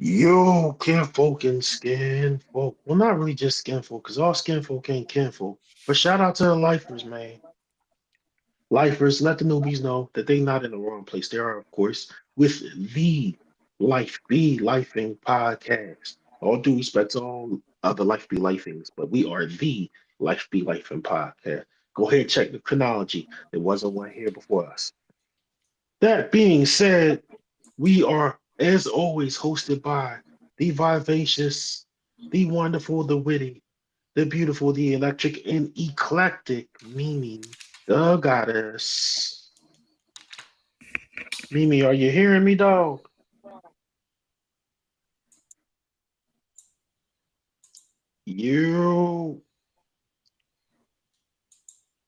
Yo, kinfolk and skin folk. Well, not really just skin folk, because all skin folk ain't kinfolk. But shout out to the lifers, man. Lifers, let the newbies know that they not in the wrong place. They are, of course, with the Lifing podcast. All due respect to all other Life Be Lifings, but we are the Life Be Lifing podcast. Go ahead, check the chronology. There wasn't one here before us. That being said, we are, as always, hosted by the vivacious, the wonderful, the witty, the beautiful, the electric, and eclectic Mimi, the goddess. Mimi, are you hearing me, dog? You.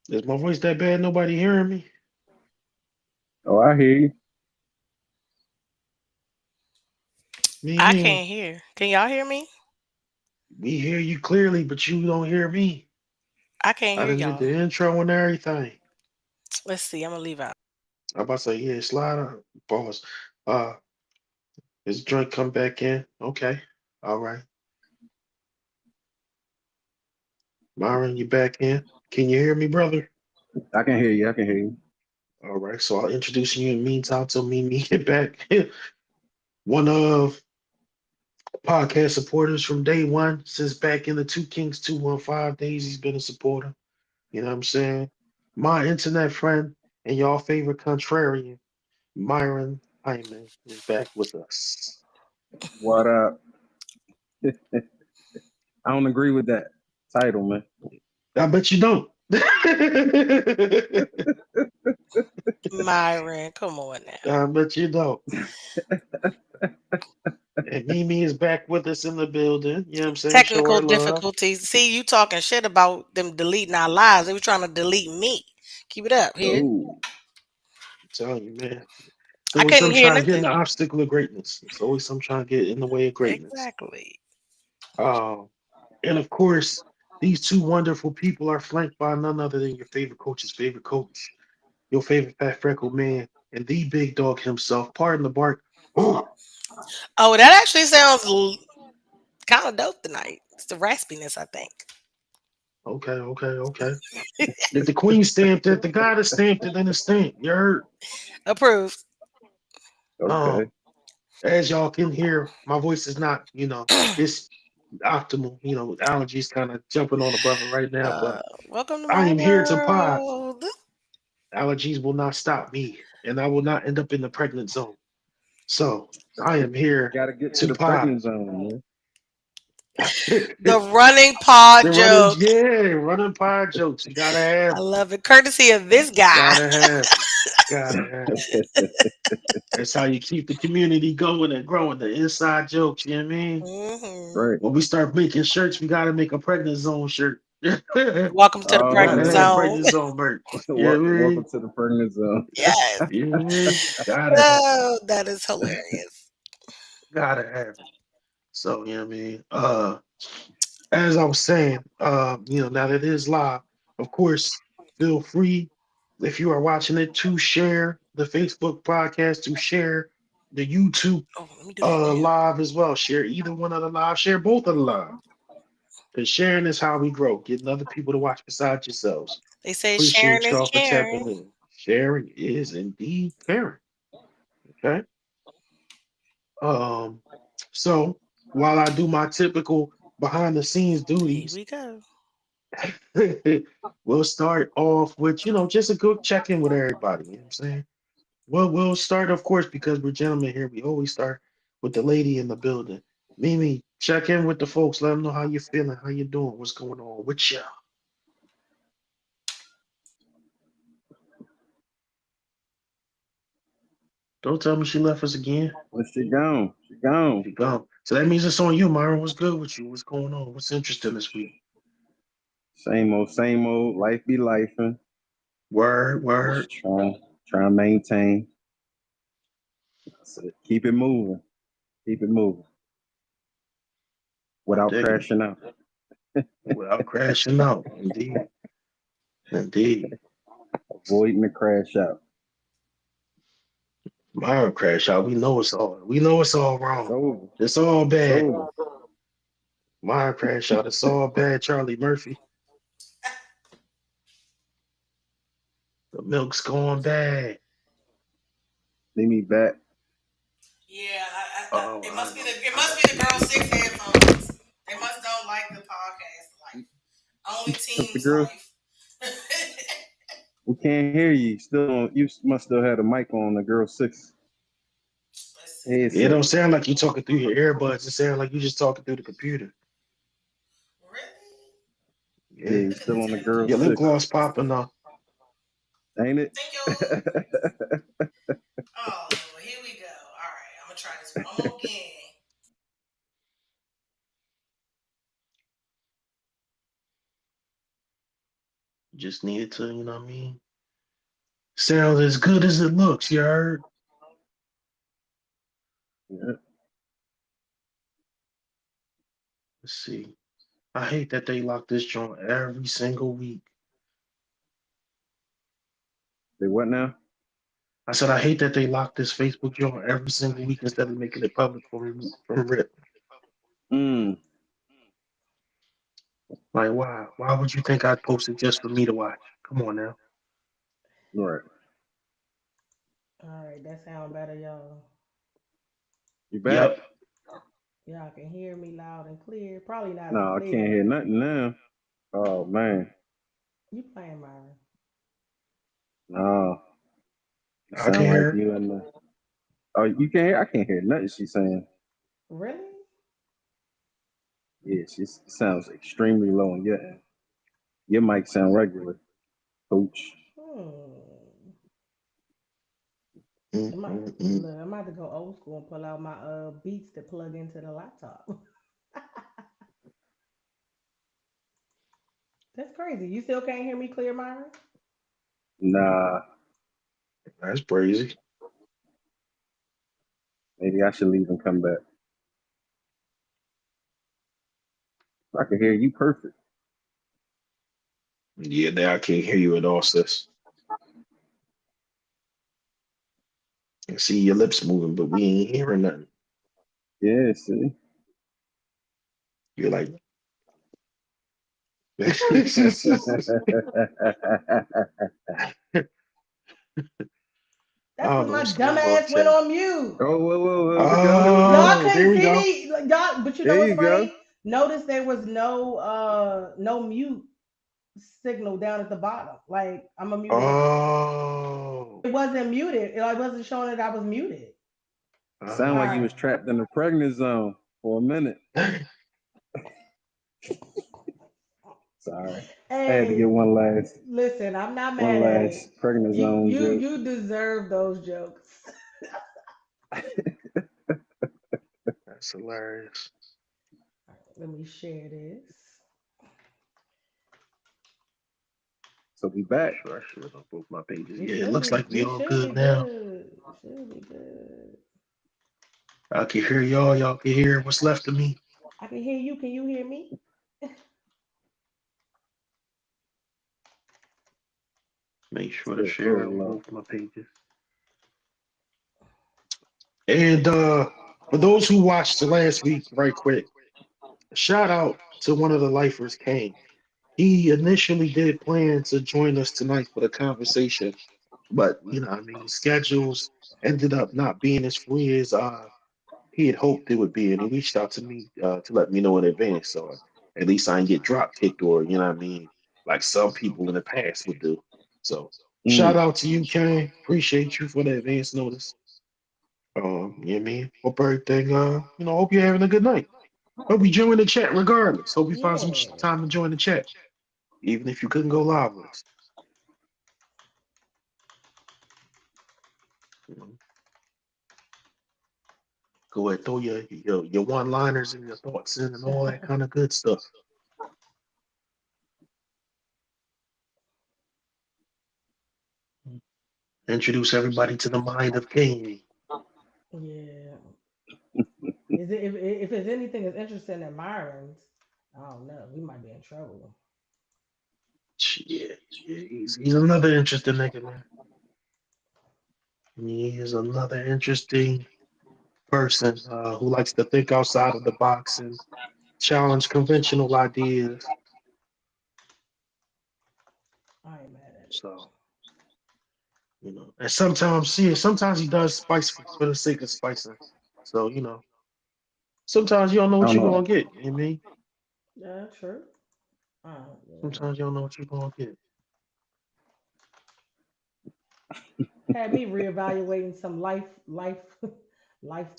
Is my voice that bad? Nobody hearing me? Oh, I hear you. I Mimi, can't hear. Can y'all hear me? we hear you clearly, but you don't hear me. I can't I hear done did y'all. the intro and everything. Let's see. I'm gonna leave out. I'm about to say, yeah, slide on. Pause. Uh, is drink come back in? Okay. All right. Myron, you back in? Can you hear me, brother? I can hear you. I can hear you. All right, so I'll introduce you in the meantime till Mimi get back. One of podcast supporters from day one, since back in the Two Kings 215 days, he's been a supporter. You know what I'm saying? My internet friend and y'all favorite contrarian, Myron Hyman, is back with us. What up? I don't agree with that title, man. I bet you don't. Myron, come on now. I bet you don't. And Mimi is back with us in the building. You know what I'm saying? Show Technical our love. difficulties. See, you talking shit about them deleting our lives. They were trying to delete me. Keep it up here. Oh, I'm telling you, man. It's I always couldn't some hear trying to get in nothing. the obstacle of greatness. It's always some trying to get in the way of greatness. Exactly. Um, and of course, these two wonderful people are flanked by none other than your favorite coach's favorite coach, your favorite fat freckled man, and the big dog himself. Pardon the bark. Oh, Oh, that actually sounds kind of dope tonight. It's the raspiness, I think. okay, okay, okay. If the queen stamped it, the goddess stamped it, then it's stamped. You heard? Approved. Um, okay. as y'all can hear, my voice is not, it's optimal. Allergies kind of jumping on the brother right now, Uh, but welcome to I my am here to pod. world. Allergies will not stop me, and I will not end up in the pregnant zone. So I am here Got to get to to the pod. pregnant zone, man. The The running pod running, joke. yeah, running pod jokes. You gotta have I 'em. love it. Courtesy of this guy. Gotta have 'em. Gotta have 'em. That's how you keep the community going and growing. The inside jokes. You know what I mean? Hmm. Right. When we start making shirts, we gotta make a pregnant zone shirt. Gotta Welcome to the Oh, pregnant have man. zone. pregnant zone merch. You know what I Welcome mean? to the pregnant zone. Yes. You know what I mean? Gotta have it. Oh, that is hilarious. Gotta have it. So, you know what I mean? As I was saying, now that it is live, of course, feel free if you are watching it to share the Facebook podcast, to share the YouTube Oh, let me do that now. live as well. Share either one of the live, share both of the live. Because sharing is how we grow, getting other people to watch besides yourselves. They say sharing Appreciate is y'all for tapping caring. in. Sharing is indeed caring. Okay. Um, so while I do my typical behind the scenes Here duties, we go. we'll start off with, just a good check in with everybody. You know what I'm saying? Well, we'll start, of course, because we're gentlemen here. We always start with the lady in the building. Mimi, check in with the folks. Let them know how you're feeling, how you doing, what's going on with you. Don't tell me she left us again. Well, she gone. She gone. She gone. So that means it's on you, Myron. What's good with you? What's going on? What's interesting this week? Same old, same old. Life be life, and Word, just word. trying to maintain. So keep it moving. Keep it moving I'm without digging it. crashing out. Without crashing out. Indeed. Indeed. Avoiding the crash out. Myron crash out. We know it's all It's wrong. over. It's all It's bad. over. Myron crash out. It's all bad. Charlie Murphy. The milk's going bad. Leave me back. Yeah, Oh, it I must be know. it I must know. be the girl six headphones. They must don't like the podcast life. Only That's the teams girl. life. We can't hear you. Still on. You must still have the mic on the girl six Let's see. It headset. don't sound like you talking through your earbuds. It sounds like you just talking through the computer. Really? Yeah, Yeah. you Look at the still on the girl Your lip technical six, gloss popping difficulties. though. ain't it? Thank you. Oh Lord, here we go. All right, I'm gonna try this one more again. Just needed to, you know what I mean? Sounds as good as it looks, you heard? Yeah. Let's see. I hate that they lock this joint every single week. Say what now? I said I hate that they lock this Facebook joint every single week instead of making it public from rip. Mm. Like why? Why would you think I'd post it just for me to watch? Come on now. Right. All right, that sound better, y'all. You back? Yep. Y'all can hear me loud and clear. Probably not as No, I can't clear. hear nothing now. Oh man. You playing Myron? No. You I can sound like hear you in the. Oh, you can't hear. I can't hear nothing she's saying. Really? Yeah, she sounds extremely low on your end. Your mic sound regular, coach. Hmm. it. Look, I'm about to go old school and pull out my beats to plug into the laptop. That's crazy. You still can't hear me clear, Myron? Nah, That's crazy. maybe I should leave and come back. I can hear you perfect. Yeah, now I can't hear you at all, sis. I see your lips moving, but we ain't hearing nothing. Yeah, see. You're like, I That's don't because know my what's dumb going on, ass went chat. on mute. Oh, whoa, whoa, here we go, here we Y'all go. Oh, there couldn't we see go. me, y'all. But you know There what's you go. funny? Notice there was no mute signal down at the bottom. Like I'm a muted. Oh, It wasn't muted. I wasn't showing that I was muted. Sound All like you right. was trapped in the pregnant zone for a minute. Sorry. I had to get Hey, listen, I'm not one mad at it. last pregnant You zone you joke. you deserve those jokes. that's hilarious. All right, let me share this. So we Make back. sure I share on both my pages. We Yeah, it should looks be. like we We all should be good now. good. We should be good. I can hear y'all. Y'all can hear what's left of me. I can hear you. Can you hear me? Make sure to Still share real on low. both my pages. And for those who watched the last week, right quick, shout out to one of the lifers, Kane. He initially did plan to join us tonight for the conversation, but you know, I mean, schedules ended up not being as free as he had hoped it would be, and he reached out to me to let me know in advance, so at least I didn't get drop kicked or you know what I mean, like some people in the past would do. So shout Mm. out to you, Kane. Appreciate you for the advance notice. Yeah, man. Hope everything. Hope you're having a good night. Hope you join the chat regardless. Hope you find some Yeah. time to join the chat, even if you couldn't go live with us. You know, go ahead, throw your one-liners and your thoughts in and all that kind of good stuff. Introduce everybody to the mind of King. Yeah. Is it if it's anything as interesting as Myron's? I don't know. We might be in trouble. Yeah, yeah, he's another interesting nigga, man. He is another interesting person who likes to think outside of the box and challenge conventional ideas. I ain't mad at it. So, and sometimes, see, sometimes he does spice for the sake of spicing. So, sometimes you don't know I what don't you're know. gonna get. You know what I mean? Yeah, true. Yeah. Sometimes you don't know what you're gonna get. Had me reevaluating some life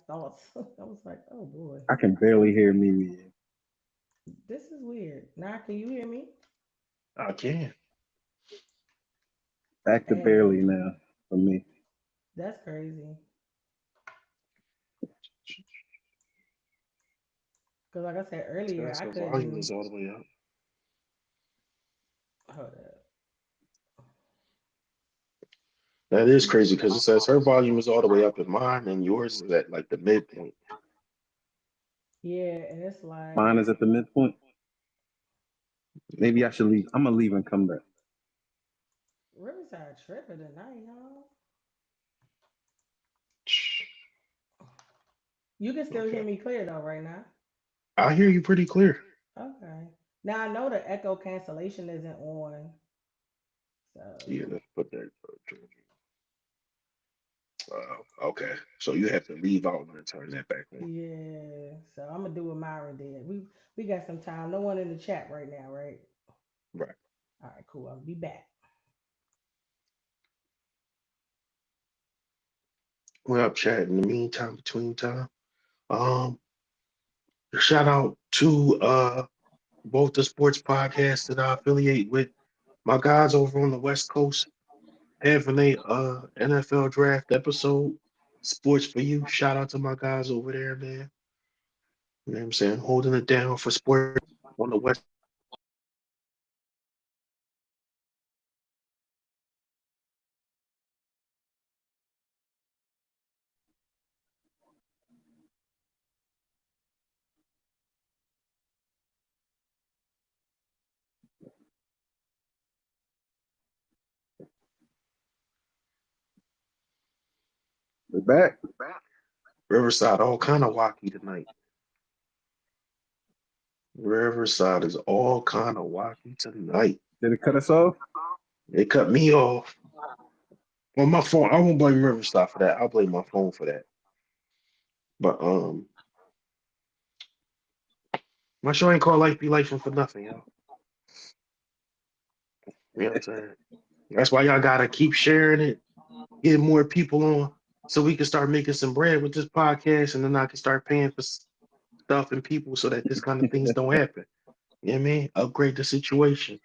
thoughts. I was like, oh boy, I can barely hear Mimi. this is weird. Now can you hear me? I can. Back to barely Dang, now for me. that's crazy. Because like I said earlier, That's I her volume couldn't. is all the way up. Hold up. That is crazy because it says her volume is all the way up in mine, and yours is at like the midpoint. Yeah, and it's like Mine is at the midpoint. Maybe I should leave. I'm gonna leave and come back. Riverside tripping tonight, y'all. You can still hear Okay. me clear though, right now. I hear you pretty clear. Okay. Now I know the echo cancellation isn't on, Yeah, so let's put that. Okay, so you have to leave out and then turn that back on. yeah. So I'm gonna do what Myron did. We got some time. No one in the chat right now, right? Right. All right, cool. I'll be back. We're up chat in the meantime, between time. Um, Shout out to both the sports podcasts that I affiliate with. My guys over on the West Coast having a NFL draft episode. Sports for you. Shout out to my guys over there, man. You know what I'm saying? Holding it down for sports on the West. We're back. Riverside all kind of wacky tonight. Riverside is all kind of wacky tonight. Did it cut us off? They cut me off. Well, my phone. I won't blame Riverside for that. I'll blame my phone for that. But my show ain't called Life Be Life for nothing, yo. You know what I'm saying? That's why y'all gotta keep sharing it, get more people on, so we can start making some bread with this podcast, and then I can start paying for stuff and people so that this kind of things don't happen. You know what I mean? Upgrade the situation.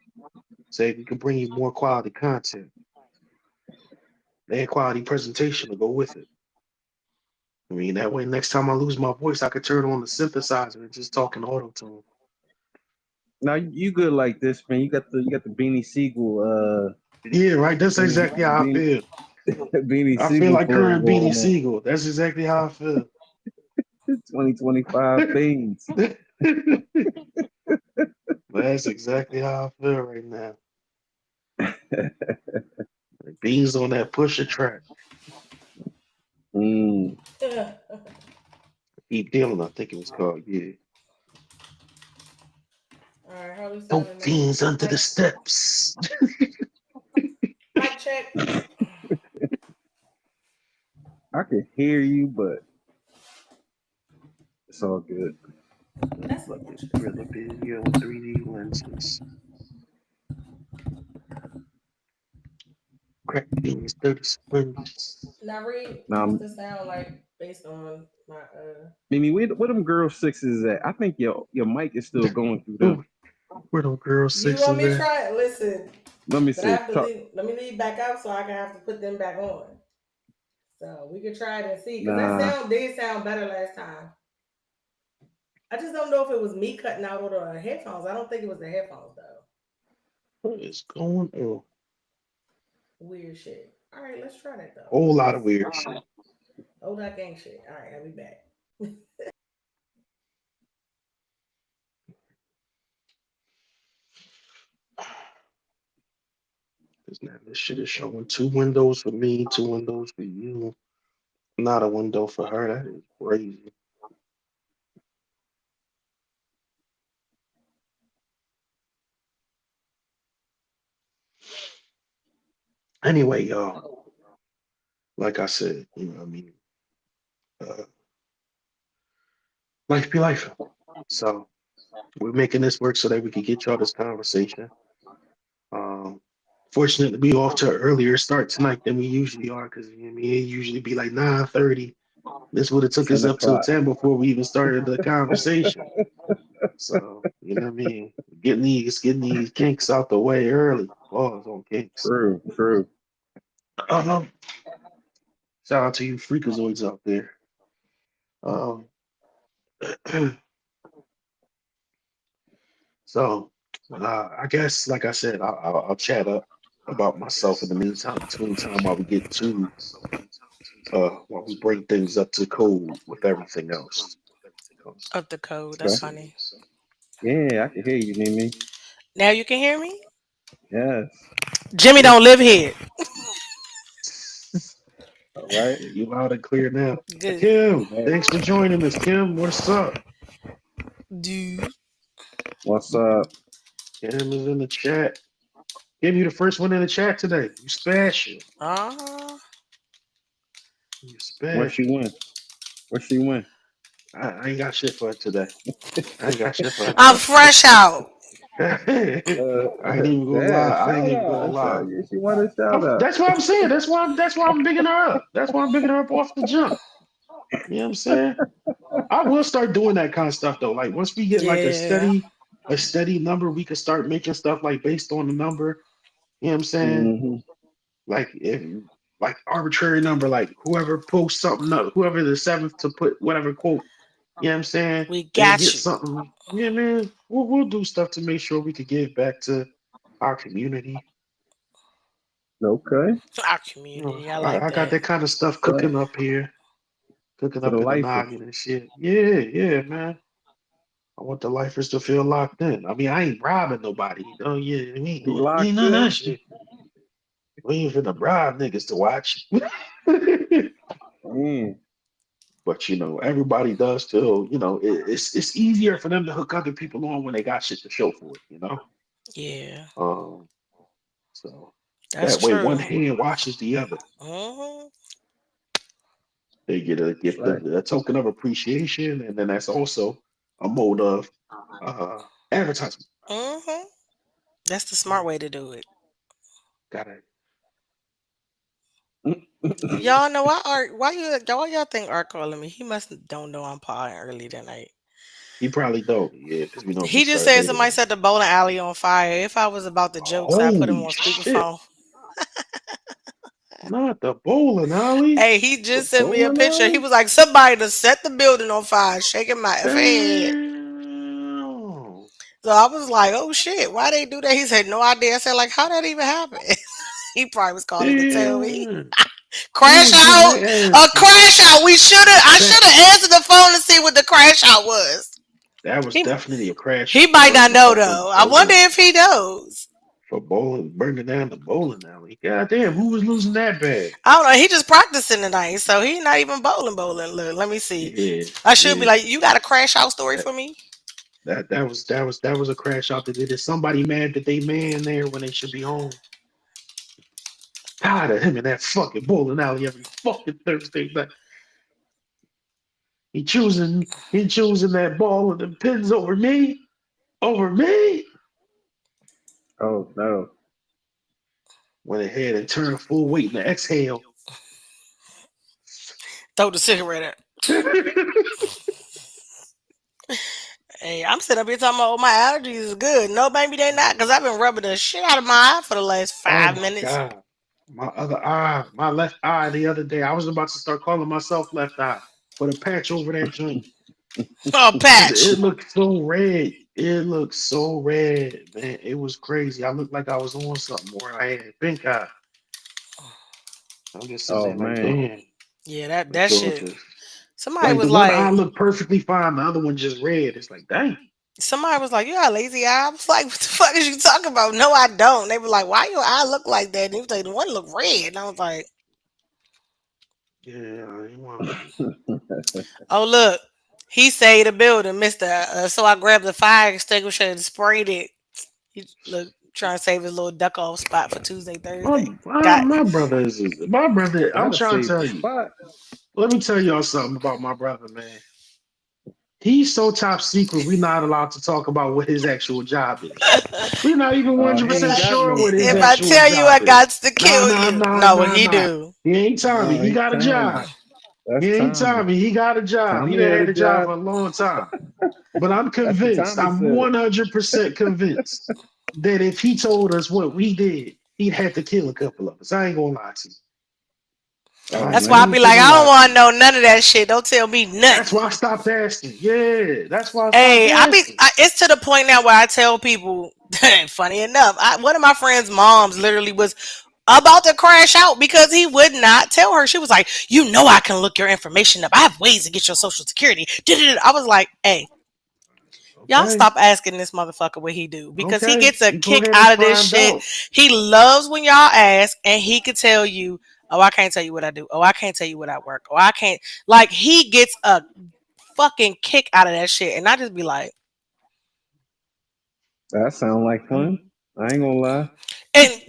Say we can bring you more quality content and quality presentation to go with it. I mean, that way, next time I lose my voice, I could turn on the synthesizer and just talk in auto tune. Now you good like this, man. You got the Beanie Siegel Yeah, right. That's Beanie exactly how I Beanie feel. Beanie I feel Siegel like flow current Beanie going on. Siegel. That's exactly how I feel. 2025 things. That's exactly how I feel right now. Beans on that pusher track. Mm. Keep dealing, I think it was called. Yeah. All right, how we No sounding now? beans under the Mike, steps. mic check. I can hear you, but it's all good. That's Let an me interesting. reel a video 3D lenses. Crack beans, 30 sponges. Now read. What's Now, the sound like based on my Mimi, where them girl sixes at? I think your mic is still going through Oh, them. where them girl You want sixes me to at? try it? Listen, Let me but I see. have to Talk. leave. Let me leave back out so I can have to put them back on. So we can try it and see because that Nah, sound did sound better last time. I just don't know if it was me cutting out or the headphones. I don't think it was the headphones though. What is going on? Weird shit. All right, let's try that though. Whole lot Let's of weird shit. hold that gang shit. All right, I'll be back. Because now this shit is showing 2 windows for me, 2 windows for you. Not a window for her. That is crazy. Anyway, y'all, like I said, what I mean, uh, life be life. So we're making this work so that we can get y'all this conversation. Um, Fortunately, we off to an earlier start tonight than we usually are because you know what I mean it usually be like 9:30. This would have took us 10 up till o'clock. 10 before we even started the conversation. So you know what I mean, getting these kinks out the way early. Pause on kinks. True, true. Um, Shout out to you freakazoids out there. Um, so I guess, like I said, I'll chat up about myself in the meantime, between time while we get to while we bring things up to code with everything else. Um, Up the code. That's Okay. so funny. Yeah, I can hear you, Mimi. Now you can hear me? Yes. Jimmy yeah, don't live here. All right. you loud and clear now. Good. Kim, Man, thanks for joining us. Kim, what's up? Dude. what's up? Kim is in the chat. Kim, you the first one in the chat today. You special. Uh-huh. You What she special. win? What she win? I ain't got shit for it today. I ain't got shit for it I'm today. fresh out. I ain't even gonna Yeah, lie. I ain't shout even gonna out. lie. She want a shout out. That's what I'm saying. That's why I'm bigging her up. That's why I'm bigging her up off the jump. You know what I'm saying? I will start doing that kind of stuff though. Like once we get like Yeah. a steady number, we can start making stuff like based on the number. You know what I'm saying? Hmm. Like if like arbitrary number, like whoever posts something up, whoever the seventh to put whatever quote, you know what I'm saying? We They got get you. something. Yeah, man. We'll do stuff to make sure we could give back to our community. Okay. Our You know, community. I like I got that. that kind of stuff So, cooking up here, cooking to the up in the lifers. noggin and shit. Yeah, yeah, man. I want the lifers to feel locked in. I mean, I ain't robbing nobody. You know, yeah, we ain't Be doing ain't locked none of that in. shit. We ain't finna bribe niggas to watch. Mm. But you know, everybody does feel, it's easier for them to hook other people on when they got shit to show for it, you know? Yeah. Um, so That's that way one true. hand washes the other. Mm-hmm. They get a That's gift right. of a token of appreciation, and then that's also a mode of uh advertisement. Mm-hmm. That's the smart Mm, way to do it. Gotta Y'all know why Art why y'all think Art calling me? He must don't know I'm partying early that night. he probably don't, yeah, because we normally He just start said later. somebody set the bowling alley on fire. If I was about the jokes, I put him Holy on shit. speakerphone. Not the bowling alley. Hey, he The just sent me a bowling picture. He alley? was like, somebody to set the building on fire, shaking my head. Damn. So I was like, oh shit, why they do that? He said, no idea. I said, like, how that even happen? He probably was calling to tell me. Damn. He Crash was getting out. their A ass crash out. I should facts. have answered the phone to see what the crash out was. That was He definitely a crash he out might for not the know fucking though. I wonder bowling. if he knows. For bowling, burning down the bowling alley. God damn, who was losing that bad? I don't know. He just practicing tonight, so he not even bowling. Look, let me see. Yeah, I should be yeah. like, you got a crash out story That for me? that was a crash out that did it. Somebody mad that they man there when they should be home. Tired of him in that fucking bowling alley every fucking Thursday night. He choosing that ball and the pins over me. Over me. Oh no. Went ahead and turned full weight in the exhale. Throw the cigarette at. Hey, I'm sitting up here talking about oh, my allergies is good. No, maybe they not, because I've been rubbing the shit out of my eye for the last Oh five my minutes. God. My other eye, my left eye the other day. I was about to start calling myself left eye. Put a patch over that joint. Oh, Cause patch. it looked so red. It looked so red, man. It was crazy. I looked like I was on something where I had pink eye. I'm just sitting Oh there like, man. damn. Yeah, that The that joint shit. just Somebody like the was one eye like, looked perfectly fine, the other one just red. It's like, dang. Somebody was like, "You got a lazy eye." I was like, "What the fuck is you talking about?" No, I don't. They were like, "Why your eye look like that?" And he was like, "The one look red." And I was like, Yeah, you want "Oh look, he saved the building, Mister." So I grabbed the fire extinguisher and sprayed it. He look trying to save his little duck off spot for Tuesday, Thursday. Got my brother my brother. I'm Gotta trying to save tell the you. spot. Let me tell y'all something about my brother, man. He's so top secret. We're not allowed to talk about what his actual job is. We're not even He ain't 100% got sure no what his if spot. I actual tell you, I job got is. to Nah, kill nah, you. nah, No, nah, he nah. do. He ain't Tommy. No, He he got a Tommy. job. That's He ain't Tommy. Tommy. He got a job. He Tommy done had had a a job job. for a long time. But I'm That's what convinced, Tommy I'm said. 100% convinced that if he told us what we did, he'd have to kill a couple of us. I ain't gonna lie to you. Oh I That's why I man. be ain't like, finna I don't lie to want to you. know none of that shit. Don't tell me That's nothing. why I stopped asking. Yeah, that's why I stopped Hey, asking. it's to the point now where I tell people, funny enough, one of my friend's moms literally was about to crash out because he would not tell her. She was like, "You know, I can look your information up. I have ways to get your social security." I was like, "Hey, y'all Okay, stop asking this motherfucker what he do because he okay. gets a You go kick ahead and out of this find shit. out. He loves when y'all ask, and he could tell you, "Oh, I can't tell you what I do. Oh, I can't tell you what I work. Oh, I can't." Like he gets a fucking kick out of that shit, and I just be like, That sound like fun. I ain't gonna lie. and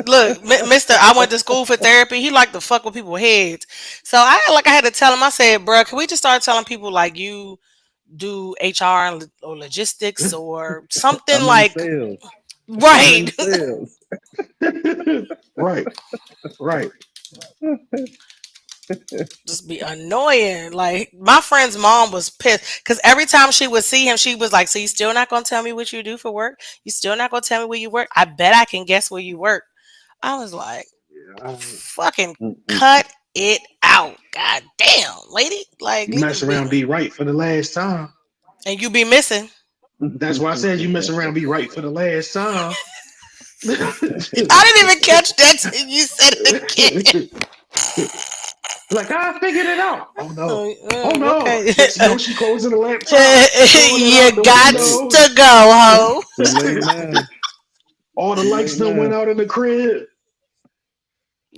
look, Mister. I went to school for therapy. He liked to fuck with people's heads, so I had to tell him. I said, "Bro, can we just start telling people like you do HR or logistics or something I'm in like sales. I'm right?" in sales. Right, right. Just be annoying. Like my friend's mom was pissed because every time she would see him, she was like, "So you still not gonna tell me what you do for work? You still not gonna tell me where you work? I bet I can guess where you work." I was like, Yeah, "Fucking Mm-mm. cut it out, god damn, lady! Like you leave mess it around, be." be right for the last time. And you be missing. That's why I said you mess around, be right for the last time. I didn't even catch that till you said it again. Like I figured it out. Oh no. Oh no. Okay, Next you know, she closing the laptop, throwing it you out the Too got late. window. to go, ho. Too late now. All the Too lights late done went now. out in the crib.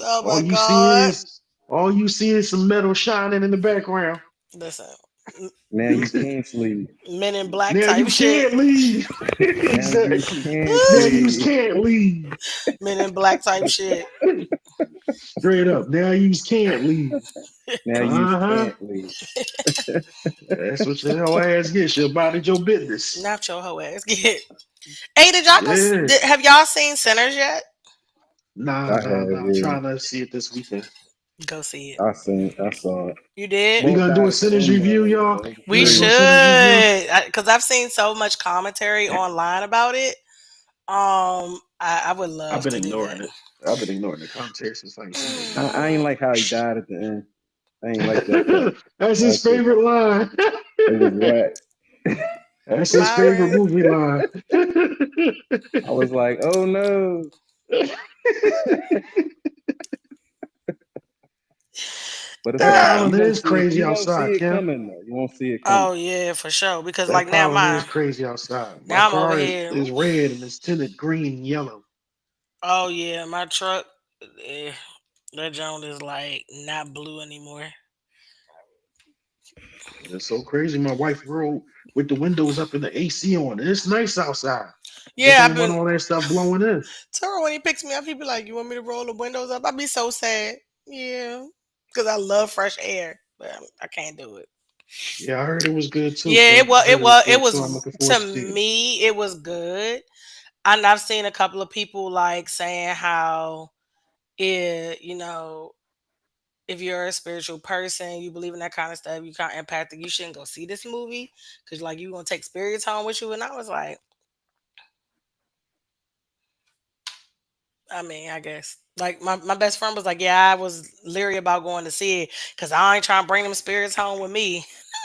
Oh All my you see god! is all you see is some metal shining in the background. Listen, Now you can't sleep. Men in Black Now type you shit. can't leave. Now you Exactly. can't Now you sleep. can't leave. Men in Black type shit. Straight up. Now you can't leave. Now you Uh-huh. can't leave. That's what your whole ass gets. You about your business. Not your hoe ass. Get. Hey, did y'all go? Yeah. Have y'all seen Sinners yet? I Nah, nah, have nah. I'm it. trying to see it this weekend. Go see it. I saw it. You did? We Both gonna do a died at the sinners end review, though. y'all. So it was We We gonna do good. a sinners review. should, because I've seen so much commentary online about it. I would I've love been to do ignoring that. it. I've been ignoring the commentary since I ain't seen it I ain't like how he died at the end. I ain't like that part. yet. That's his That shit. favorite line. It was whack. That's his favorite Byron. movie line. I was like, oh no. But it's That all right. Uh, You pilot gonna is see it. crazy You gonna see outside, it Kim. coming though. You won't see it coming. oh yeah, for sure. Because That like pilot is crazy outside. My now I'm over car here. is red and it's tinted green and yellow. Oh yeah, my truck. eh, that joint is like not blue anymore. It's so crazy. My wife rode with the windows up and the AC on. It's nice outside. Just Yeah, I've ain't want been. all that stuff blowing in. Tara, when he picks me up, he be like, "You want me to roll the windows up?" I'd be so sad. Yeah, because I love fresh air, but I can't do it. Yeah, I heard it was good too, Yeah, it Kim. I was. heard it was It good too. I'm was looking forward to to seeing it. me. It was good, and I've seen a couple of people like saying how it. If you're a spiritual person, you believe in that kind of stuff, you kind of empathic, you shouldn't go see this movie because like you gonna take spirits home with you. And I was like, I mean, I guess. Like my best friend was like, yeah, I was leery about going to see it because I ain't trying to bring them spirits home with me.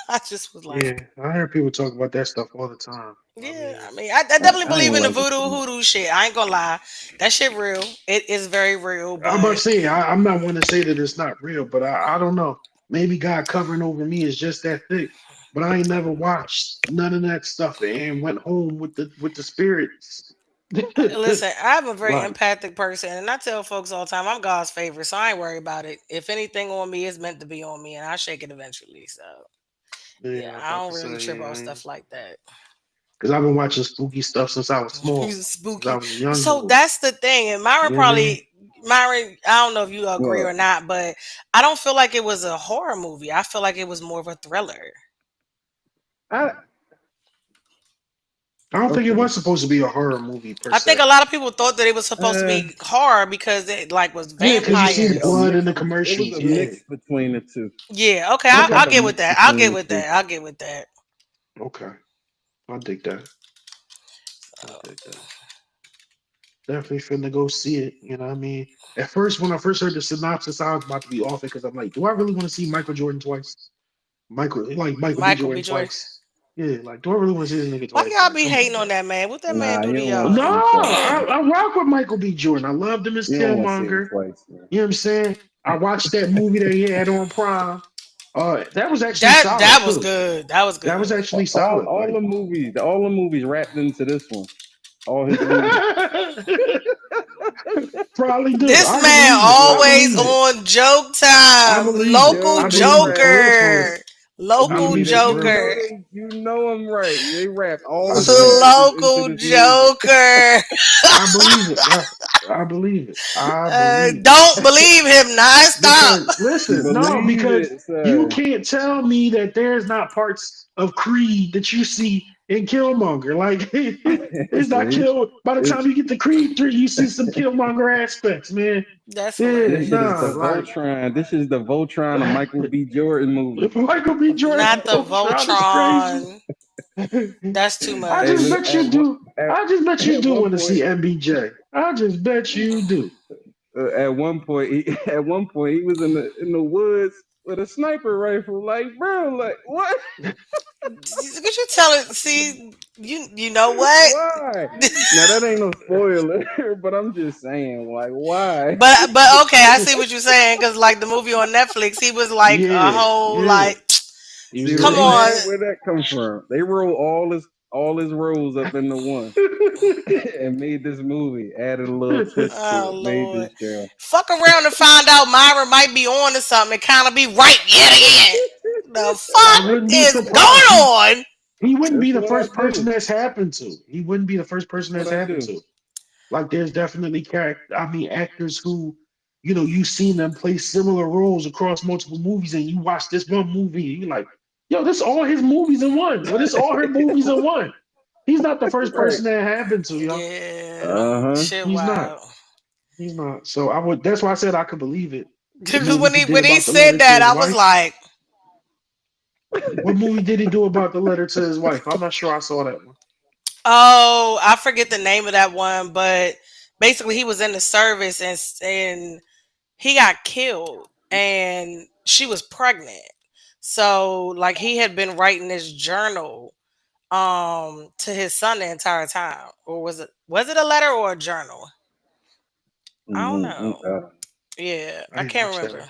I just was like, Yeah, I hear people talk about that stuff all the time. I yeah, mean, I mean, I definitely I believe ain't in the like it voodoo too much. hoodoo shit. I ain't gonna lie, that shit real. It is very real, I'm about but to say I'm not one to say that it's not real, but I don't know. Maybe God covering over me is just that thick. but I ain't never watched none of that stuff and went home with the spirits. Listen, I'm a very Like, empathic person, and I tell folks all the time I'm God's favorite, so I ain't worried about it. If anything on me is meant to be on me, and I shake it eventually. So yeah, yeah, I about don't to really say, trip yeah, off stuff like that. because I've been watching spooky stuff since I was small, since I Spooky. was a young So boy. that's the thing, and Myron You know what I mean? probably. Myron, I don't know if you agree or Well, not, but I don't feel like it was a horror movie. I feel like it was more of a thriller. I I don't think it okay. was supposed to be a horror movie per I think se. a lot of people thought that it was supposed to Uh, be horror because it like was Yeah, because you it see was the a vampires. blood in mix. the It was commercials. a Yeah. mix between the two. Yeah, okay, It was Okay. like I'll a get with mix that. I'll between get the with two. that. I'll get with that. Okay. I dig that. I So, dig that. Definitely finna go see it. You know what I mean? At first, when I first heard the synopsis, I was about to be off it because I'm like, do I really want to see Michael Jordan twice? Michael B. Michael Jordan B. Jordan. twice. Yeah, like, do I really want to see this nigga Why twice? y'all Like, be come on, hating bro. on that man? What that man Nah, do you to don't want to No, y'all? see him twice. I rock with Michael B. Jordan. I loved him as You don't want to see him Killmonger. twice, man. You know what I'm saying? I watched that movie that he had on Prime. That was actually solid That was too. good. That was That was good. actually solid. All Like, all the movies wrapped into this one. All his movies. probably do. This I can man believe it. I always believe it. on joke I time. believe it. Local I Yo, they believe it rap. for real, for real. joker. I Local believe it for real. joker. You know I'm right. They wrapped all I the believe it. characters into Local this movie. joker. I believe it. I believe it. I believe it. Don't believe him. Now stop. Because listen, no, Believe because it, you sir. can't tell me that there's not parts of Creed that you see in Killmonger. Like it's not See, kill. By the time it's you get to Creed 3, you see some Killmonger aspects, man. That's Yeah, this is the nah, hilarious. like Voltron. This is the Voltron of Michael B. Jordan movie. Michael B. Jordan Not the Voltron is crazy. Voltron. That's too I Hey, just much. look bet you do. I just bet you at do one want to point, see MBJ. I just bet you do. at one point, he was in the woods with a sniper rifle. Like, bro, like what? Could you tell it? See, you know what? Why? Now that ain't no spoiler, but I'm just saying, like, why? But okay, I see what you're saying because like the movie on Netflix, he was like a Yeah, whole yeah. like, He was See in come the on. Ace. where that come from? They roll all his roles up into one and made this movie. Added a little twist to Oh it. Made Lord. this show. Fuck around and find out Myra might be on to something and kind of be right yet again. The I fuck wouldn't be is surprised. going on? He wouldn't That's be the what I first person do. that's happened to. He wouldn't be the first That's person what that's I happened do. to. Like there's definitely actors who, you've seen them play similar roles across multiple movies, and you watch this one movie, and you're like, yo, this all his movies in one, or this all her movies in one. He's not the first Right. person that happened to, yo. Yeah. Uh Shit He's not. wild. He's not. So I would. That's why I said I could believe it. The Because movie he did when he about the letter said to that, his I was wife. like, What movie did he do about the letter to his wife? I'm not sure I saw that one. oh, I forget the name of that one, but basically he was in the service and he got killed and she was pregnant. So like he had been writing this journal to his son the entire time. Or was it a letter or a journal? I don't huh. know. Yeah, I I ain't can't watched that. remember.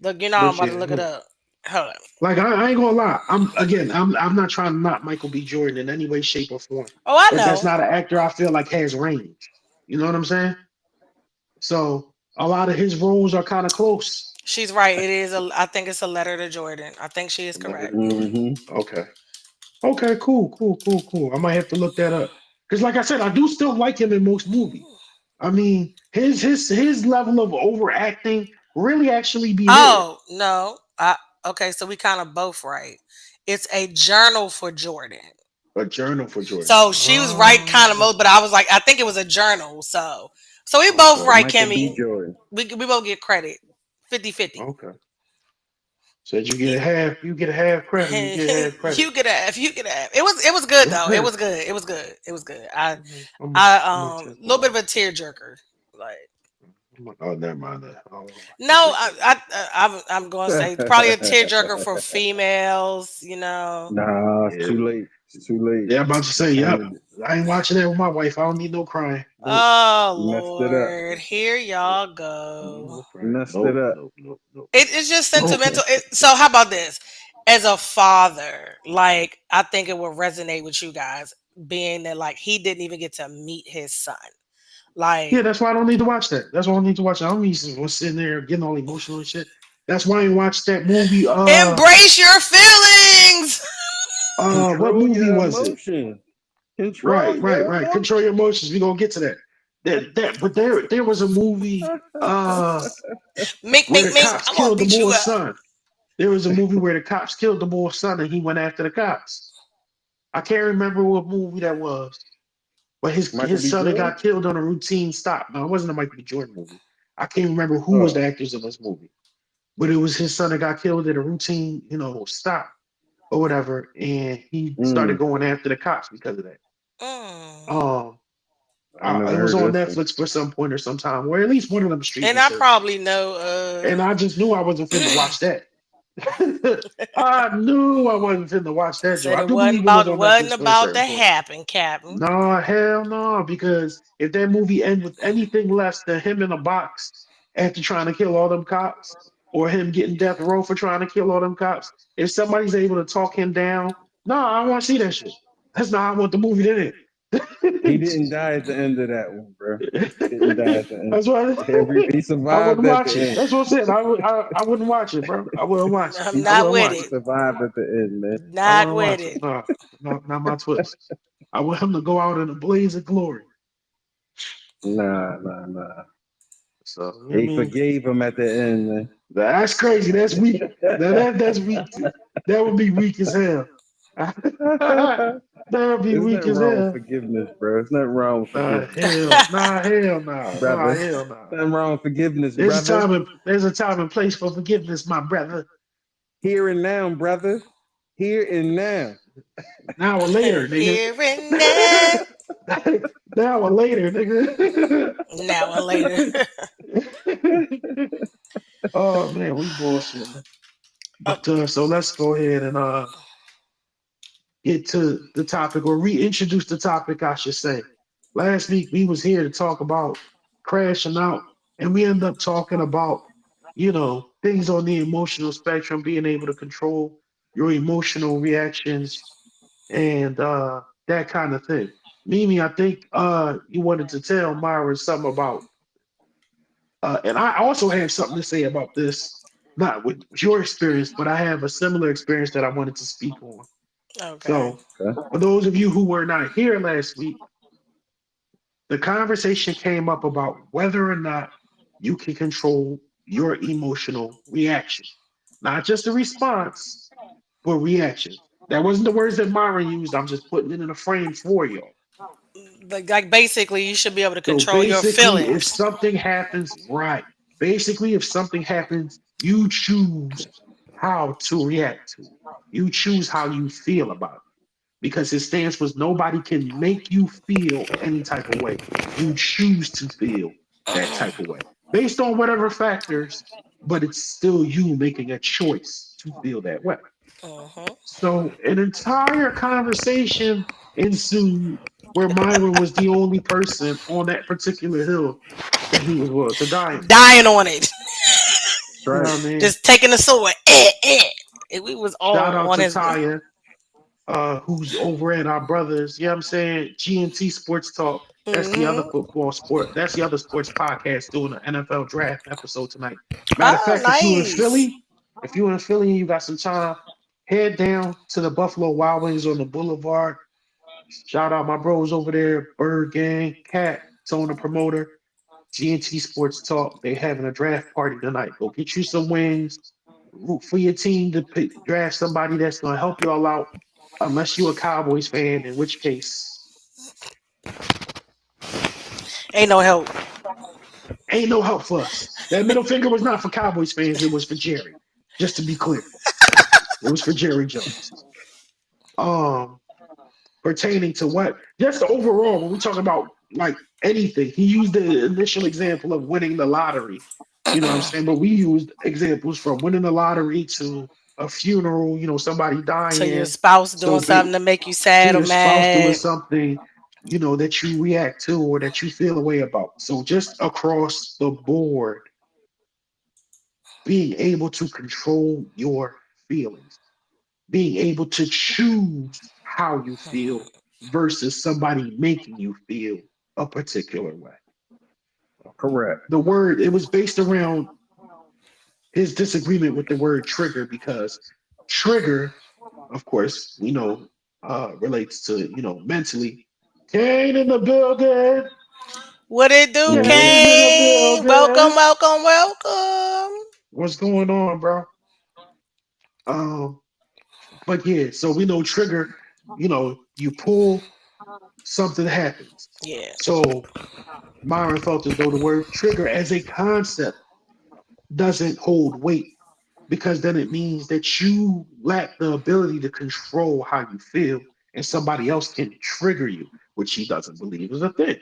Look, I'm But about to yeah, look it up. Hold on. like I ain't gonna lie. I'm not trying to knock Michael B. Jordan in any way, shape, or form. Oh, I But that's know. not an actor I feel like has range. You know what I'm saying? So a lot of his roles are kind of close. She's right. It is I think it's a letter to Jordan. I think she is Letter correct. to Jordan. Mm-hmm. Okay. Okay. Cool. I might have to look that up because, like I said, I do still like him in most movies. I mean, his level of overacting really actually be there. Oh, no. Okay, so we kind of both right. It's a journal for Jordan. A journal for Jordan. So she was right kind of Oh, most, but I was like, I think it was a journal. So we both okay. right, Michael B. Kimmy. Jordan. We both get credit. 50-50. Okay. Said you get a half, you get a half credit, you get half credit. You could have, you could have. It was good though. It was good. It was good. It was good. I'm gonna check A little that bit of out. a tearjerker. Like Oh, never mind that. I don't no, check that out. I'm going to say probably a tearjerker for females. Nah, it's Yeah, too late. It's too late. yeah. I'm about to You say, yep. kind of I ain't watching that with my wife. I don't need no crying. Nope. Oh messed it up. Lord, here Nope. y'all I don't need go. no crying. Messed it Nope. up. Nope. Nope. Nope. It's just Nope. sentimental. So how about this? as a father, like I think it would resonate with you guys, being that like he didn't even get to meet his son. Yeah, Like that's why I don't need to watch that. That's why I don't need to watch it. I don't need to was sitting there getting all emotional and shit. That's why I didn't watch that movie. embrace your feelings. What Control movie your was it? emotion. Control Right, right, your right. Control your emotion. emotions. We gonna get to that. But there was a movie Mink, where mink, the mink. cops I'm gonna killed the beat you boy's up. son. There was a movie where the cops killed the boy's son and he went after the cops. I can't remember what movie that was, but Michael his B. son had Jordan. got killed on a routine stop. No, it wasn't a Michael B. Jordan movie. I can't remember who was Oh, the actors in this movie, but it was his son that got killed at a routine, stop or whatever, and he started mm, going after the cops because of that. Mm. Um, I never it was heard on of this one. Netflix for some point or sometime, or at least one of them streaming And I services. probably know. And I just knew I wasn't finna watch that. I knew I wasn't finna watch that, Joe. Said I it do believe it was on wasn't Netflix for a about certain to point. happen, Captain. No, hell no, because if that movie ends with anything less than him in a box after trying to kill all them cops, or him getting death row for trying to kill all them cops, if somebody's able to talk him down, no, I want to see that shit. That's not how I want the movie to He end. didn't die at the end of that one, bro. He didn't die at the end. That's why He I wouldn't survived at the watch it. end. That's what I'm saying. I wouldn't watch it, bro. I wouldn't watch it. I'm He I not wouldn't with he watch it. it. survived at the end, man. I Not wouldn't with watch it. it. No, no, not my twist. I want him to go out in a blaze of glory. Nah, nah, nah. So you know what I He mean, forgave him at the end, man. that's crazy. That's weak. That's weak. That would be weak as hell. That would be There's weak nothing as wrong with hell. forgiveness, bro. There's nothing wrong with Nah, forgiveness, hell, nah, hell, nah, nah, brother. hell, nah. Nothing wrong with forgiveness, There's a brother. time and place for forgiveness, my brother. Here and now, brother. Here and now. Now or later, nigga. Here and now. Now or later, nigga. Now and later. Oh man, we bullshitting. Uh, But so let's go ahead and get to the topic or reintroduce the topic, I should say. Last week we was here to talk about crashing out, and we end up talking about, things on the emotional spectrum, being able to control your emotional reactions and that kind of thing. Mimi, I think you wanted to tell Myra something about and I also have something to say about this, not with your experience, but I have a similar experience that I wanted to speak on. okay. So, Okay. for those of you who were not here last week, the conversation came up about whether or not you can control your emotional reaction, not just a response, but reaction. That wasn't the words that Myron used. I'm just putting it in a frame for you. Like basically, you should be able to So control your basically, if feelings. something happens, right. Basically, if something happens, you choose how to react to it. You choose how you feel about it. Because his stance was nobody can make you feel any type of way. You choose to feel that type of way based on whatever factors, but it's still you making a choice to feel that way. Hmm. So an entire conversation ensued where Myron was the only person on that particular hill that he was to die on. Dying on it, That's You know right. what I mean? just taking the sword. And we was Shout all out on to his. Taya, who's over at our brothers. You know what I'm saying? GNT Sports Talk. That's the other Hmm. football sport. That's the other sports podcast doing an NFL draft episode tonight. Matter of Oh, fact, nice. If you in Philly and you got some time, head down to the Buffalo Wild Wings on the Boulevard. Shout out my bros over there, Bird Gang, Cat, Tone the promoter, GNT Sports Talk. They having a draft party tonight. Go get you some wings. Root for your team to draft somebody that's going to help you all out. Unless you're a Cowboys fan, in which case Ain't no help. ain't no help for us. That middle finger was not for Cowboys fans. It was for Jerry. Just to be clear, it was for Jerry Jones. Um, Pertaining to what? Just overall, when we talk about like anything, he used the initial example of winning the lottery. You know what I'm saying? But we used examples from winning the lottery to a funeral, somebody To your dying. spouse doing So something to make you to sad or your spouse doing mad. something, that you react to or that you feel a way about. So just across the board, being able to control your feelings. being able to choose how you feel versus somebody making you feel a particular way. Correct. The word, it was based around his disagreement with the word trigger because trigger, of course, we know relates to, mentally. Kane in the building. What it do, Hmm. Kane in the King? Welcome, building. welcome, welcome. What's going on, bro? Um, but yeah, so we know trigger, you pull, something happens. Yeah. So Myron felt as though the word trigger as a concept doesn't hold weight because then it means that you lack the ability to control how you feel and somebody else can trigger you, which he doesn't believe is a thing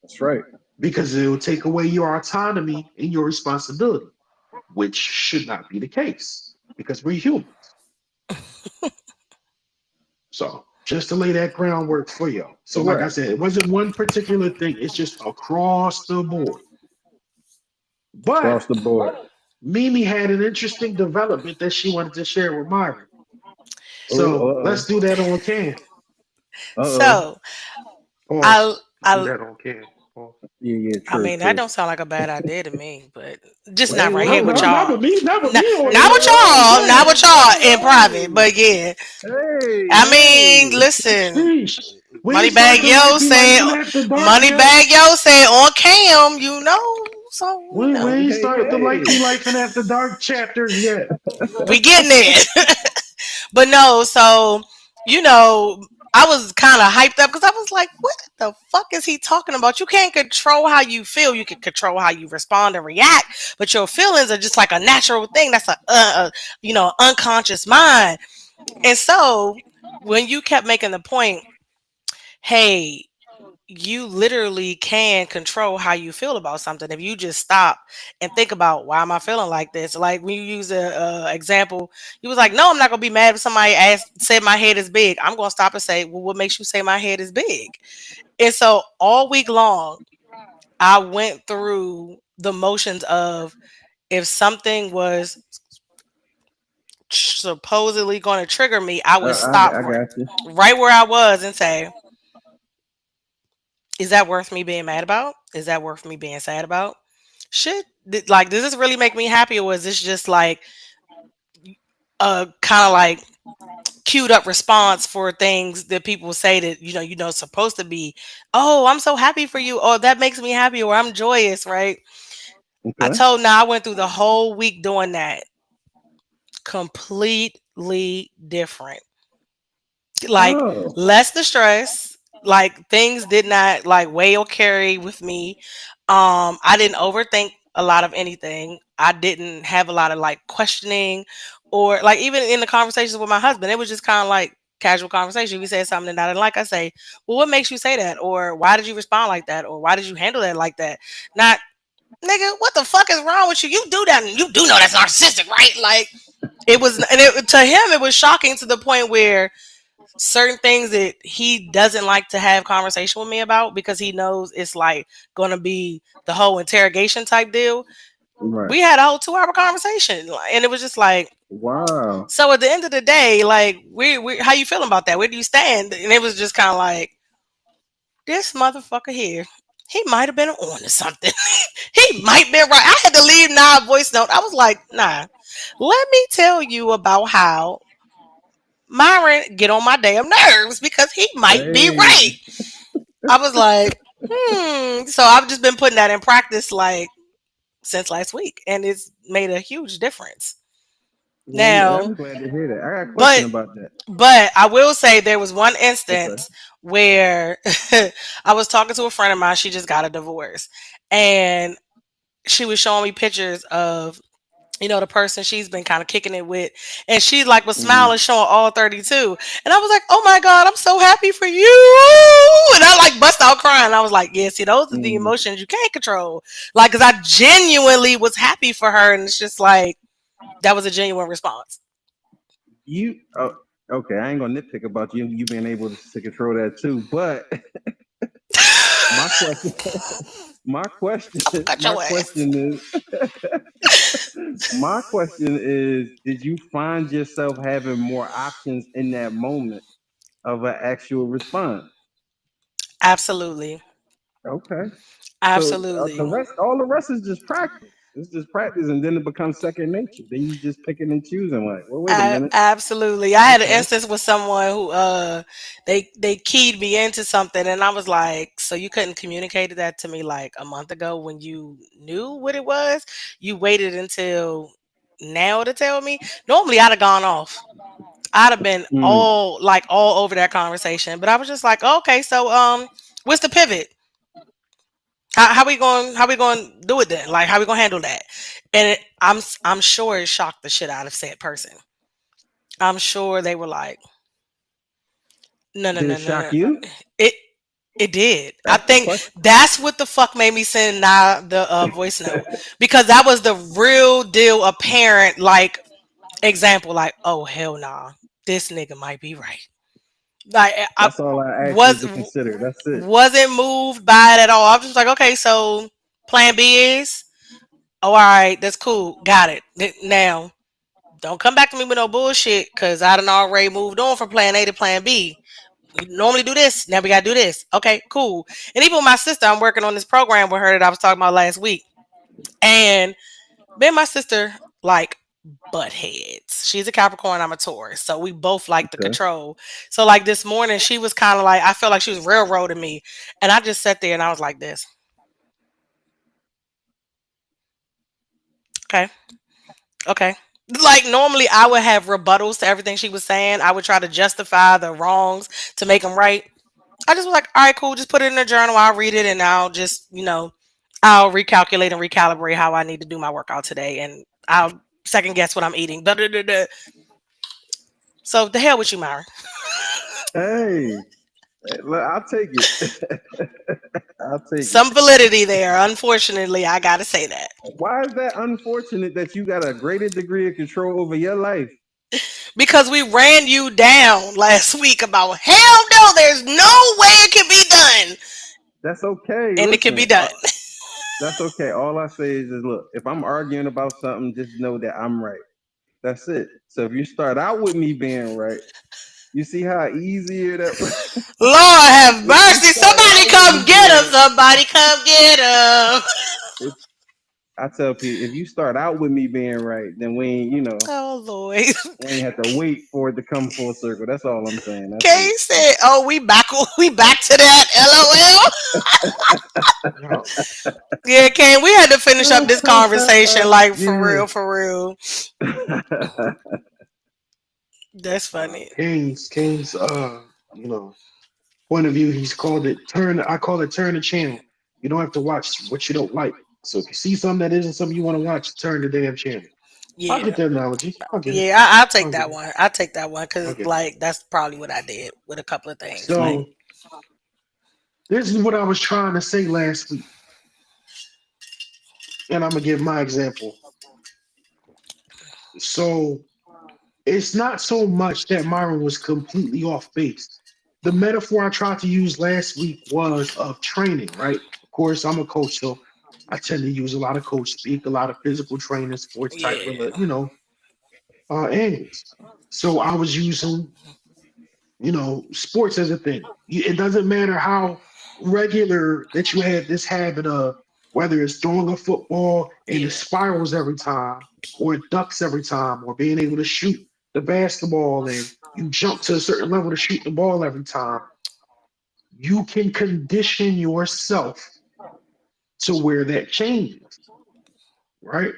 That's right. because it will take away your autonomy and your responsibility, which should not be the case because we're humans. So just to lay that groundwork for y'all. So like I Correct. said, it wasn't one particular thing. It's just across the board. But Across the board. Mimi had an interesting development that she wanted to share with Myron. Oh, So let's do that on cam. uh-oh. So I Pause. Do I that on cam. Pause. Yeah, yeah, I true, mean that true. don't sound like a bad idea to me, but just not Hey, right No, here with no, hey, not y'all. with me, not with me Not, on not with here. I'm y'all, not saying, with y'all in private. But yeah, hey, I mean, hey. listen, sheesh. We ain't Moneybag start the Yo life be life said, in after dark yet. Moneybag Yo said on cam, you know, so you We know, ain't Hey, start the life be hey. life in after dark chapters yet. we getting there. But no, so you know, I was kind of hyped up because I was like, "What the fuck is he talking about? You can't control how you feel. You can control how you respond and react, but your feelings are just like a natural thing. That's unconscious mind." And so when you kept making the point, hey, you literally can control how you feel about something if you just stop and think about why am I feeling like this. Like when you use a example, you was like, no, I'm not gonna be mad if somebody said my head is big. I'm gonna stop and say, well, what makes you say my head is big? And so all week long I went through the motions of if something was supposedly going to trigger me, I would stop I got you. right where I was and say, is that worth me being mad about? Is that worth me being sad about? Shit, like, does this really make me happy, or is this just like a kind of like queued up response for things that people say that supposed to be? Oh, I'm so happy for you, or that makes me happy, or I'm joyous, right? Okay. I went through the whole week doing that, completely different. Like Oh, less the stress, like things did not like weigh or carry with me. I didn't overthink a lot of anything. I didn't have a lot of like questioning, or like even in the conversations with my husband, it was just kind of like casual conversation. We said something that I didn't like, I say, well, what makes you say that, or why did you respond like that, or why did you handle that like that? Not, nigga, what the fuck is wrong with you? You do that and you do know that's narcissistic, right? Like it was, and to him it was shocking to the point where certain things that he doesn't like to have conversation with me about because he knows it's like going to be the whole interrogation type deal. right. We had a whole 2 hour conversation, and it was just like, Wow. so at the end of the day, like, we how you feeling about that? Where do you stand? And it was just kind of like, this motherfucker here, he might have been on to something. He might be right. I had to leave Nah a voice note. I was like, nah, let me tell you about how Myron get on my damn nerves because he might be right. Hey. I was like, So I've just been putting that in practice like since last week, and it's made a huge difference. Well, Now, I'm glad to hear that. I got a question but about that. I will say there was one Okay. instance where I was talking to a friend of mine. She just got a divorce, and she was showing me pictures of the person she's been kind of kicking it with. And she like was Hmm. smiling, showing all 32. And I was like, oh my God, I'm so happy for you. And I like bust out crying. I was like, yeah, see, those are the Hmm. emotions you can't control. Like, cause I genuinely was happy for her. And it's just like, that was a genuine response. You okay? I ain't gonna nitpick about you being able to control that too. But my question, my question, Cut my your ass. question is, My question is, did you find yourself having more options in that moment of an actual response? Absolutely. Okay. So the Absolutely. rest, all the rest is just practice. It's just practice, and then it becomes second nature. Then you just picking and choosing. Like, well, wait a minute. Absolutely. I had an Okay. instance with someone who they keyed me into something and I was like, so you couldn't communicate that to me like a month ago when you knew what it was? You waited until now to tell me? Normally I'd have gone off. I'd have been Mm. all over that conversation. But I was just like, oh, okay, so what's the pivot? How we going to do it then? Like how we going to handle that? And I'm sure it shocked the shit out of said person. I'm sure they were like, no, no, Did it no, no, shock no. you? It it did. I That's the think question. that's what the fuck made me send now the voice note because that was the real deal apparent like example. Like, oh hell nah, this nigga might be right. Like I That's all I asked you was to consider. That's it. wasn't moved by it at all. I was just like, okay, so plan B is, oh, all right, that's cool, got it. Now, don't come back to me with no bullshit because I done already moved on from plan A to plan B. We normally do this. Now we gotta do this. Okay, cool. And even with my sister, I'm working on this program with her that I was talking about last week. And me and my sister like butt heads. She's a Capricorn, I'm a Taurus. So we both like the Okay. control. So like this morning, she was kind of like, I felt like she was railroading me. And I just sat there and I was like this. Okay. Okay. Like normally I would have rebuttals to everything she was saying. I would try to justify the wrongs to make them right. I just was like, all right, cool. Just put it in a journal. I'll read it and I'll just, I'll recalculate and recalibrate how I need to do my workout today. And I'll second guess what I'm eating. Da, da, da, da. So the hell with you, Myron. Hey, look, I'll take it. I'll take it. Some validity there. Unfortunately, I got to say that. Why is that unfortunate that you got a greater degree of control over your life? Because we ran you down last week about hell no, there's no way it can be done. That's okay. And it can be Listen, done. that's okay. All I say is, look, if I'm arguing about something, just know that I'm right. That's it. So if you start out with me being right, you see how easier that. Lord have If you mercy. start Somebody out with come me get him. being, Somebody come get him. if I tell people, if you start out with me being right, then Oh, Lord. we ain't have to wait for it to come full circle. That's all I'm saying. That's Kay it. said, oh, we back to that. No, LOL. Yeah, Kay, we had to finish up this conversation like for Yeah. real, for real. That's funny. Kane's point of view, he's called it turn. I call it turn the channel. You don't have to watch what you don't like. So if you see something that isn't something you want to watch, turn the damn channel. I'll get Yeah. that analogy. I'll get it. Yeah, I'll take I'll get that it. one. I'll take that one I'll because, get it. like, that's probably what I did with a couple of things. Like, So this is what I was trying to say last week, and I'm gonna give my example. So it's not so much that Myron was completely off base. The metaphor I tried to use last week was of training, right? Of course, I'm a coach, so I tend to use a lot of coach speak, a lot of physical training, sports type, yeah. angles. So I was using, sports as a thing. It doesn't matter how regular that you have this habit of, whether it's throwing a football and it Yeah. spirals every time, or it ducks every time, or being able to shoot the basketball and you jump to a certain level to shoot the ball every time. You can condition yourself to where that changes, right?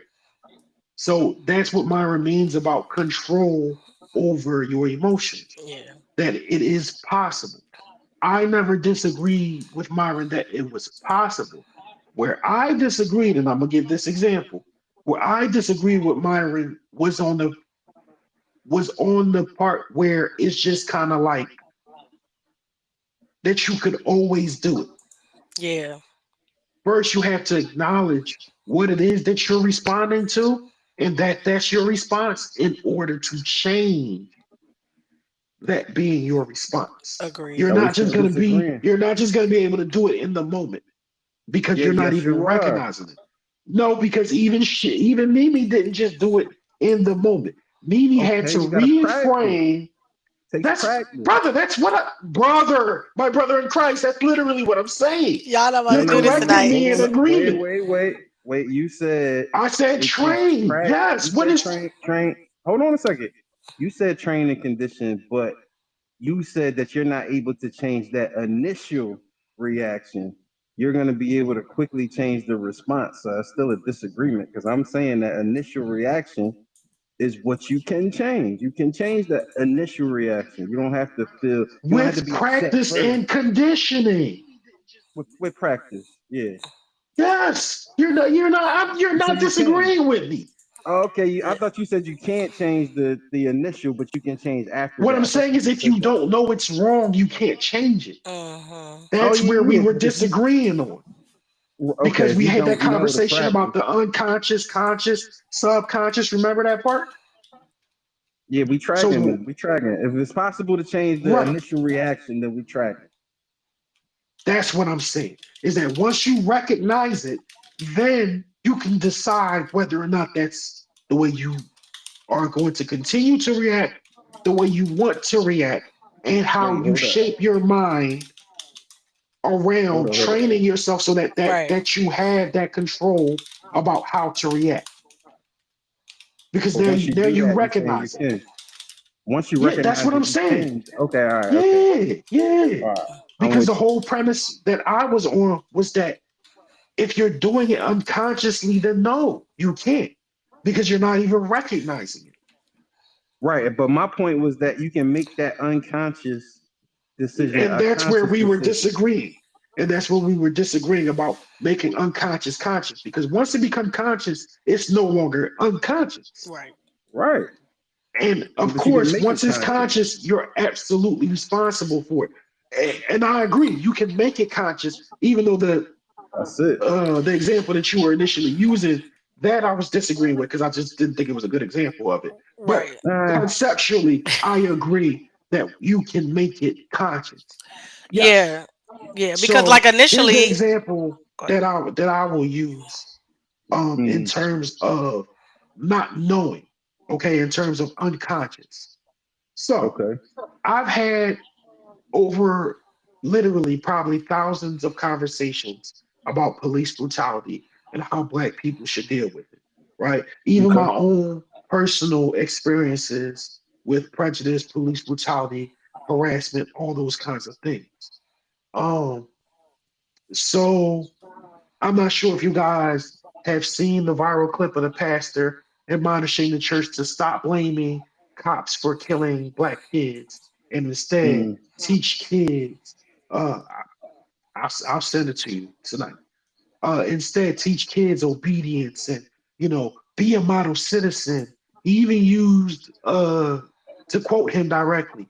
So that's what Myra means about control over your emotions, Yeah. that it is possible. I never disagreed with Myron that it was possible. Where I disagreed, and I'm gonna give this example, where I disagreed with Myron was on the part where it's just kind of like that you could always do it. Yeah. First, you have to acknowledge what it is that you're responding to, and that's your response in order to change that being your response. You're Agreed. Are we not just still gonna be disagreeing? you're not just gonna be able to do it in the moment because Yeah, you're not yes, even you are. recognizing it. No, because even Mimi didn't just do it in the moment. Mimi had Okay, to you gotta practice. reframe. Takes That's practice. brother. That's what brother, my brother in Christ. That's literally what I'm saying. Y'all don't No, want You to no, do no, this no, no. corrected tonight. Hold me in on. Wait, agreement. wait, wait, wait. You said I said it takes train. practice. Yes. You What said is train. Hold on a second. You said train and condition, but you said that you're not able to change that initial reaction. You're going to be able to quickly change the response. So it's still a disagreement because I'm saying that initial reaction is what you can change. You can change the initial reaction. You don't have to feel, you don't have to with be upset practice first and conditioning? with practice. Yeah. Yes. You're So not you can. disagreeing with me. Okay, I thought you said you can't change the initial, but you can change after What that. I'm I thought saying you is just if said you that. don't know it's wrong, you can't change it. Mm-hmm. Oh That's yeah, where we yeah. were But if you disagreeing on. okay, Because if we you had that don't know the conversation about practice, the unconscious, conscious, subconscious. Remember that part? yeah, So, we tracking. If it's possible to change the right, initial reaction, then we tracking. that's what I'm saying. Is that once you recognize it, then you can decide whether or not that's the way you are going to continue to react, the way you want to react, and how Wait, you hold up, shape your mind hold around up, hold up. training yourself so that Right. you have that control about how to react. Because But once you now do you that, you're saying you recognize it. can. Once you Yeah, that's recognize what that I'm you saying. can. Okay, all right, okay, Yeah, yeah. all right. I'm Because with the you. whole premise that I was on was that if you're doing it unconsciously, then no, you can't because you're not even recognizing it. Right, but my point was that you can make that unconscious decision And a that's where conscious we were decision. disagreeing. And that's where we were disagreeing about making unconscious conscious. Because once it becomes conscious, it's no longer unconscious. Right. Right, And of but you can course, make it once it's conscious. conscious, you're absolutely responsible for it. And I agree, you can make it conscious, even though That's it. the example that you were initially using, that I was disagreeing with because I just didn't think it was a good example of it. But Right. Uh, conceptually, I agree that you can make it conscious. Yes. Yeah. Yeah. Because like So here's the initially, example go ahead. that I will use in mm, terms of not knowing, okay, in terms of unconscious. So okay. I've had over literally probably thousands of conversations about police brutality and how black people should deal with it, right? Even Okay. my own personal experiences with prejudice, police brutality, harassment, all those kinds of things. Um, so I'm not sure if you guys have seen the viral clip of the pastor admonishing the church to stop blaming cops for killing black kids and instead Mm, teach kids. I'll send it to you tonight. Instead, teach kids obedience and be a model citizen. He even used to quote him directly: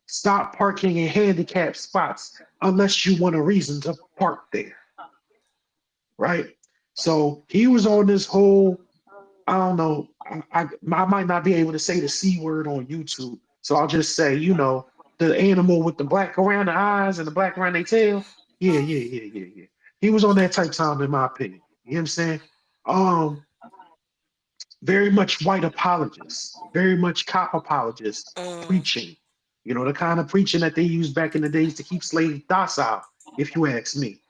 "Stop parking in handicapped spots unless you want a reason to park there." Right? So he was on this whole, I don't know, I might not be able to say the C word on YouTube. So I'll just say, the animal with the black around the eyes and the black around their tail. Yeah, yeah, yeah, yeah, yeah. He was on that type time, in my opinion. You know what I'm saying? Um, very much white apologist, very much cop apologist Mm, preaching. The kind of preaching that they used back in the days to keep slaves docile, if you ask me.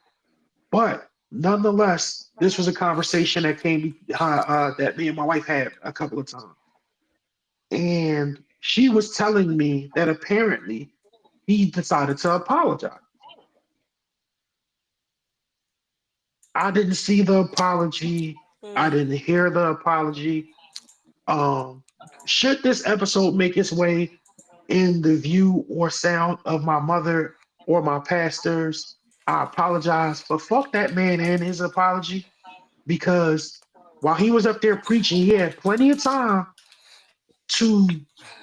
But nonetheless, this was a conversation that that me and my wife had a couple of times, and she was telling me that apparently he decided to apologize. I didn't see the apology. I mm, didn't hear the apology. Um, should this episode make its way in the view or sound of my mother or my pastors, I apologize. But fuck that man and his apology, because while he was up there preaching, he had plenty of time to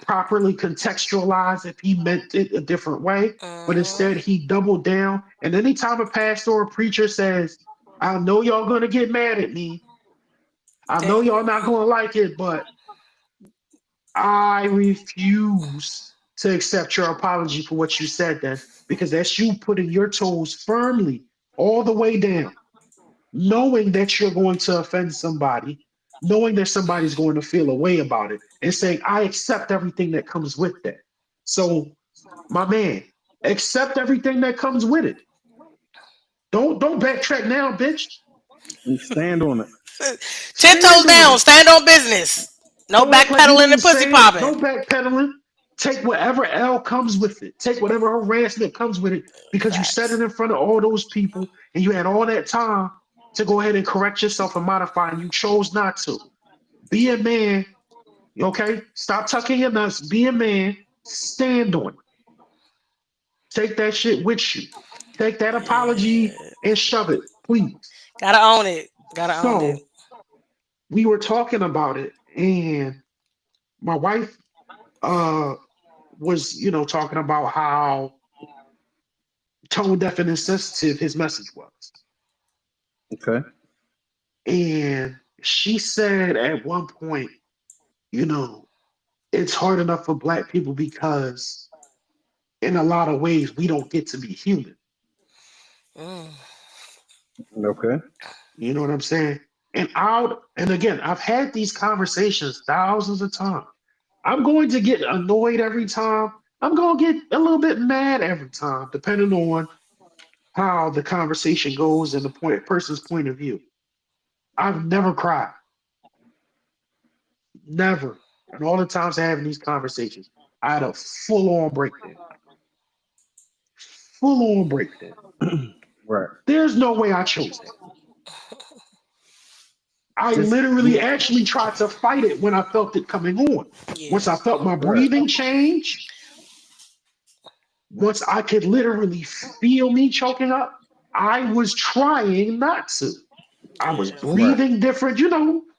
properly contextualize if he meant it a different way. But mm-hmm. instead, he doubled down. And anytime a pastor or preacher says, "I know y'all gonna get mad at me. I know They, y'all not gonna like it, but I refuse to accept your apology for what you said then, because that's you putting your toes firmly all the way down knowing that you're going to offend somebody, knowing that somebody's going to feel a way about it, and saying, I accept everything that comes with that. So, my man, accept everything that comes with it. Don't backtrack now, bitch. And stand on it. 10 toes Stand on down, it. stand on business. No Don't act like you backpedaling and ain't pussy say it. popping. No backpedaling. Take whatever L comes with it. Take whatever harassment comes with it because you said Facts. it in front of all those people and you had all that time to go ahead and correct yourself and modify, and you chose not to. Be a man, okay? Stop tucking your nuts. Be a man. Stand on it. Take that shit with you. Take that apology Yeah. and shove it, please. Gotta own it. Gotta own it. So we were talking about it, and my wife uh was, talking about how tone deaf and insensitive his message was. Okay. And she said at one point, you know, it's hard enough for black people because in a lot of ways we don't get to be human. Mm. Okay. You know what I'm saying? And again, I've had these conversations thousands of times. I'm going to get annoyed every time. I'm going to get a little bit mad every time, depending on how the conversation goes and the person's point of view. I've never cried. Never. And all the times I have these conversations, I had a full on breakdown. Full on breakdown. Right. There's no way I chose that. I Just literally actually tried to fight it when I felt it coming on. Once Yeah. I felt my right. breathing change, once I could literally feel me choking up, I was trying not to. I was Yeah. Right. breathing different.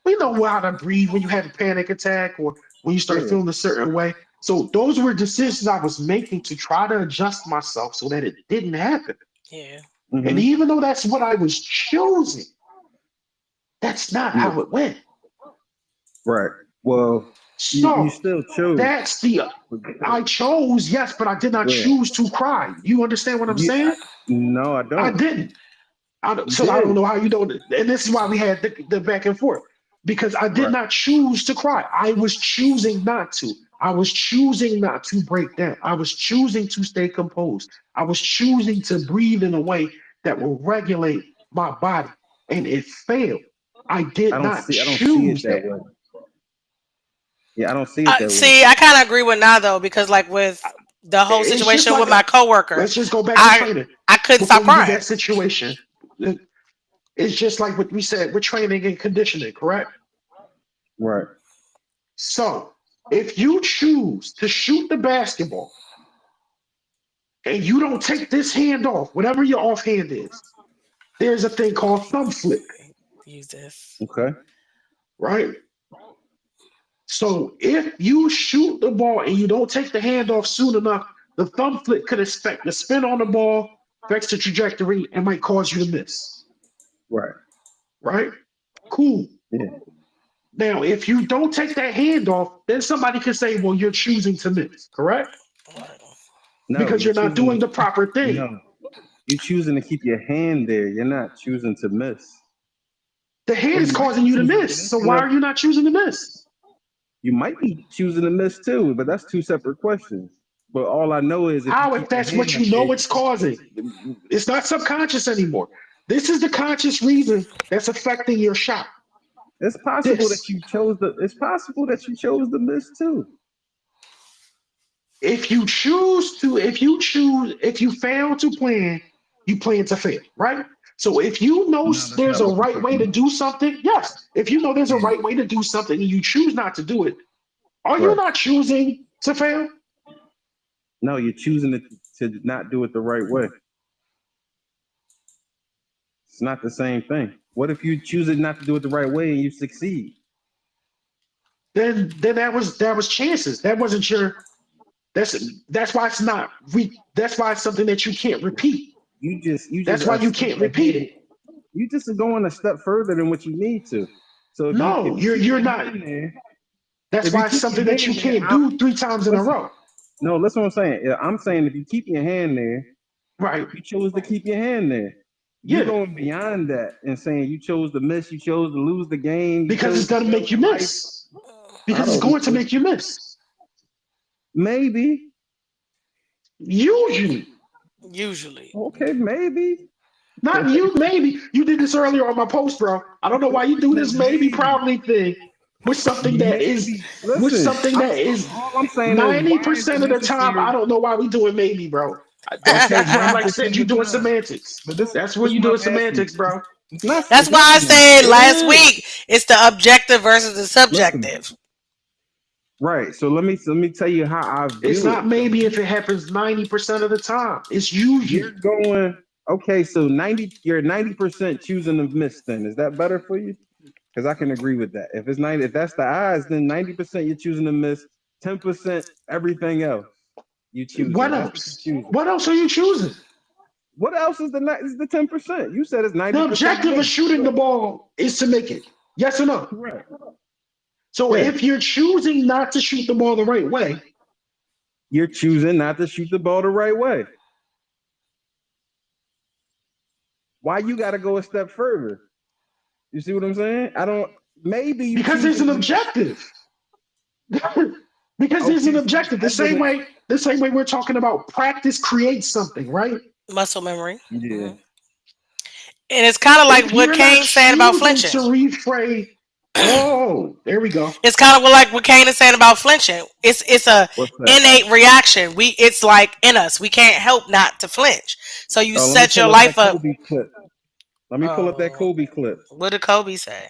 We know how to breathe when you have a panic attack or when you start Yeah. feeling a certain way. So those were decisions I was making to try to adjust myself so that it didn't happen. Yeah. And Mm-hmm. even though that's what I was choosing, that's not Yeah. how it went. Right. Well, you So still chose. that's the I chose, yes, but I did not Yeah. choose to cry. You understand what I'm You, saying? no, I I don't. didn't. You So I don't did. know how you don't. And this is why we had the back and forth because I did Right. not choose to cry. I was choosing not to. I was choosing not to break down. I was choosing to stay composed. I was choosing to breathe in a way that will regulate my body. And it failed. I did not I don't see it choose that that. way. Yeah, I don't see it that way. See, I kind of agree with now though, because like with the whole It's just situation like with my coworker, let's just go back to I training I couldn't before stop we did crying. that situation. It's just like what we said, we're training and conditioning, correct? Right. So if you choose to shoot the basketball and you don't take this hand off, whatever your offhand is, there's a thing called thumb flick, Use this. Okay. right? So if you shoot the ball and you don't take the hand off soon enough, the thumb flick could affect the spin on the ball, affects the trajectory, and might cause you to miss, Right. right? Cool. Yeah. Now, if you don't take that hand off, then somebody could say, well, you're choosing to miss, correct? Right. No, Because you're you're not choosing doing to. the proper thing. No, you're choosing to keep your hand there. You're not choosing to miss. The hand Or you is might causing be you to choosing to miss. miss. So why are you not choosing to miss? You might be choosing to miss too, but that's two separate questions. But all I know is if you How, if keep your that's hand what up you there, know it's causing? It's not subconscious anymore. This is the conscious reason that's affecting your shot. it's possible that This. you chose the. It's possible that you chose the miss too. If you fail to plan, you plan to fail, right? So if you know No, that's there's not a what we're right way talking to about. do something, yes. If you know there's a Yeah. right way to do something and you choose not to do it, are you Right. not choosing to fail? No, you're choosing to not do it the right way. It's not the same thing. What if you choose it not to do it the right way and you succeed? Then that was chances. That wasn't your that's that's why it's not that's why it's something that you can't repeat. You just That's why a you step can't repeat ahead. it. You just are going a step further than what you need to. So No, if you you're keep you're your not. hand there, That's if you why it's keep your something that you hand there, can't do 3 times in a listen. row. No, listen what I'm saying. Yeah, I'm saying if you keep your hand there, Right. you chose to keep your hand there. You Yeah, going beyond that and saying you chose to miss, you chose to lose the game, you because it's chose to gonna fail make you in life. miss. I Because it's don't going to know. make you miss. Maybe. Usually. Usually. Okay, maybe. Not you, maybe. You did this earlier on my post, bro. I don't know why you do this maybe Maybe. probably thing Maybe. with Listen, something that is all I'm saying is why is it 90% of the time. I necessary? don't know why we doing maybe, bro. Okay, That's where, like I 90% said, of you the doing time. semantics. But this That's where this is you what doing I'm asking. semantics, bro. That's It's why not I said It semantics. last is. week it's the objective versus the Listen, subjective. right. So let me tell you how I It's view it. not maybe if it happens 90% of the time. It's You're usually. going okay. So you're 90% choosing to miss. Then is that better for you? Because I can agree with that. If it's 90, if that's the odds, then 90% you're choosing to miss. 10% everything else you choosing. What That's what else? you're choosing. What else are you choosing? What else is the 10%? You said it's The 90% objective of miss. shooting the ball is to make it. Yes or no? Correct. So Yeah. if you're choosing not to shoot the ball the right way, You're choosing not to shoot the ball the right way. Why you got to go a step further? You see what I'm saying? I don't. Maybe you because there's an choosing to miss. objective. Because there's an Okay, so there's objective. evidence. The same way we're talking about practice creates something, right? Muscle memory. Yeah. Mhm. And it's kind of like If what you're not Kane's saying about choosing flinching. to rephrase, oh, there we go. It's kind of like what Kane is saying about flinching. It's a What's that? innate reaction. It's like in us. We can't help not to flinch. So you Oh, let me set your pull up that life up. Kobe clip. Let me pull up that Oh, Kobe clip. what did Kobe say?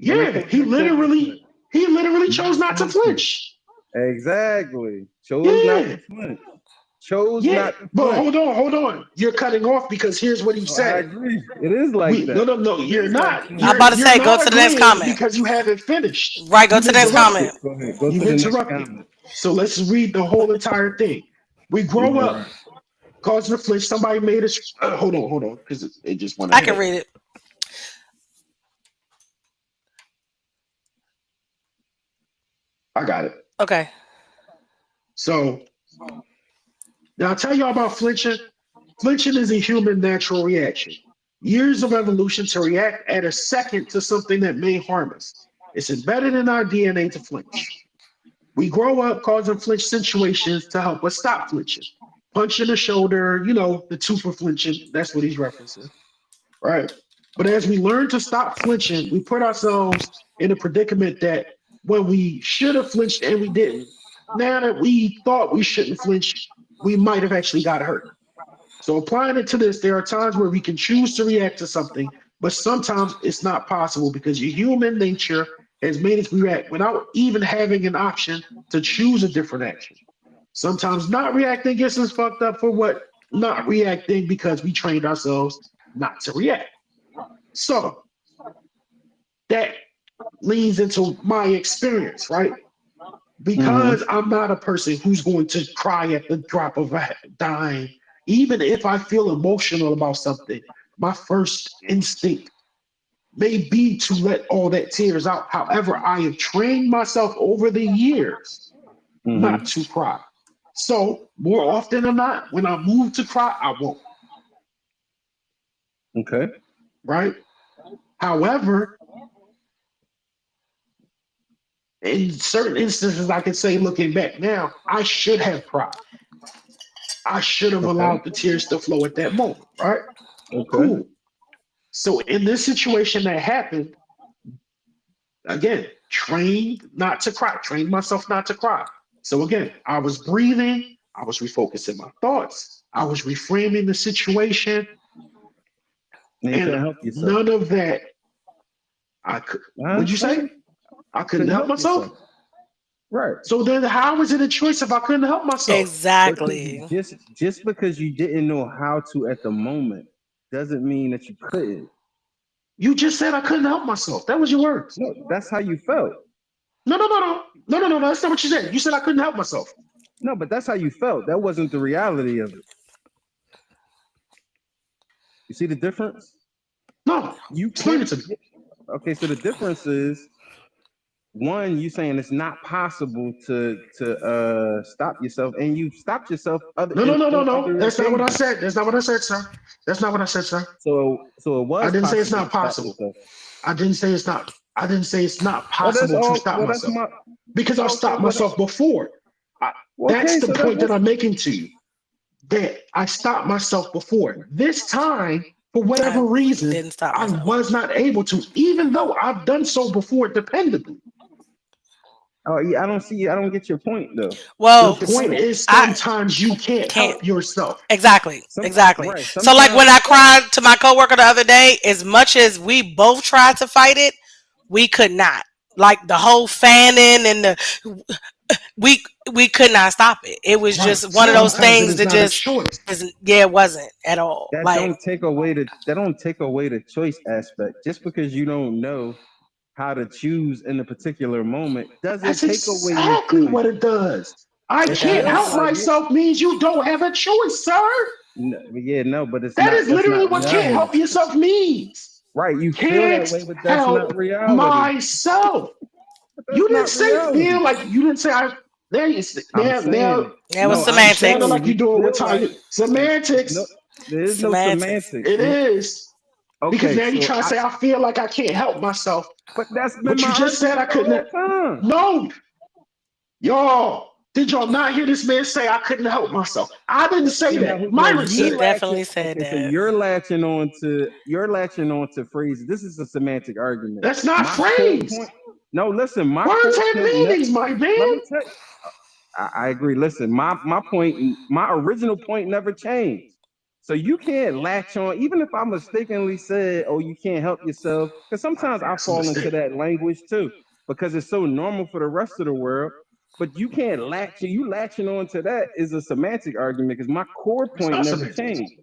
Let me pull Yeah, up that Kobe clip. he literally chose Not not to flinching. flinch. Exactly. Chose not Yeah, to flinch. Chose yeah. not to But flinch. hold on. You're cutting off because here's what he Oh, I said. agree. It is like No, that. no, no. It is like that. I'm about to You're say, go to not the next agreeing comment. because you haven't finished. Right, go to You've the next interrupted. comment. Go ahead. Go to You've the next interrupted. comment. So let's read the whole entire thing. We grow All up, right. causing a flinch. Somebody made us. Hold on, because it just went I can ahead. read it. I got it. Okay. So now I'll tell y'all about flinching. Flinching is a human natural reaction. Years of evolution to react at a second to something that may harm us. It's embedded in our DNA to flinch. We grow up causing flinch situations to help us stop flinching. Punch in the shoulder, the two for flinching. That's what he's referencing, right? But as we learn to stop flinching, we put ourselves in a predicament that when we should have flinched and we didn't, now that we thought we shouldn't flinch, we might have actually got hurt. So applying it to this, there are times where we can choose to react to something, but sometimes it's not possible because your human nature has made us react without even having an option to choose a different action. Sometimes not reacting gets us fucked up for what not reacting because we trained ourselves not to react. So that leads into my experience, right? Mm-hmm. Because I'm not a person who's going to cry at the drop of a dime, even if I feel emotional about something, my first instinct may be to let all that tears out. However, I have trained myself over the years not Mm-hmm. to cry. So more often than not, when I move to cry, I won't, Okay. right? However, in certain instances, I can say looking back now, I should have cried. I should have Okay. allowed the tears to flow at that moment, right? Okay. Cool. So in this situation that happened, again, trained not to cry, trained myself not to cry. So again, I was breathing, I was refocusing my thoughts, I was reframing the situation, And you and couldn't help yourself. none of that I could. I Would you say understand. I couldn't Couldn't help help myself? yourself. Right. So then, how is it a choice if I couldn't help myself? Because Exactly. just because you didn't know how to at the moment doesn't mean that you couldn't. You just said I couldn't help myself. That was your words. No, that's how you felt. No, no, no, no, no, no, no, no. That's not what you said. You said I couldn't help myself. No, but that's how you felt. That wasn't the reality of it. You see the difference? No, You explain can't. it to me. Okay, so the difference is one, you saying it's not possible to stop yourself, and you've stopped yourself No, no, no, no, on no. other That's not what I occasions. said. That's not what I said, sir. That's not what I said, sir. So it I was didn't say it's possible not to stop possible. yourself. I didn't say it's not. I didn't say it's not Well, that's possible to all. stop Well, that's myself my. because I've Okay. stopped myself before. I, that's Okay. the So that's point that what's I'm making to you. That I stopped myself before. This time, for whatever I reason, didn't stop I myself. was not able to, even though I've done so before dependably. Oh yeah, I don't get your point though. The Well, What's your point point? is I sometimes you can't can't. help yourself. Exactly. Some Exactly. right. So like Sometimes when I cried to my coworker the other day, as much as we both tried to fight it, we could not. Like the whole fanning and the we we could not stop it. It was Right. just one of those Sometimes it things is that not a just choice. isn't. Yeah, it wasn't at all. Like that don't take away the choice aspect. Just because you don't know how to choose in a particular moment doesn't That's take away your exactly choice. what it does. I it can't Yeah, help does. like myself means you don't have a choice, sir. yeah, no, but it's That not. is That's literally not what can't reality, help yourself means. right? You feel that Can't way, but that's not help reality. myself. You That's didn't not say reality. feel like you didn't say I. There you I'm now saying That was no. you I'm sounding semantics. saying like you you do it with feel like Tanya. no. Semantics. There is no Semantics. semantics. It is because Okay, now you so try to I. say I feel like I can't help myself, But that's been but my you just said argument I the whole couldn't. time. No, y'all. Did y'all not hear this man say I couldn't help myself? I didn't say See now, that. now Myron He said you it. latching. definitely said Okay, so that. you're latching on to phrases. This is a semantic argument. That's not My core point. phrase. No, listen. My Words core have point. Never. meanings, my Let man. me tell you. I agree. Listen, my point, my original point never changed. So you can't latch on, even if I mistakenly said, "Oh, you can't help yourself," because sometimes I That's a fall into mistake. that language too, because it's so normal for the rest of the world. But you can't latch. You latching on to that is a semantic argument because my core It's point not never semantics. changed.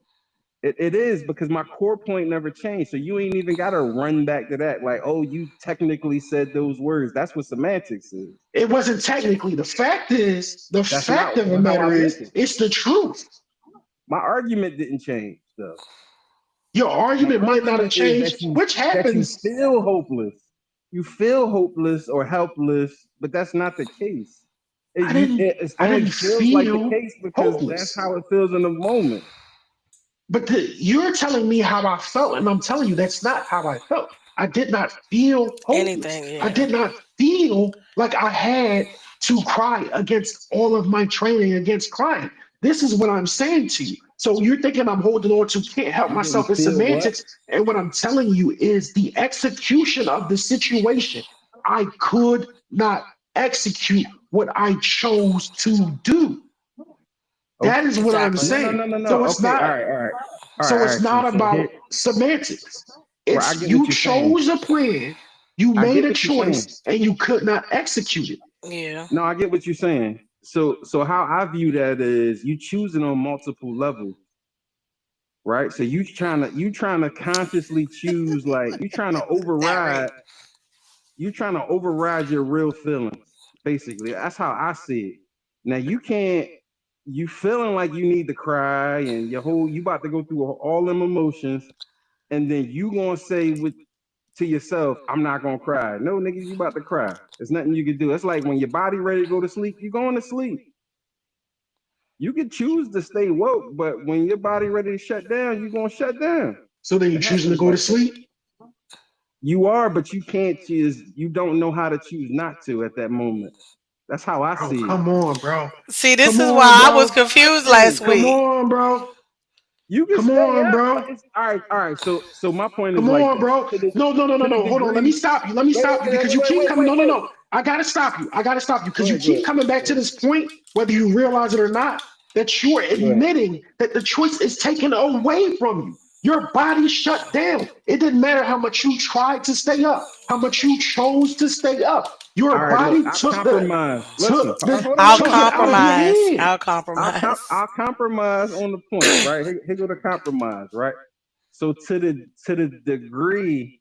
It is because my core point never changed. So you ain't even got to run back to that. Like, oh, you technically said those words. That's what semantics is. It wasn't technically. The fact is, the That's fact not of the how I matter meant is, it. it's the truth. My argument didn't change though. Your My argument might not have argument is changed, which that you happens. feel hopeless. You feel hopeless or helpless, but that's not the case. It I only didn't feels like the feel case because that's hopeless. how it feels in the moment. But you're telling me how I felt, and I'm telling you that's not how I felt. I did not feel hopeless. Anything, I yeah. did not feel like I had to cry against all of my training against crying. This is what I'm saying to you. So you're thinking I'm holding on to can't help You didn't myself in feel what? semantics. And what I'm telling you is the execution of the situation. I could not execute what I chose to do. That Okay. is what I'm Exactly. No, no, saying. no, no, no. So it's Okay. All not right, all right. All right, so all it's right. So not so here about semantics. right, I It's get what you you're saying. chose a plan, you I made get a what you're saying. choice, and you could not execute it. Yeah. No, I get what you're saying. So how I view that is you choosing on multiple levels, right? So you trying to consciously choose like That right. you trying to override your real feelings. Basically, that's how I see it. Now you can't you feeling like you need to cry and you about to go through all them emotions, and then you gonna say with to yourself, I'm not gonna cry. No, nigga, you about to cry. There's nothing you can do. It's like when your body ready to go to sleep, you going to sleep. You can choose to stay woke, but when your body ready to shut down, you gonna shut down. So then you It choosing to happens go to like that. sleep? You are, but you can't choose. You don't know how to choose not to at that moment. That's how I Bro, see it. come on, bro. See, this Come is on, why I was bro. confused Hey, last Come week. on, bro. you can Come stay on, up, but bro. it's all right. All right. So my point is Come like on, this. bro. No, no, no, no, To the no. Hold on. Let me degree. stop you. Let me stop you because you keep coming. No, no, Wait. no. I gotta stop you. I gotta stop you Go because you ahead. Go keep ahead. coming back Go to ahead. this point, whether you realize it or not, that you're Go ahead. admitting that the choice is taken away from you. Your body shut down. It didn't matter how much you tried to stay up, how much you chose to stay up. All Your right. Look, body I'll compromise. Listen. Hold on. I'll Hold took on. it out Hold of on. your compromise. hand. I'll compromise. I'll compromise on the point, right? Here go the compromise, right? So to the degree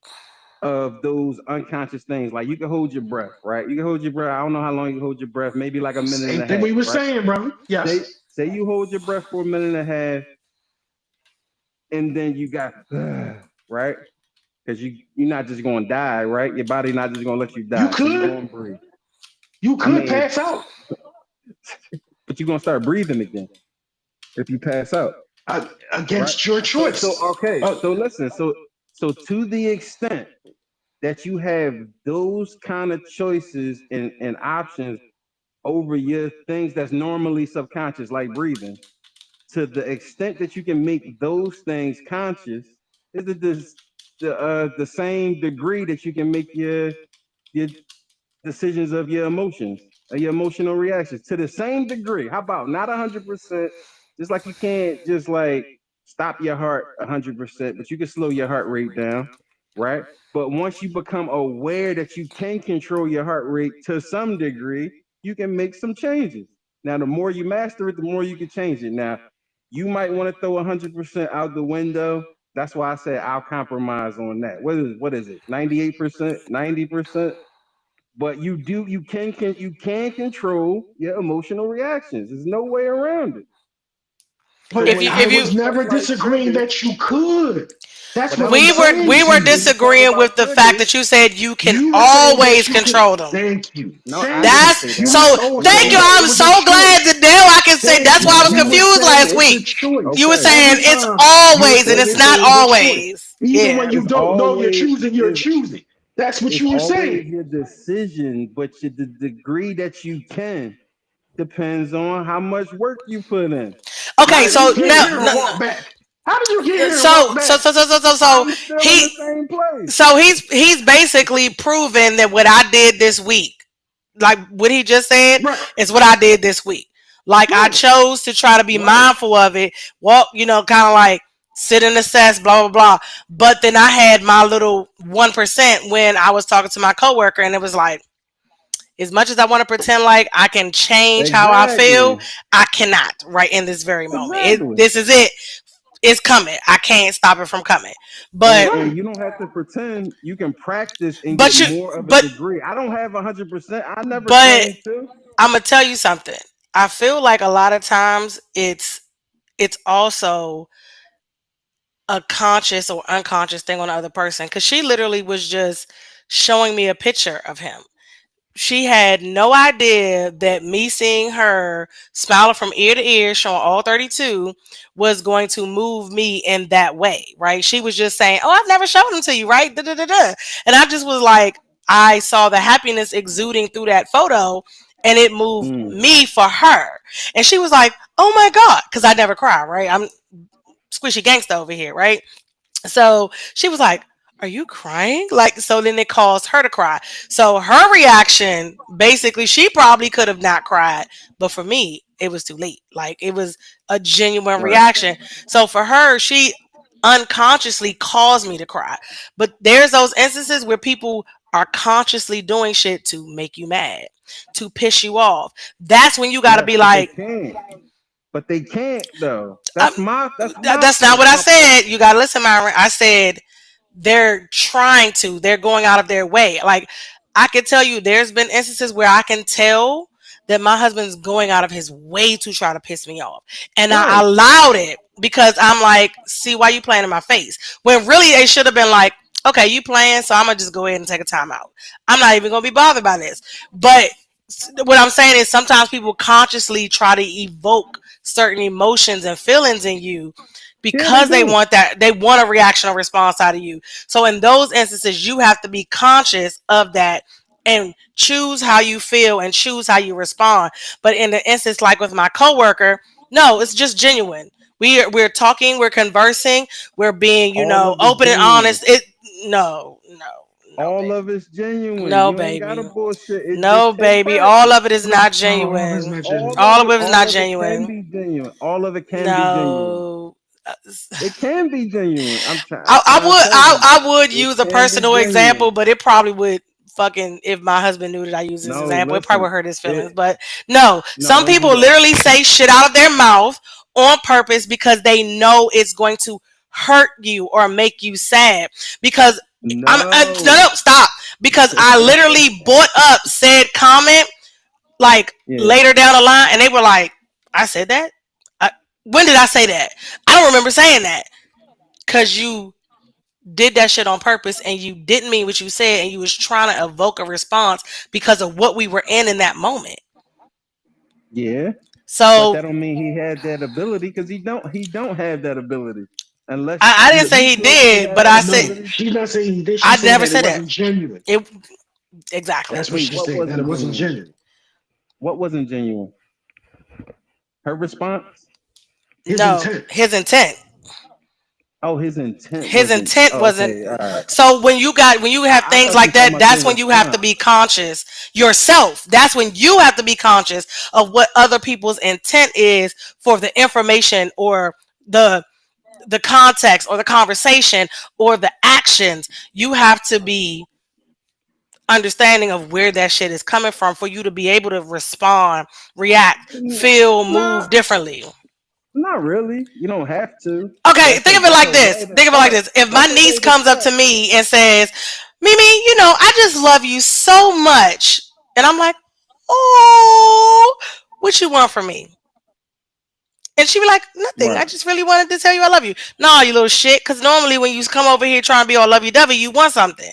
of those unconscious things, like you can hold your breath, right? You can hold your breath. I don't know how long you can hold your breath, maybe like a minute and Same a thing half, we were right? saying, brother. Say Yes. say you hold your breath for a minute and a half, and then you got right. because you're not just gonna die, right? Your body not just gonna let you You die, so you're could, gonna breathe. you I could mean, pass out but you're gonna start breathing again if you pass out, right? against your So choice. okay, Uh, so listen, so to the extent that you have those kind of choices and options over your things that's normally subconscious, like breathing, to the extent that you can make those things conscious, is it the same degree that you can make your decisions of your emotions or your emotional reactions to the same degree? How about not 100%? Just like you can't just like stop your heart 100%, but you can slow your heart rate down, right? But once you become aware that you can control your heart rate to some degree, you can make some changes. Now, the more you master it, the more you can change it. Now, you might want to throw 100% out the window. That's why I said I'll compromise on that. What is it? 98%, 90%? But you can control your emotional reactions. There's no way around it. So but If when you it I if comes you to was stuff never like disagreeing triggers, that you could. That's but what that's I'm we what I'm were saying we saying. to were When you. we talk disagreeing about with the fact triggers, that you said you can You were saying that always you could. control them. Thank you. no, I Thank didn't you. That's say You that. so. was oh Thank you. saying No, that it I'm was a so glad choice. that now I can say Thank that's why you. I was You no. were confused saying last it's a week. You were choice. Okay. saying Every it's time you were always and saying it's that there not was a choice. always. Even when Yeah. you It's don't know you're always choosing, you're is choosing. That's what it's you were always saying. your decision, but the degree that you can depends on how much work you put in. How Okay. did you So get now, here and walk back? How did you get here and so walk so back? so so so so so I'm still in he the same place. so he's basically proven that what I did this week, like what he just said, Right, is what I did this week. Like I right, chose to try to be right. mindful of it, walk, kind of like sit and assess, blah blah blah. But then I had my little 1% when I was talking to my coworker, and it was like, as much as I want to pretend like I can change how I feel, Exactly. I cannot right in this very moment. Exactly. This is it. It's coming. I can't stop it from coming. and But and Right. you don't have to pretend. You can practice and get but you more of a but degree. I don't have 100%. I never but claimed to. I'm gonna tell you something. I feel like a lot of times it's also a conscious or unconscious thing on the other person, because she literally was just showing me a picture of him. She had no idea that me seeing her smiling from ear to ear, showing all 32, was going to move me in that way, right? She was just saying, "Oh, I've never showed them to you, right?" Da, da, da, da. And I just was like, I saw the happiness exuding through that photo, and it moved Mm. me for her. And she was like, "Oh my God," because I never cry, right? I'm squishy gangsta over here, right? So she was like, "Are you crying?" Like, so then it caused her to cry. So her reaction, basically, she probably could have not cried, but for me, it was too late. Like, it was a genuine Right. reaction. So for her, she unconsciously caused me to cry. But there's those instances where people are consciously doing shit to make you mad, to piss you off. That's when you got to Yes, be but they like, can't. But they can't though. um, That's my that's not what I said. You got to listen, Myron. I said they're trying to, they're going out of their way. Like, I can tell you there's been instances where I can tell that my husband's going out of his way to try to piss me off, and I right. allowed it because I'm like, see, why you playing in my face, when really they should have been like, okay, you playing, so I'm gonna just go ahead and take a time out. I'm not even gonna be bothered by this. But what I'm saying is sometimes people consciously try to evoke certain emotions and feelings in you Yeah, they because do. they want a reaction or response out of you. So in those instances, you have to be conscious of that and choose how you feel and choose how you respond. But in the instance like with my coworker, no, it's just genuine. We're talking, we're conversing, we're being, All of it's open and genuine. honest. It no, no, no, All baby. of it's genuine. No, You ain't gotta baby. bullshit. It No, just take baby. All practice. of it is not No, all of it's genuine. not All genuine. All of of it, it is all not of it can genuine. be genuine. All of it can be genuine. No. It can be genuine. I'm I trying to would tell you, I would it use a can be personal genuine. example, but it probably would fucking, if my husband knew that I used this No, example, it probably listen. would hurt his It feelings. But no, no, some don't do people that. literally say shit out of their mouth on purpose because they know it's going to hurt you or make you sad. Because no, No. no, stop. Because I literally brought up said comment like Yeah. later down the line, and they were like, "I said that. I, when did I say that? I don't remember saying that." Cause you did that shit on purpose and you didn't mean what you said and you was trying to evoke a response because of what we were in that moment. Yeah, but So that don't mean he had that ability because he don't have that ability unless I didn't if say you he feel like you did, have but that I said No, ability. she's not saying he did. I She's saying never that it said that. wasn't genuine. It exactly. That's what Wait, she's what saying. That it wasn't wasn't genuine? genuine. What wasn't genuine? Her response? His No, intent. his intent. Oh, his intent His wasn't. intent Oh, wasn't. okay, all right. So when you have I things thought you like were talking that, about their that's when you have to response. be conscious yourself. That's when you have to be conscious of what other people's intent is for the information or the the context or the conversation or the actions. You have to be understanding of where that shit is coming from for you to be able to respond, react, feel, move Not, differently. not really. You don't have to. Okay, That's a think of it that's like a way this. to Think of it like start. this. If my That's a niece way to comes up start. to me and says, Mimi, I just love you so much. And I'm like, oh, what you want from me? And she be like, nothing. I Right, just really wanted to tell you I love you. No, you little shit. Because normally when you come over here trying to be all lovey dovey, you want something.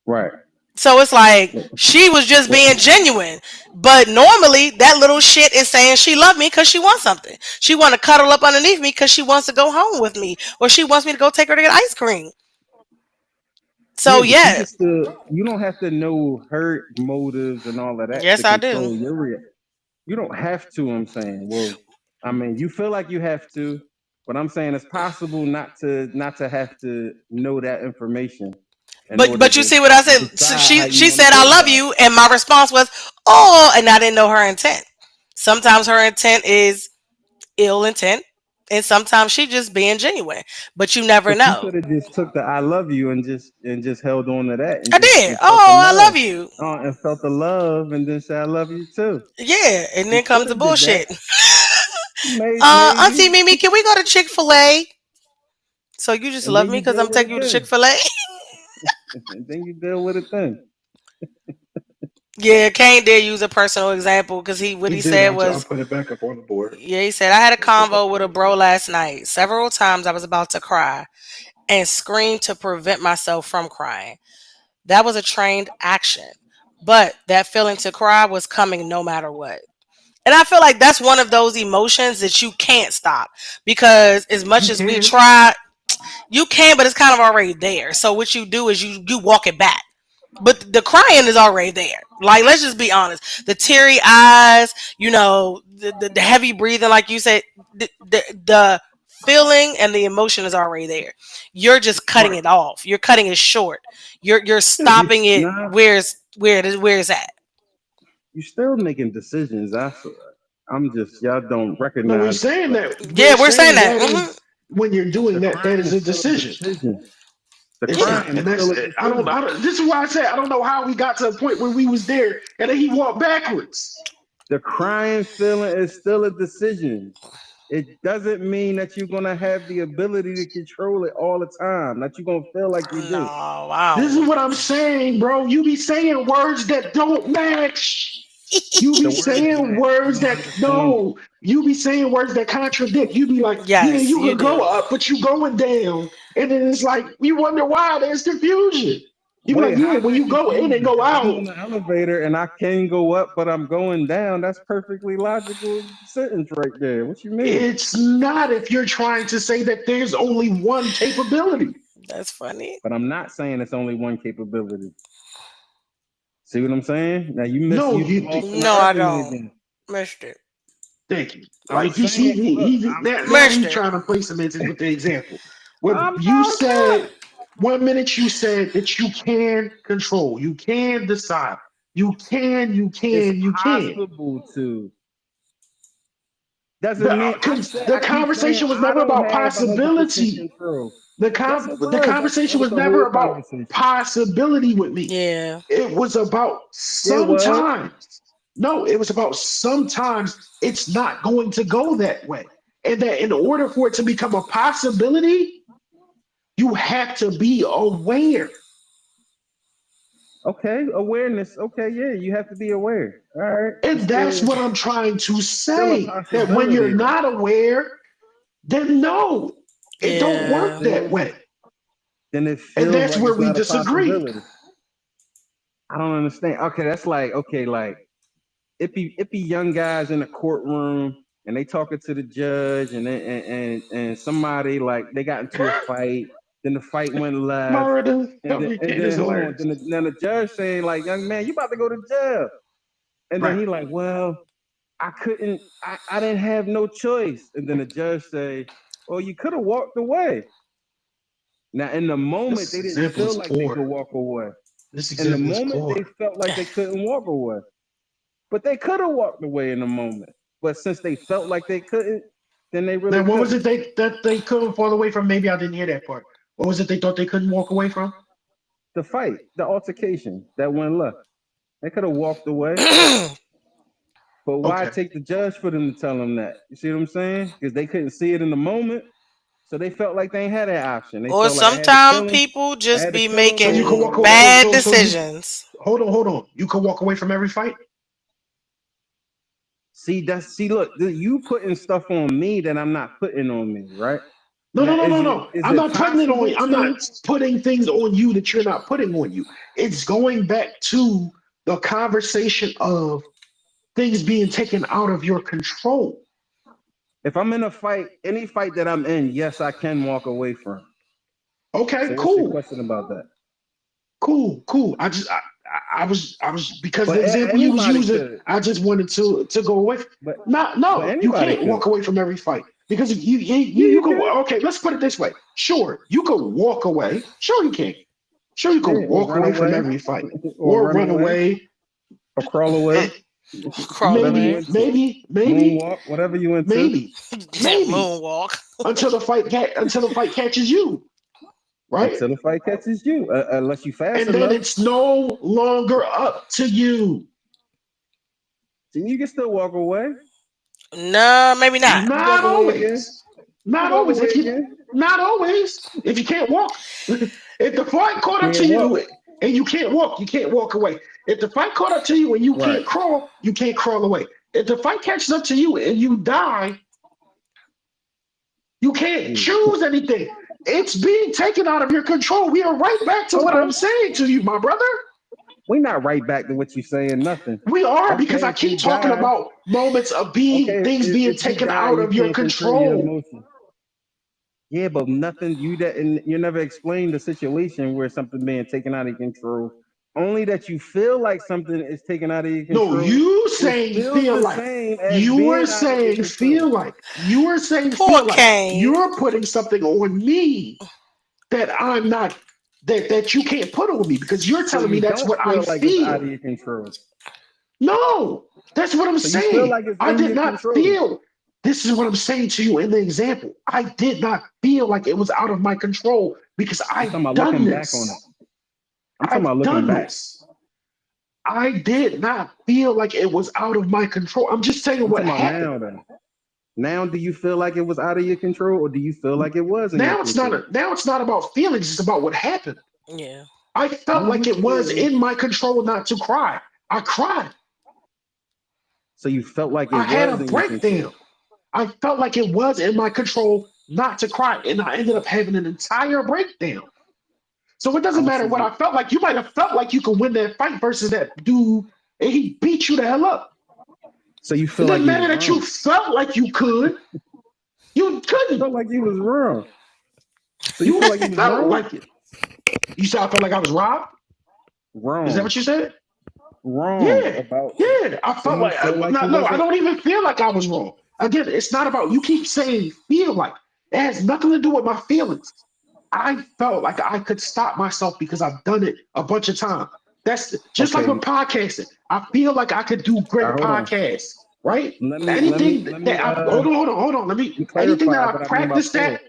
right. So it's like What, she was just what, being genuine. But normally that little shit is saying she loved me because she wants something. She want to cuddle up underneath me because she wants to go home with me. Or she wants me to go take her to get ice cream. yeah, So but you yeah. can still. You don't have to know her motives and all of that Yes to I do. control your reaction. You don't have to. I'm saying. Well, I mean, you feel like you have to, but I'm saying it's possible not to have to know that information in order But you to see what I said? decide how you She want to said I go love about you and my response was, "Oh," and I didn't know her intent. Sometimes her intent is ill intent and sometimes she just being genuine, but you never But you know. could have just took the "I love you" and just held on to that and I just did. and felt the Oh, I love love, you. and felt the love, and then say "I love you" too. Yeah, and You then could comes the have did that. bullshit. Auntie Maybe, Mimi, can we go to Chick-fil-A? So you just and love then me you because deal I'm with taking it you to then, Chick-fil-A? and then you deal with it then. Yeah, Kane did use a personal example because what He he did. said I was, put it back up on the board. yeah, he said, I had a I put it back convo on with a the bro board. last night. Several times I was about to cry and scream to prevent myself from crying. That was a trained action. But that feeling to cry was coming no matter what. And I feel like that's one of those emotions that you can't stop because as much You as we can. try, you can, but it's kind of already there. So what you do is you walk it back. But the crying is already there. Like, let's just be honest. The teary eyes, the heavy breathing, like you said, the feeling and the emotion is already there. You're just cutting Right. it off. You're cutting it short. You're Yeah. stopping it Nah, where it's at. you still making decisions. I'm just y'all don't No, we're recognize it, saying but that. Yeah, We're we're saying saying that. that is when you're the doing that. That crying is is a still a decision. decision. The It's Yeah. not, crying and is still that's. a I don't. decision. I don't. This is why I said I don't know how we got to a point where we was there, and then he walked backwards. The crying feeling is still a decision. It doesn't mean that you're gonna have the ability to control it all the time. That you're gonna feel like you No, do. This is wow. what I'm saying, bro. You be saying words that don't match. You The be words saying match. You words don't that understand it. no. You be saying words that contradict. You be like, yeah, Yes, you you could go do. up, but you going down, and then it's like you wonder why there's confusion. You be like, Wait, yeah, how's when that you go in and confusing? go If I'm out, on the elevator and I can go up, but I'm going down, that's perfectly logical sentence right there. What you mean? it's not if you're trying to say that there's only one capability. That's funny. But I'm not saying it's only one capability. See what I'm saying? Now you miss No, you you. off in the No, I argument don't. again. Missed it. Thank you. I'm You see, saying, look, he I'm now Missed he's it. trying to play semantics with the example. What I'm you not. said 1 minute, you said that you can control, you can decide, It's you can. possible to. Doesn't The mean the I keep saying conversation was I never don't about have 100% possibility. control. The Yes, it the was. That conversation was was the never whole about conversation. possibility with me. Yeah. It was about Yeah, it was. sometimes. No, it was about sometimes it's not going to go that way. And that in order for it to become a possibility, you have to be aware. Okay, awareness. Okay, yeah, you have to be aware. All right, And that's what I'm trying to it's still a say. That when you're possibility though. not aware, then no, it don't It's Yeah. work that still way. then it And feels that's like where it's we not a disagree. possibility. I don't understand. Okay, that's like it be young guys in the courtroom and they talking to the judge and somebody like they got into a fight, then the fight went left, Myra, and help then me, and Kate, is then hold on, hilarious. then the judge saying like, young man, you about to go to jail, and then Right. he like, well, I didn't have no choice, and then the judge say, well, you could have walked away. Now in the moment This they didn't example feel is like they could poor. walk away. This In the example is moment they poor. felt like they couldn't walk away. But they could have walked away in the moment. But since they felt like they couldn't, then they Now, really what was couldn't. it that they couldn't fall away from? Maybe I didn't hear that part. What was it they thought they couldn't walk away from? The fight, the altercation that went left. They could have walked away. But why Okay. take the judge for them to tell them that? You see what I'm saying? Because they couldn't see it in the moment. So they felt like they ain't had that option. They Or felt like I had to sometimes kill him. people I just had to be kill him So and you then could walk walk. making So away. bad you decisions. hold on. You could walk away from every fight. See, look, you putting stuff on me that I'm not putting on me, right? No, Now, no, no, no, no. is I'm it not putting it on possible you. I'm to? not putting things on you that you're not putting on you. It's going back to the conversation of things being taken out of your control. If I'm in a fight, any fight that I'm in, yes, I can walk away from. Okay, So what's your cool, question about that? cool. I was because But the example you was anybody using, could. I just wanted to go away. But Not but no, you anybody can't could. walk away from every fight because if Yeah, you you can. can. Okay, let's put it this way. Sure, you could walk away. Sure, you can. Sure, you could Yeah, or walk run away from away, every fight or or run run away, away. or crawl away. Eh, Crawl Whatever you away. into. maybe, Moonwalk, whatever you into. maybe, That maybe moonwalk. until the fight catches you, right? Until the fight catches you, unless you fast And then enough. it's no longer up to you. Then you can still walk away. No, maybe not. You Not walk away again. always. You Not walk always. away If you again. not always. If you can't walk, if the fight caught up to Can't walk. you and you can't walk, you can't walk away. If the fight caught up to you and Right. you can't crawl away. If the fight catches up to you and you die, you can't Mm. choose anything. It's being taken out of your control. We are right back to what I'm Okay. saying to you, my brother. We not right back to what you saying. Nothing. We are because Okay, I if you keep talking die. about moments of being Okay, things being if you taken die, out you of your can't control your control. emotions. Yeah, but nothing. You never explained the situation where something being taken out of your control. Only that you feel like something is taken out of your No, control. you It saying feels feel the like. same as You were being out of your saying control. feel like. You were saying Poor feel like. Kane. You're putting something on me that I'm not that you can't put on me because you're So telling me you that's don't what I feel like it's out feel. of your control. No, that's what I'm So you feel saying. like it's I in did your not control. feel. This is what I'm saying to you in the example. I did not feel like it was out of my control because I'm I've talking about done looking back on it. this. I'm talking I've about looking done back. this. I did not feel like it was out of my control. I'm just saying I'm what talking about happened. now then. Now, do you feel like it was out of your control, or do you feel like it was in your control? Now it's not about feelings, it's about what happened. Yeah. I felt like it was in my control not to cry. I cried. So you felt like it I had a was in your control. breakdown. I felt like it was in my control not to cry. And I ended up having an entire breakdown. So it I'm doesn't gonna matter see what you. I felt like. You might have felt like you could win that fight versus that dude, and he beat you the hell up. So you It feel like doesn't you was matter that you wrong. felt like you could. You You couldn't. felt like you was wrong. So you You feel like you was felt wrong. like it. You said I felt like I was robbed? Is that Wrong. what you said? Wrong Yeah, about. yeah. I So felt you like feel like you no, I wasn't. don't even feel like I was wrong. Again, it's not about you keep saying feel like. It has nothing to do with my feelings. I felt like I could stop myself because I've done it a bunch of times. That's just like with Okay. podcasting. I feel like I could do great Hold on. podcasts, right? Let me let me Anything let me that I hold on. let me Anything that clarify I what I mean by practiced feel. at,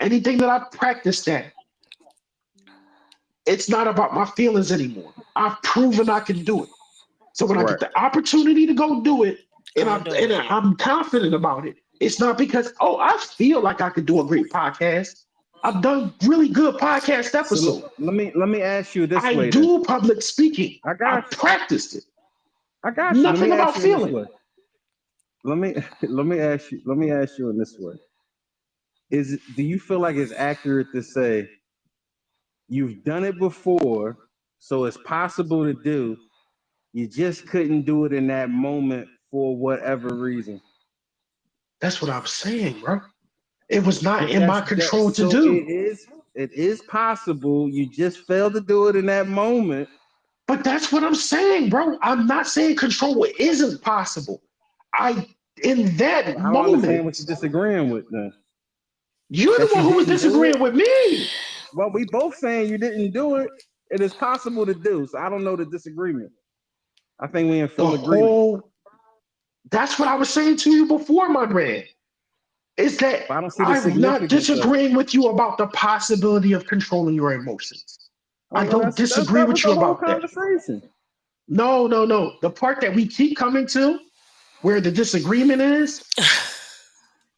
anything that I practiced at, it's not about my feelings anymore. I've proven I can do it. So when I Right. get the opportunity to go do it, I'm gonna do it. I'm confident about it, it's not because I feel like I could do a great podcast. I've done really good podcast So episodes. let me ask you this I way then. do public speaking. I I got you. practiced it. I got you. Let Nothing me ask about you in this feeling. way. Let me let me ask you in this way. Do you feel like it's accurate to say You've done it before, so it's possible to do. You just couldn't do it in that moment for whatever reason. That's what I'm saying, bro. It was not But in my that's that. control to So do. it is possible. You just failed to do it in that moment. But that's what I'm saying, bro. I'm not saying control isn't possible. I in that I don't understand what moment, you're disagreeing with then. you're the That one you who was didn't do it. disagreeing with me. Well, we both saying you didn't do it. It is possible to do. So I don't know the disagreement. I think we in The full agreement. whole That's what I was saying to you before, my man. Is that But I don't see the I'm not significance of it. disagreeing with you about the possibility of controlling your emotions. Oh, I well, don't disagree that was with the you whole about that. conversation. No, no, no. The part that we keep coming to, where the disagreement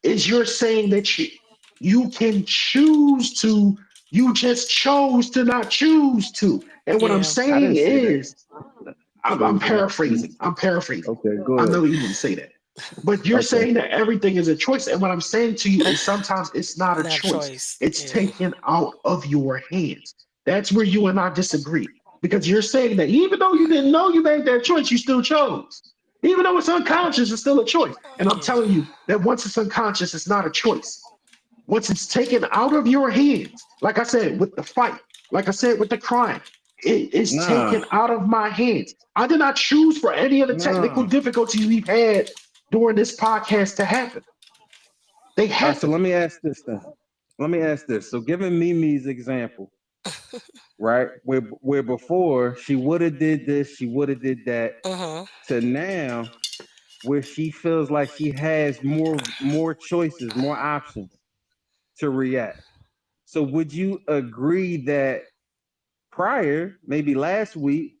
is you're saying that you can choose to, you just chose to not choose to. And what I'm Yeah. I saying didn't say that. is, I'm Chose to not choose paraphrasing. to. I'm paraphrasing. Okay, go I ahead. know you didn't say that. But you're Okay. saying that everything is a choice. And what I'm saying to you is sometimes it's not a Not choice. choice. It's Yeah. taken out of your hands. That's where you and I disagree. Because you're saying that even though you didn't know you made that choice, you still chose. Even though it's unconscious, it's still a choice. And I'm Yeah. telling you that once it's unconscious, it's not a choice. Once it's taken out of your hands, like I said, with the fight, like I said, with the crime, it is Nah, taken out of my hands. I did not choose for any of the technical nah. difficulties we've had during this podcast to happen. They All right, so happened. let me ask this then. Let me ask this. So giving Mimi's example, right? Where before she would have did this, she would have did that, Mm-hmm. to now where she feels like she has more choices, more options to react. So would you agree that prior, maybe last week,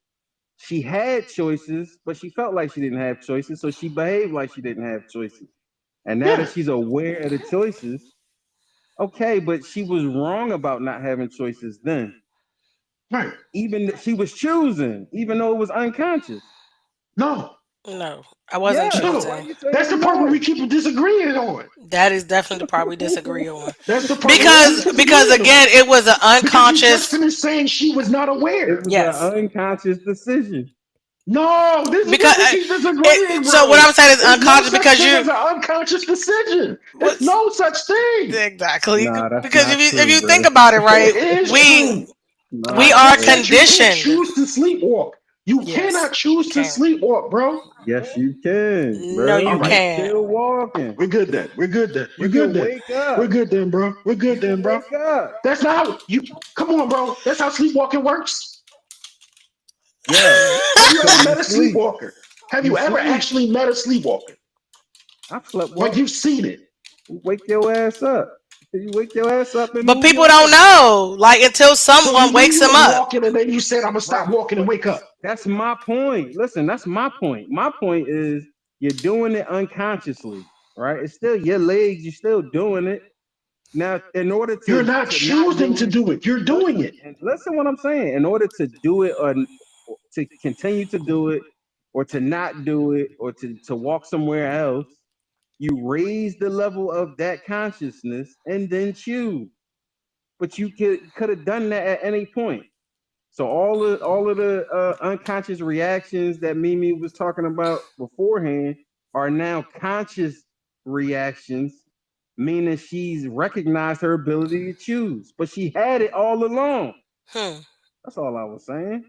she had choices, but she felt like she didn't have choices, so she behaved like she didn't have choices. And now that Yeah, she's aware of the choices, okay, but she was wrong about not having choices then. right. Even she was choosing, even though it was unconscious. No, No, I wasn't Yes. Why are no. choosing. you That's saying the part where we no? keep disagreeing on. That is definitely the part we disagree on. That's the part where we keep Because disagreeing on. again, it was an Because you just unconscious. finished saying she was not It aware. was an Yes. unconscious decision. No, this is Because where we keep disagreeing, so what bro. I'm saying is There's no unconscious such because thing you as an unconscious decision. There's what's no such thing. exactly Nah, that's because not if true, you think bro. about it right, It is we true. we I Nah, are just bro. said you can't conditioned. choose to sleepwalk. You Yes, cannot choose to can. sleepwalk, bro. Yes, you can, No, bro. All you right, You can't. still walking. we're good then. We're good then. We're You good can then. wake We're up. good then, bro. We're You good can then, bro. wake up. That's not how you come on, bro. That's how sleepwalking works. Yes, Have you ever because you met a sleep. sleepwalker? Have You you ever sleep. actually met a sleepwalker? I've slept Like walk. you've seen it. You wake your ass up. You wake your ass up and But move people your don't legs. know, like until So you someone knew wakes you them was up. walking and then you said, I'm gonna Right. stop walking and But wake up. that's my point. Listen, that's my point. My point is you're doing it unconsciously, right? It's still your legs, you're still doing it. Now, in order You're not to not choosing do to it, do it. You're doing listen, it. and listen what I'm saying. In order to do it or to continue to do it, or to not do it, or to walk somewhere else, you raise the level of that consciousness and then choose. But you could have done that at any point. So all of the unconscious reactions that Mimi was talking about beforehand are now conscious reactions, meaning she's recognized her ability to choose, but she had it all along. Hmm. That's all I was saying.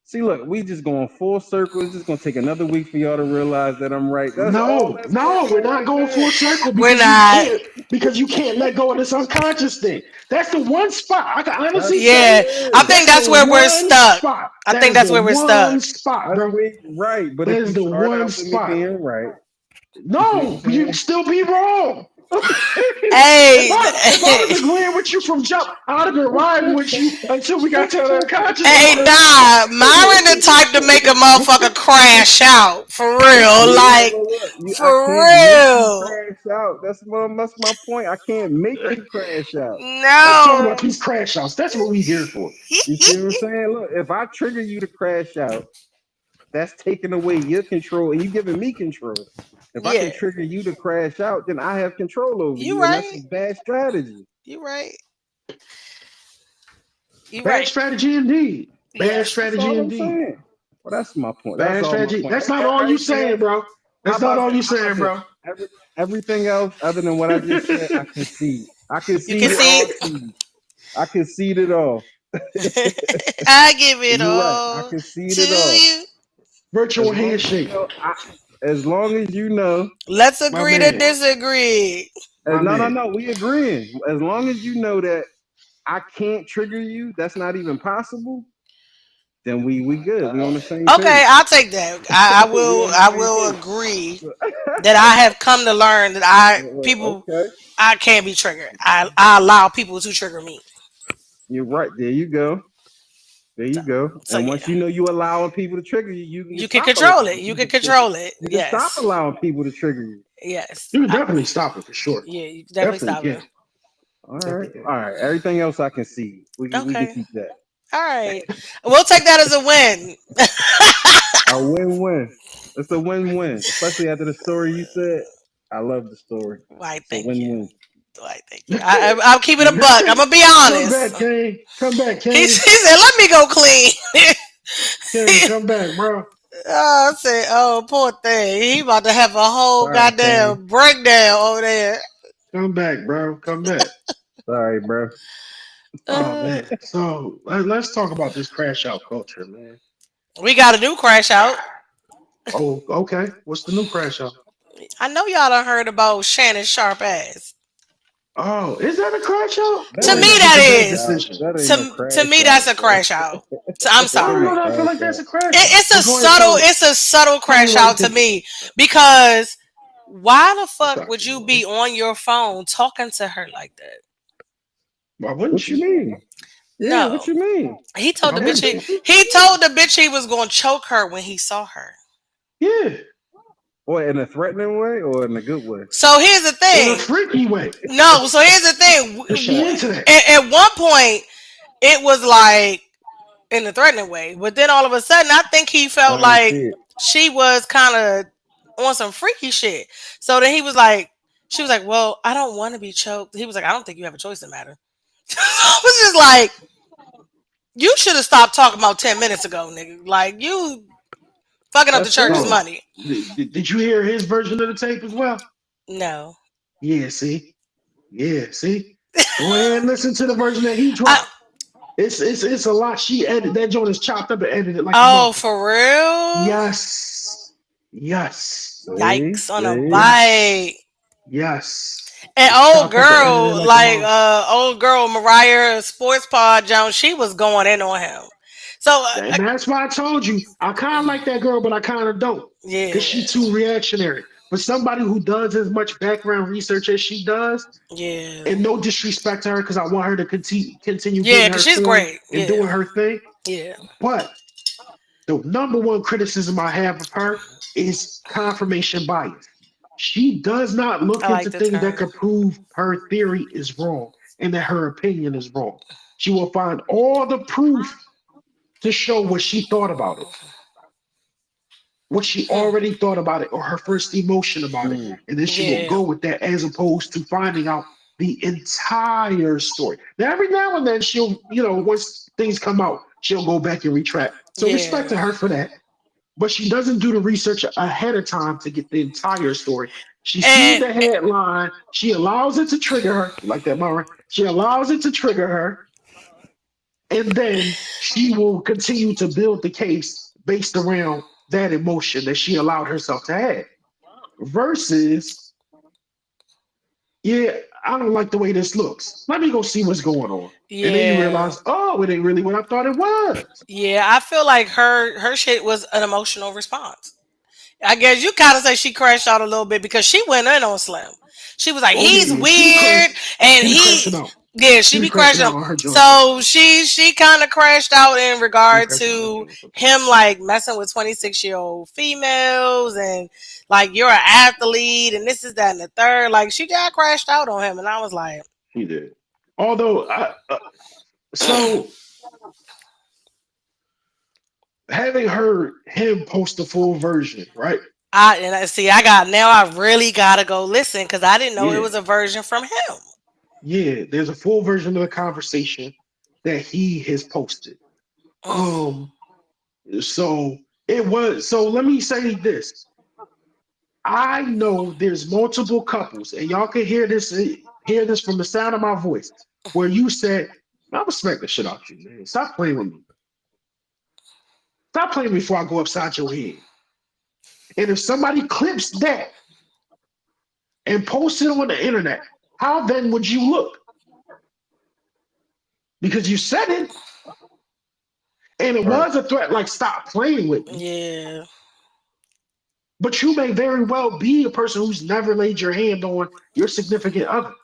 See, look, we just going full circle. It's just gonna take another week for y'all to realize that I'm right. That's all No, that's going no, we're on not right going now. full circle We're not. because you can't let go of this unconscious thing. That's the one spot I can That's honestly what say. Yeah, it I is. think That's that's the where we're one stuck. spot. I That think is that's the where we're one stuck. spot, That's bro. we right. But That if is we the start one out with me spot. being right, you see what I'm No, you can saying? still be wrong. if Hey, I was agreeing with you from jump, I'd have been riding with you until we got to the unconscious hey, part. nah, Myron the type to make a motherfucker crash out for real, Yeah, like but look, I for can't make you real. crash out. That's my point. I can't make you crash out. I'm talking about No. these crash outs. That's what we here for. You see what I'm saying? Look, if I trigger you to crash out, that's taking away your control and you giving me control. If I Yeah, can trigger you to crash out, then I have control over you you, and that's a right. bad strategy. You right. You Bad right. strategy indeed. Bad Yes. That's strategy all I'm indeed. saying. Well, that's my point. That's Bad all my strategy. point. That's not all you Everything saying, else, bro. That's not all you I'm about saying, to say bro. everything else other than what I just said, I concede. I You can conceded see. all to you. I conceded all. I give it You're right. I all to conceded all. you. As Virtual long as you handshake. know, as long as you know, Let's My agree to man. disagree. My no, no, man. no, we agreeing. As long as you know that I can't trigger you, that's not even possible. Then we good. We on the same Okay, page. I'll take that. I We will. on the I same will page. agree that I have come to learn that people Okay, I can't be triggered. I allow people to trigger me. you're right. There you go. There So, you go. so And once yeah, you know you allowing people to trigger you, you can you can stop control it. allowing You can people to trigger you. control it. You can stop Yes, allowing people to trigger you. yes. You can definitely stop it for sure. Yeah, you can definitely Definitely stop can. it. All right, Definitely can. all right. Everything else I can see. We can Okay, keep that. all right. We'll take that as a win. A win-win. It's a win-win, especially after the story you said. I love the story. Why? It's a Thank you. win-win. Why? Thank you. I'll keep it a buck. I'm gonna be Come honest. back, Kane. Come back, He Kane. said, "Let me go clean." Kane, come back, bro. Oh, I said, "Oh, poor thing. He about to have a whole Sorry, Kane. goddamn breakdown over there." Come back, bro. Come back. Sorry, bro. Oh Uh, man. So let's talk about this crash out culture, man. we got a new crash out. Oh, okay. What's the new crash out? I know y'all done heard about Shannon Sharp ass. Oh, is that a crash out? To That Or me, is ain't no that just that a bad crash is. out. decision? That ain't no To crash me, that's out, a bro. crash out. I'm That I ain't don't no know sorry. that I feel crash like that's out. a crash out. It's a But go ahead, subtle. It's a subtle tell me crash why you out to think it. me because why the fuck Got would you, you be man. on your phone talking to her like that? Why wouldn't What you you? mean? Yeah, what No, you mean? he told Why the bitch wouldn't you? he told the bitch he was gonna choke her when he saw her. Yeah, Or in a threatening way or in a good way? So here's the in a thing. freaky way, No, so here's the thing. cause she into that. At one point, it was like in a threatening way, but then all of a sudden, I think he felt I ain't like see it. she was kind of on some freaky shit. So then he was like, she was like, "Well, I don't want to be choked." He was like, "I don't think you have a choice in the matter." I was just like, "You should have stopped talking about 10 minutes ago, nigga. Like you fucking up the That's church's fair. So, money." did you hear his version of the tape as well? No, Yeah, see, yeah, see. Go ahead and listen to the version that he I. dropped. It's a lot. She edited that joint is chopped up and edited like a Oh, motherfucker. for real? Yes, yes, See? Yikes on a See? yes, bite. yes. And It's chopped up and edited like a motherfucker. old girl Mariah Sports Pod Jones, she was going in on him. So And that's why I told you I kind of like that girl, but I kind of don't, because she yeah, too reactionary. For somebody who does as much background research as she does, yeah, and no disrespect to her, because I want her to continue yeah, getting because her she's coin great. and Yeah, doing her thing. yeah, But the number one criticism I have of her is confirmation bias. She does not I look like into the things that term. could prove her theory is wrong and that her opinion is wrong. She will find all the proof to show what she thought about it, what she Hmm. already thought about it, or her first emotion about it. Mm. And then she will Yeah, go with that as opposed to finding out the entire story. Now, every now and then she'll, once things come out, she'll go back and retract. So respect yeah, to her for that, but she doesn't do the research ahead of time to get the entire story. She sees and the headline, she allows it to trigger her. You like that, Mara? She allows it to trigger her, and then she will continue to build the case based around that emotion that she allowed herself to have. Versus, yeah, I don't like the way this looks. Let me go see what's going on. And then you yeah, realize, oh, it ain't really what I thought it was. yeah. I feel like her shit was an emotional response. I guess you kind of say she crashed out a little bit because she went in on Slim. She was like, Oh yeah, he's yeah. She be weird, crashing. and She be he, crashing out. yeah, She she be be crashing crashing. out on her joints though. So she kind of crashed out in She be regard crashing out on her to joints sometimes. him like messing with 26-year-old females and like you're an athlete and this is that and the third. Like she got crashed out on him, and I was like, She did. Although, so having heard him post the full version, right? I see. I got now. I really gotta go listen because I didn't know it Yeah, was a version from him. yeah. There's a full version of the conversation that he has posted. Mm. Um, so let me say this. I know there's multiple couples, and y'all can hear this from the sound of my voice, where you said, "I'm gonna smack the shit out you, man. Stop playing with me. Stop playing before I go upside your head." And if somebody clips that and posts it on the internet, how then would you look? Because you said it, and it Right. was a threat, like stop playing with me. Yeah. But you may very well be a person who's never laid your hand on your significant other,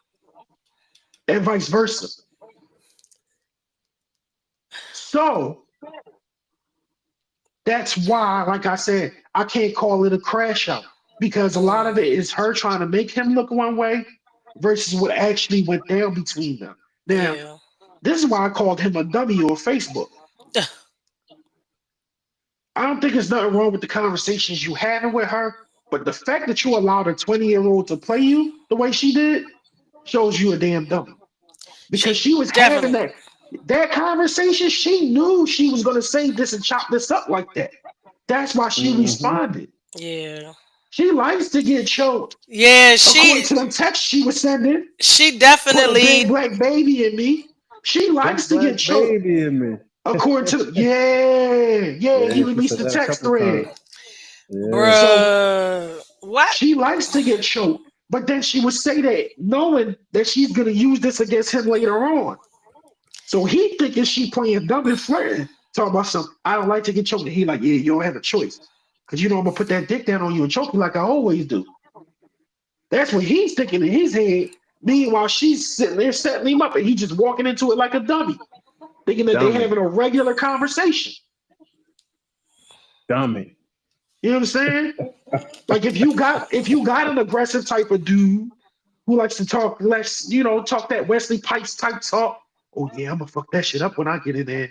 and vice versa. So that's why, like I said, I can't call it a crash out because a lot of Mm. it is her trying to make him look one way versus what actually went down between them. Now, Yeah. this is why I called him a dummy on Facebook. I don't think there's nothing wrong with the conversations you having with her, but the fact that you allowed a 20-year-old to play you the way she did shows you a damn dummy. Because She she was having definitely. that conversation, she knew she was gonna say this and chop this up like that. That's why she Mm-hmm. responded. Yeah. She likes to get choked. Yeah. According She to them texts she was sending, she put a big definitely. black baby in me. She Big likes to black get choked. baby in me. According to yeah, he Yeah, she released said the that a text couple times. thread. Yeah. So Bruh. What? she likes to get choked, but then she would say that knowing that she's gonna use this against him later on. So he thinking she playing dumb and flirting, talking about some. I don't like to get choked. And he like, yeah, you don't have a choice, cause you know I'm gonna put that dick down on you and choke you like I always do. That's what he's thinking in his head. Meanwhile, she's sitting there setting him up, and he just walking into it like a dummy, thinking that they Dummy. having a regular conversation. Dummy. You know what I'm saying? Like if you got an aggressive type of dude who likes to talk less, talk that Wesley Pipes type talk. Oh yeah, I'm gonna fuck that shit up when I get in there.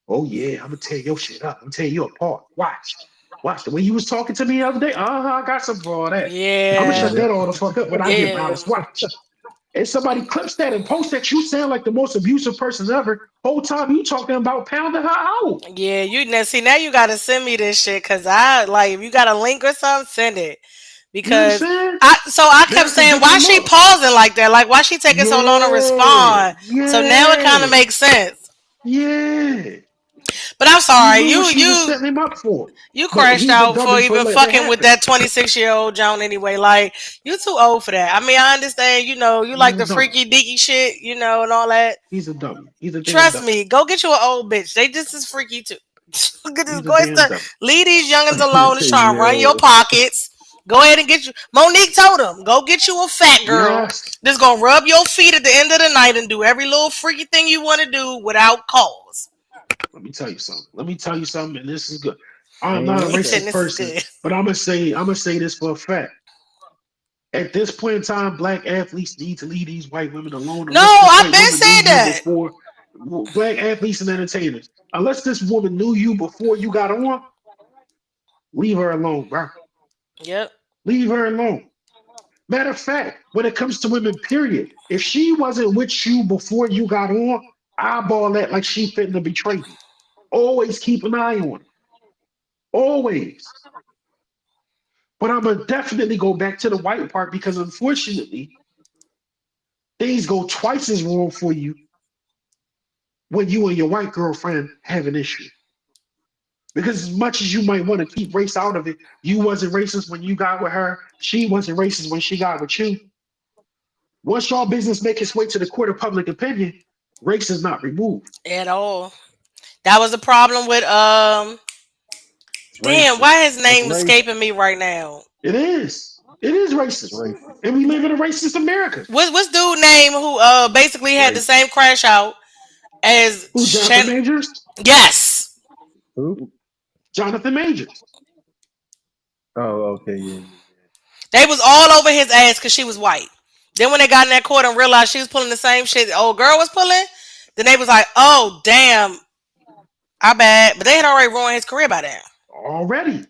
Oh yeah, I'm gonna tear your shit up. I'm tearing you apart. Watch the way you was talking to me the other day. I got some for all that. I'm gonna shut Yeah. Yeah. that all the fuck up when I get Yeah. Malice. Watch. And somebody clips that and posts that, you sound like the most abusive person ever. Whole time you talking about pounding her out. Yeah, you now see now you gotta send me this shit because I like if you got a link or something, send it. You know what I'm Because saying? I Then kept I could saying give you why she more. pausing like that? Like why she taking so long to Yeah, respond? So now it kinda yeah, makes sense. yeah. But I'm You sorry, knew what you she was you setting him up for. you But crashed he's a out for dummy for even letting it fucking with happen. that 26-year-old Joan anyway. Like you too old for that. I mean I understand, you He's like a the dummy. freaky deaky shit, and all that. He's a dummy. He's a damn Trust dummy. me, go get you an old bitch. They just as freaky too. Get this He's a go damn to dummy. leave these youngins alone. Is trying to run your Yo. pockets. Go ahead and get you. Monique told him, go get you a fat girl Yes. that's gonna rub your feet at the end of the night and do every little freaky thing you want to do without cause. Let me tell you something. Let me tell you something, and this is good. I'm Ain't not a no He said racist telling. this is person, good. but I'm gonna say this for a fact. At this point in time, black athletes need to leave these white women alone. No, Unless this I've white been woman knew saying you that. before, black athletes and entertainers. Unless this woman knew you before you got on, leave her alone, bro. Yep. Leave her alone. Matter of fact, when it comes to women, period, if she wasn't with you before you got on, eyeball that like she fitting to betray you. Always keep an eye on her. Always. But I'm gonna definitely go back to the white part because unfortunately, things go twice as wrong for you when you and your white girlfriend have an issue. Because as much as you might want to keep race out of it, you wasn't racist when you got with her. She wasn't racist when she got with you. Once y'all business make its way to the court of public opinion, race is not removed. At all. That was the problem with It's damn, racist. why his That's name racist. escaping me right now? It is. It is It's racist. racist. And we live in a racist America. What's dude name who basically had the Racist. same crash out as Who, Jonathan Majors? Yes. Who? Jonathan Majors. Oh, okay, yeah, They was all over his ass because she was white. Then when they got in that court and realized she was pulling the same shit the old girl was pulling, then they was like, "Oh damn, I bad." But they had already ruined his career by then. Already.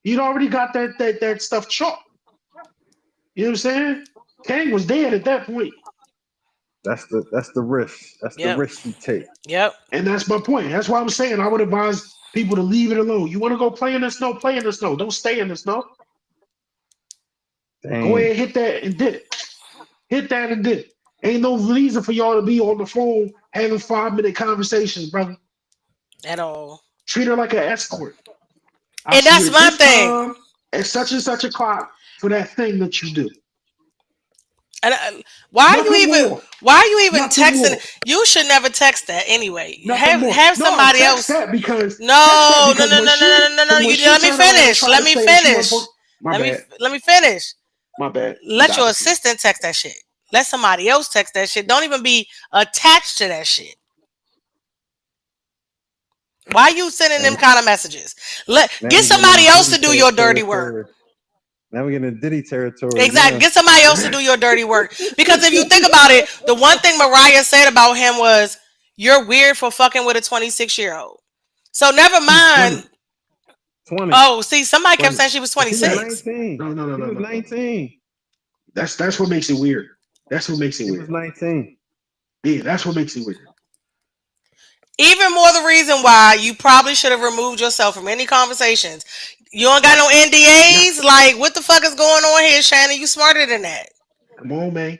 He'd already got that stuff chalked. You know what I'm saying? Kang was dead at that point. That's the risk. That's the Yep. risk you take. Yep. And that's my point. That's why I'm saying I would advise people to leave it alone. You want to go play in the snow, play in the snow. Don't stay in the snow. Go Damn. ahead, hit that and dip. Hit that and dip. Ain't no reason for y'all to be on the phone having 5 minute conversations, brother. At all. Treat her like an escort. I'll And see you that's at my this thing. time at such and such a clock for that thing that you do. And why are you Nothing even more. why are you even Nothing texting? more. You should never text that anyway. Nothing more. Have No, somebody text else. that because text that No, no, because no, no, no, no, no, no. when You she let me turn around and finish. try to Let me say that she wasn't finish. supposed, my bad, Let me finish. my bad. You Let got your it, bro. assistant text that shit. Let somebody else text that shit. Don't even be attached to that shit. Why you sending them And kind of messages? now Get we getting somebody into else to Diddy do your dirty work. territory. Now we getting into Diddy territory. Exactly. Now, Get somebody else to do your dirty work. Because if you think about it, the one thing Mariah said about him was, "You're weird for fucking with a 26-year-old." So never She's 20. mind. 20, Oh, see, somebody kept 20. saying she was but she was Yeah. 26. 19. No, no, no, She no, was no, no. 19. That's what makes it weird. That's what makes it She was weird. 19. Yeah, that's what makes it weird. Even more the reason why you probably should have removed yourself from any conversations. You don't got no Nah, NDAs? Like, what the fuck is going on here, Shannon? You smarter than that. come on, man.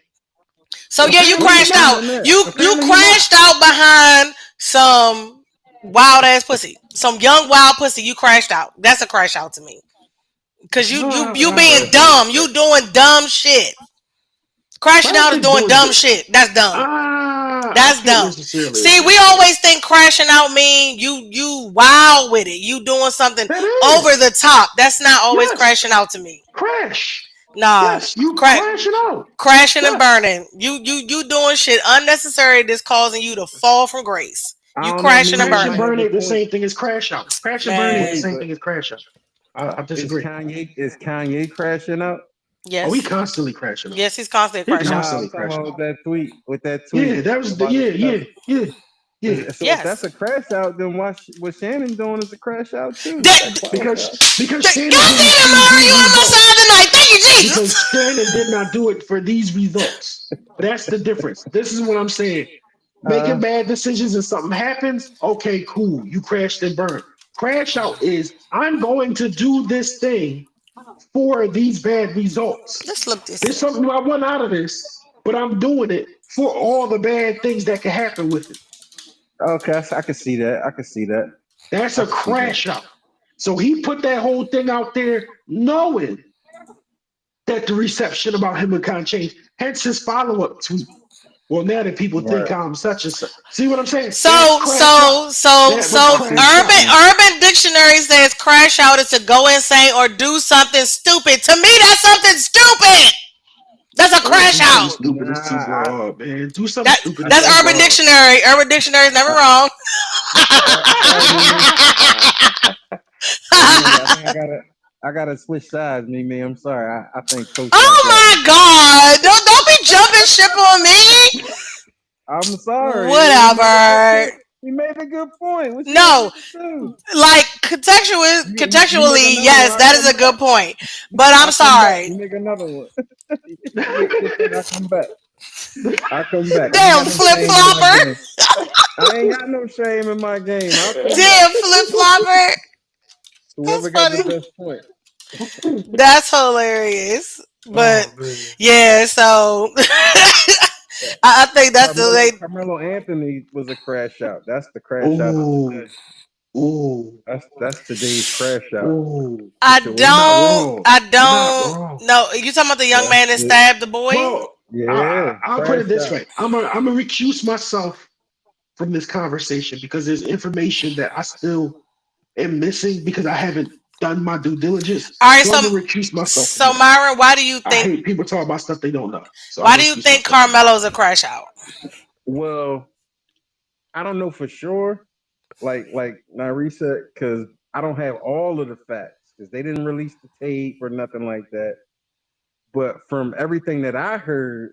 So yeah, you What Apparently, you crashed more out. not? than that. You Apparently, he not. crashed out behind some wild ass pussy. Some young wild pussy. You crashed out. That's a crash out to me. Cause you That's being crazy. dumb. You doing dumb shit. I Crashing don't out is think doing doing dumb do. shit. That's dumb. I That's can't dumb. necessarily See, agree we with that. always think crashing out mean you wild with it. You doing something That over is the top. That's not always yes, crashing out to me. crash. Nah, Yes, you crack, crashing out. crashing and Yes, burning. You doing shit unnecessary that's causing you to fall from grace. I You don't know. crashing and Mimi crash and might burning. have burn a ain't the point, same thing as crash out. Crash and burn ain't the Man, same but thing as crash out. I is disagree. Kanye crashing out? Oh, we yes. constantly crashing out. Yes, he's constantly He crash No, out. I'm constantly talking crashing about out. with that Yeah, tweet that was the about his yeah, cousin. yeah, yeah, yeah. So if that's Yes. a crash out, then what Shannon doing is a crash out too. That, That qualifies. Because Shannon God didn't damn, see Mara, these you on my side results. tonight. Thank you, Because Jesus. Shannon did not do it for these results. That's the difference. This is what I'm saying. Uh, Making bad decisions and something happens, okay, cool. You crashed and burned. Crash out is I'm going to do this thing for these bad results. Let's look this There's up. something I want out of this, but I'm doing it for all the bad things that can happen with it. okay, I can see that. I can see that. That's I a can see that. crash out. So he put that whole thing out there knowing that the reception about him would kind of change. Hence his follow-up tweet. Well, now that people think Right. I'm such and such. See what I'm saying? That's So crash out. so so That was so I see. crash out. urban dictionary says crash out is to go insane or do something stupid. To me, that's something stupid. That's a Oh, crash do something out. stupid is too Nah, broad, man. Do something That stupid is that's too urban broad. dictionary. Urban dictionary is never I, wrong. all right, Mimi. Hey, Mimi. I think I gotta switch sides, Mimi. I'm sorry. I think Coach Oh got that one. my God! Don't be jumping ship on me. I'm sorry. He made a good Whatever. point. He made a good point. What you want me No, to do? like You make contextually, another one. yes, I that is come a back. good point. But I I'm come back. sorry. You make another one. You make your point. I come back. I come back. I ain't Damn got no flip shame in my flopper. game. I ain't got no shame in my game. I'll come back. Damn flip flopper. That's Whoever got the funny. best point. That's hilarious. But Oh man. yeah, so I think that's the Carmelo way. Carmelo Anthony was a crash out. That's the crash out of Oh, today. oh, That's today's crash out oh. You're not situation. wrong. I You're not don't wrong. know. You talking about the young That's man that it. stabbed the boy? Well, Yeah, I'll put crash it this out. way. I'm gonna recuse myself from this conversation because there's information that I still am missing because I haven't done my due diligence. All right, So I'm gonna recuse myself from so that. Myron, I hate people talking about stuff they don't know. So I'm why gonna do you recuse think myself from that. Carmelo's a crash out? Well, I don't know for sure. Like Narisa, because I don't have all of the facts because they didn't release the tape or nothing like that. But from everything that I heard,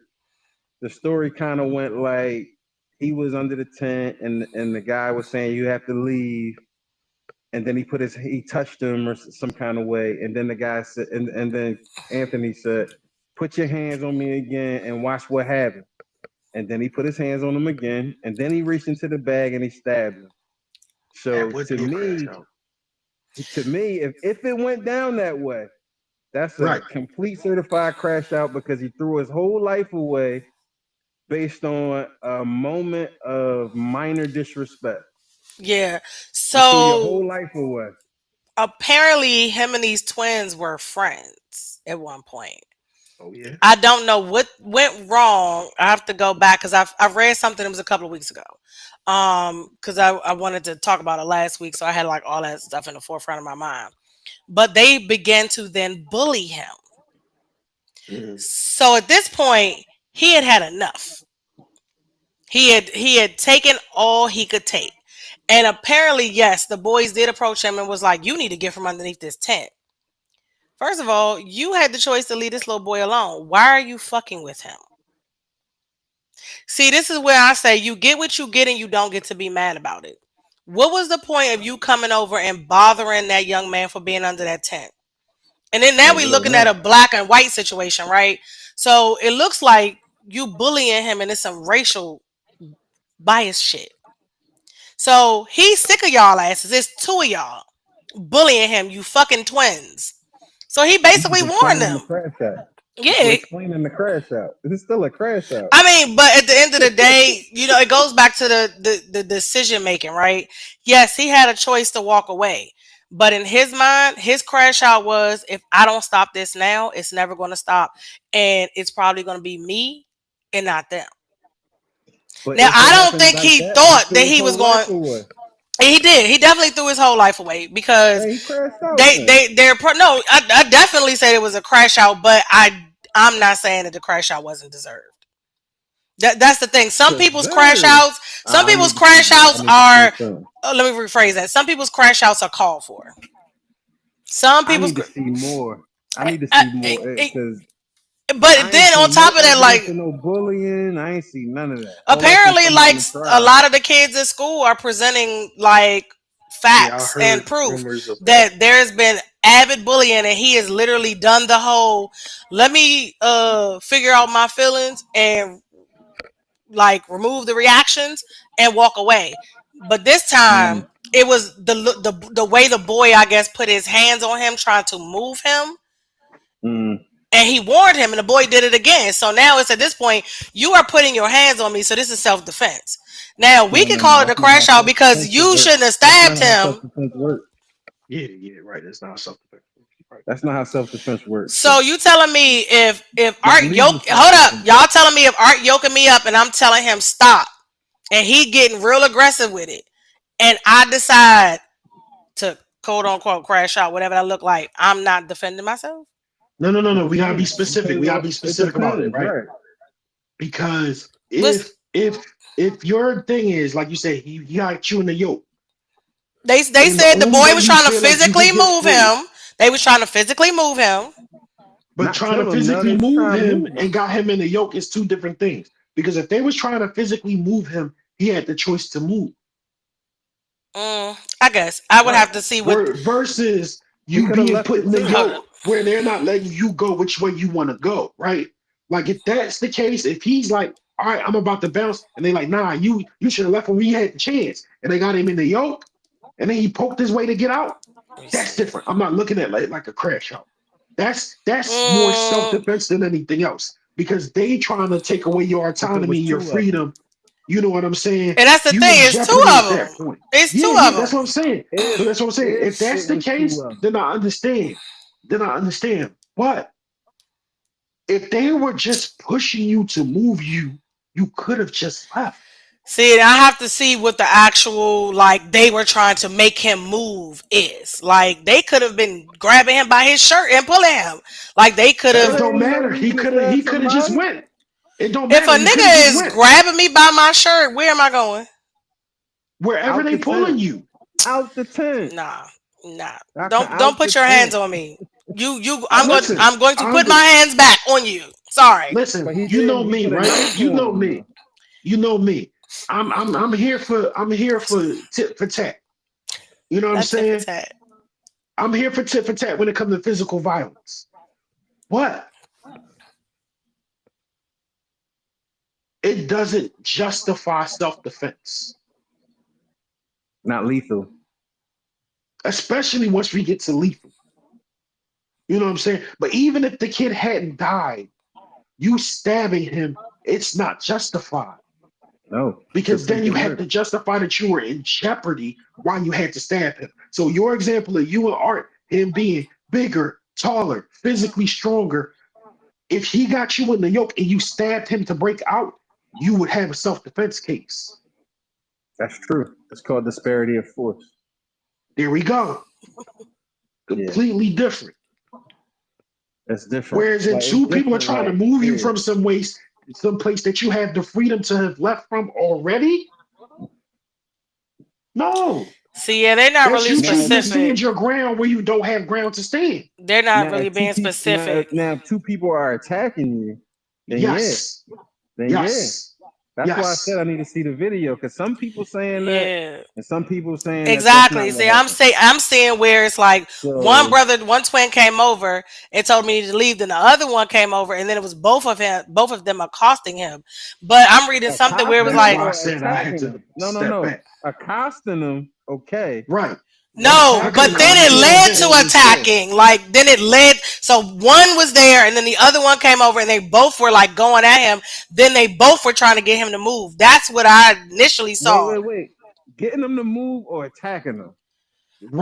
the story kind of went like he was under the tent and the guy was saying you have to leave, and then he touched him or some kind of way, and then the guy said, and then Anthony said, "Put your hands on me again and watch what happens." and then he put his hands on him again, and then he reached into the bag and he stabbed him. So That would be a crash out. to me, if it went down that way, that's a Right. complete certified crash out because he threw his whole life away based on a moment of minor disrespect. Yeah. You threw your whole So life away. apparently, him and these twins were friends at one point. Oh yeah. I don't know what went wrong. I have to go back because I read something that was a couple of weeks ago. Because I wanted to talk about it last week, so I had like all that stuff in the forefront of my mind. But they began to then bully him. Mhm. So at this point, he had had enough. He had taken all he could take. And apparently, yes, the boys did approach him and was like, "You need to get from underneath this tent." First of all, you had the choice to leave this little boy alone. Why are you fucking with him? See, this is where I say you get what you get and you don't get to be mad about it. What was the point of you coming over and bothering that young man for being under that tent? And then now Yeah, we we don't looking at know. a black and white situation, right? So it looks like you bullying him and it's some racial bias shit. So he's sick of y'all asses. It's two of y'all bullying him, you fucking twins. So he You basically just warned explaining the them. crash out. You Yeah. explaining the crash out. It's still a crash out. I mean, but at the end of the day, it goes back to the decision making, right? Yes, he had a choice to walk away. But in his mind, his crash out was if I don't stop this now, it's never going to stop. And it's probably going to be me and not them. But Now, if it I don't happens think like he that, he thought threw that his he was whole going. life away. He did. He definitely threw his whole life away because Hey, he crashed out they then. they they're no. I definitely said it was a crash out, but I'm not saying that the crash out wasn't deserved. That's the thing. Deserved. Some I people's need to see crash more. I outs need to see are. some. Let me rephrase that. Some people's crash outs are called for. Some I people's. need to see more. I I, need to I, see more because but I ain't then on seen no top of that, evidence like of no bullying. I ain't seen none of that. All that can apparently, come out like in the a trial. lot of the kids at school are presenting like Yeah, I facts and heard proof rumors of that. that there's been avid bullying and he has literally done the whole let me figure out my feelings and like remove the reactions and walk away. But this Mm, time it was the way the boy I guess put his hands on him trying to move him, mm. and he warned him and the boy did it again. So now it's at this point you are putting your hands on me, so this is self-defense. Now we No, can no, no. call it a That's not how crash out self because defense should you work. shouldn't have That's not stabbed how self him. defense works. Yeah, yeah, right. That's not something. Right. That's not how self defense works. So you telling me if That's Art legal yoke self hold up, defense. y'all telling me if Art yoking me up and I'm telling him stop and he getting real aggressive with it and I decide to quote unquote crash out, whatever that look like, I'm not defending myself? No, no, no, no. You We gotta be can't specific. because We gotta be it specific about it, depends, right? right? Because What's if your thing is like you say, he got you in the yoke, they and the said the only boy way was you trying to feel like you physically can get move free, him. They was trying to physically move him. but Not trying to kill him. No, physically they was move trying to him move him. and got him in the yoke is two different things. Because if they was trying to physically move him, he had the choice to move. I guess I would Right. have to see what. Versus He you could have being left put it in the too. Hold up. yoke where they're not letting you go which way you want to go, right? Like if that's the case, if he's like, all right, I'm about to bounce, and they like, nah, you should have left when we had the chance, and they got him in the yoke, and then he poked his way to get out. Let me That's see. different. I'm not looking at like a crash out. That's more self Mm, defense than anything else because they trying to take away your If it autonomy, was your two of them, freedom. You know what I'm saying? and that's the You thing. in It's two jeopardy of at that them. point. It's Yeah, two yeah, of that's them. what I'm saying. So that's what I'm saying. if If that's it the was two case, of them, then I understand. Then I understand. But if they were just pushing you to move you, you could have just left. See, I have to see what the actual like they were trying to make him move is. Like they could have been grabbing him by his shirt and pulling him. Like they could that It have. don't ain't no matter. He reason to could have. stab He could have just somebody. went. It don't If a matter. He could have just nigga is went grabbing me by my shirt, where am I going? wherever Out they the tent. pulling you. Out the tent. Nah. Doctor, Don't out the put your hands tent. on me. Out the tent. Listen, I'm going to I put my under, hands back on you. Sorry. listen. But he You know didn't. He me, put a right? knife You know on him me. though. You know me. I'm here for tit for tat. You know what I'm That's tip for saying? tat. I'm here for tit for tat when it comes to physical violence. What it doesn't justify self-defense, Not lethal. especially once we get to lethal. You know what I'm saying? But even if the kid hadn't died, you stabbing him, it's not justified No, because then you attempted have to murder. justify that you were in jeopardy while you had to stab him. So your example of you and Art, him being bigger, taller, physically stronger, if he got you in the yoke and you stabbed him to break out, you would have a self-defense case. That's true. It's called disparity of force. There we go. Yeah, Completely different. that's different. Whereas in Like it's two people are different. trying to Like move you yeah, from some place that you have the freedom to have left from already. No, See, yeah, they're not that's really you now choosing to if specific. stand your ground where you don't have ground to stand. They're not now really if two being people specific. now if two people are attacking you, then yeah, Yes, then yeah. yes, That's why I said yes. I need to see the video because some people saying that, Yeah. and some people saying that that's not Exactly. what See, happened. I'm seeing where it's like one So brother, one twin came over and told me to leave, then the other one came over, and then it was both of them accosting him. But I'm reading something where it was That's accosting like, why I or said I had attacking to them. No, no, step no. back. Accosting them, okay. Right. I no, Attacking but couldn't then them, it understand led that. to understandably so. attacking. Like then it led, so one was there and then the other one came over and they both were like going at him. Then they both were trying to get him to move. That's what I initially Wait, saw. wait, wait. Getting them to move or attacking them?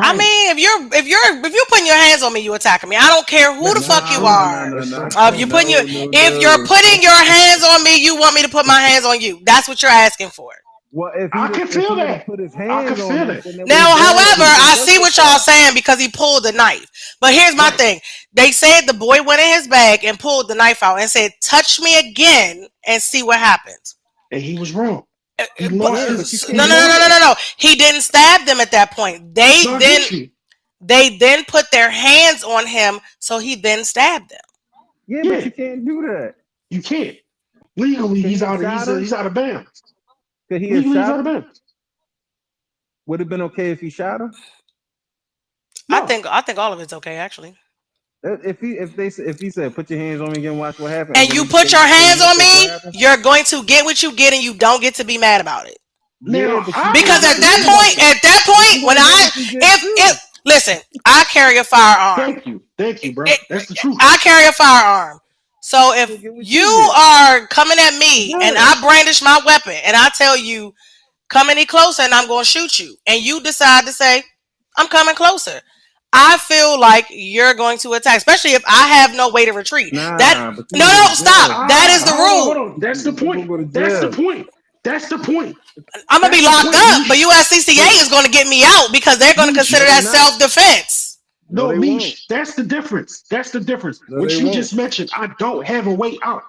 I Right. mean, if you're putting your hands on me, you attacking me. I don't care who the That's fuck not you true. Nah, are. nah, That's nah, not If you true. putting your no, no, if you're no. putting your hands on me, you want me to put my hands on you. That's what you're asking for. Well, I can if feel he would have that. put his I can hands on feel them, that. then it would Now, have however, definitely been I see what y'all justified. saying because he pulled the knife. But here's my Right. thing. They said the boy went in his bag and pulled the knife out and said, "Touch me again and see what happens." And he was wrong. He But lost Yeah, but you his no, he no, can't no, do no, lost no, that. no, no. He didn't stab them at that point. no, I get you. They then put their hands on him, so he then stabbed them. Yeah, but Yeah, you can't do that. you can't. Legally, Could he have shot her? he's out of bounds. Could he have Legally, he's shot out of her? bounds. Would have been okay if he shot her? No. I think all of it's okay actually. If he said put your hands on me again, watch what happened, and And then you put they your they hands look on up what me, happened. you're going to get what you get, and you don't get to be mad about it. Yeah, Now but you I Because wouldn't have get a to see. at that But you point, when wouldn't get what you get too. listen, I carry a firearm. thank you, bro. It- That's the truth. I carry a firearm. So You if get what you you get. are coming at me and Yeah. I brandish my weapon and I tell you come any closer and I'm going to shoot you, and you decide to say I'm coming closer, I feel like you're going to attack, especially if I have no way to retreat. That Nah, but you no, gonna go no, to stop. jail. That is the Hold rule. on. That's the You gonna point. go to That's the jail. point. That's the point. I'm gonna be That's the locked point, up, but Mish. USCCA But is going to get me out because they're going to Mish, consider No, they that not. self defense. No, no, they won't. Mish. That's the difference. That's the difference. No, they What you won't. just mentioned, I don't have a way out.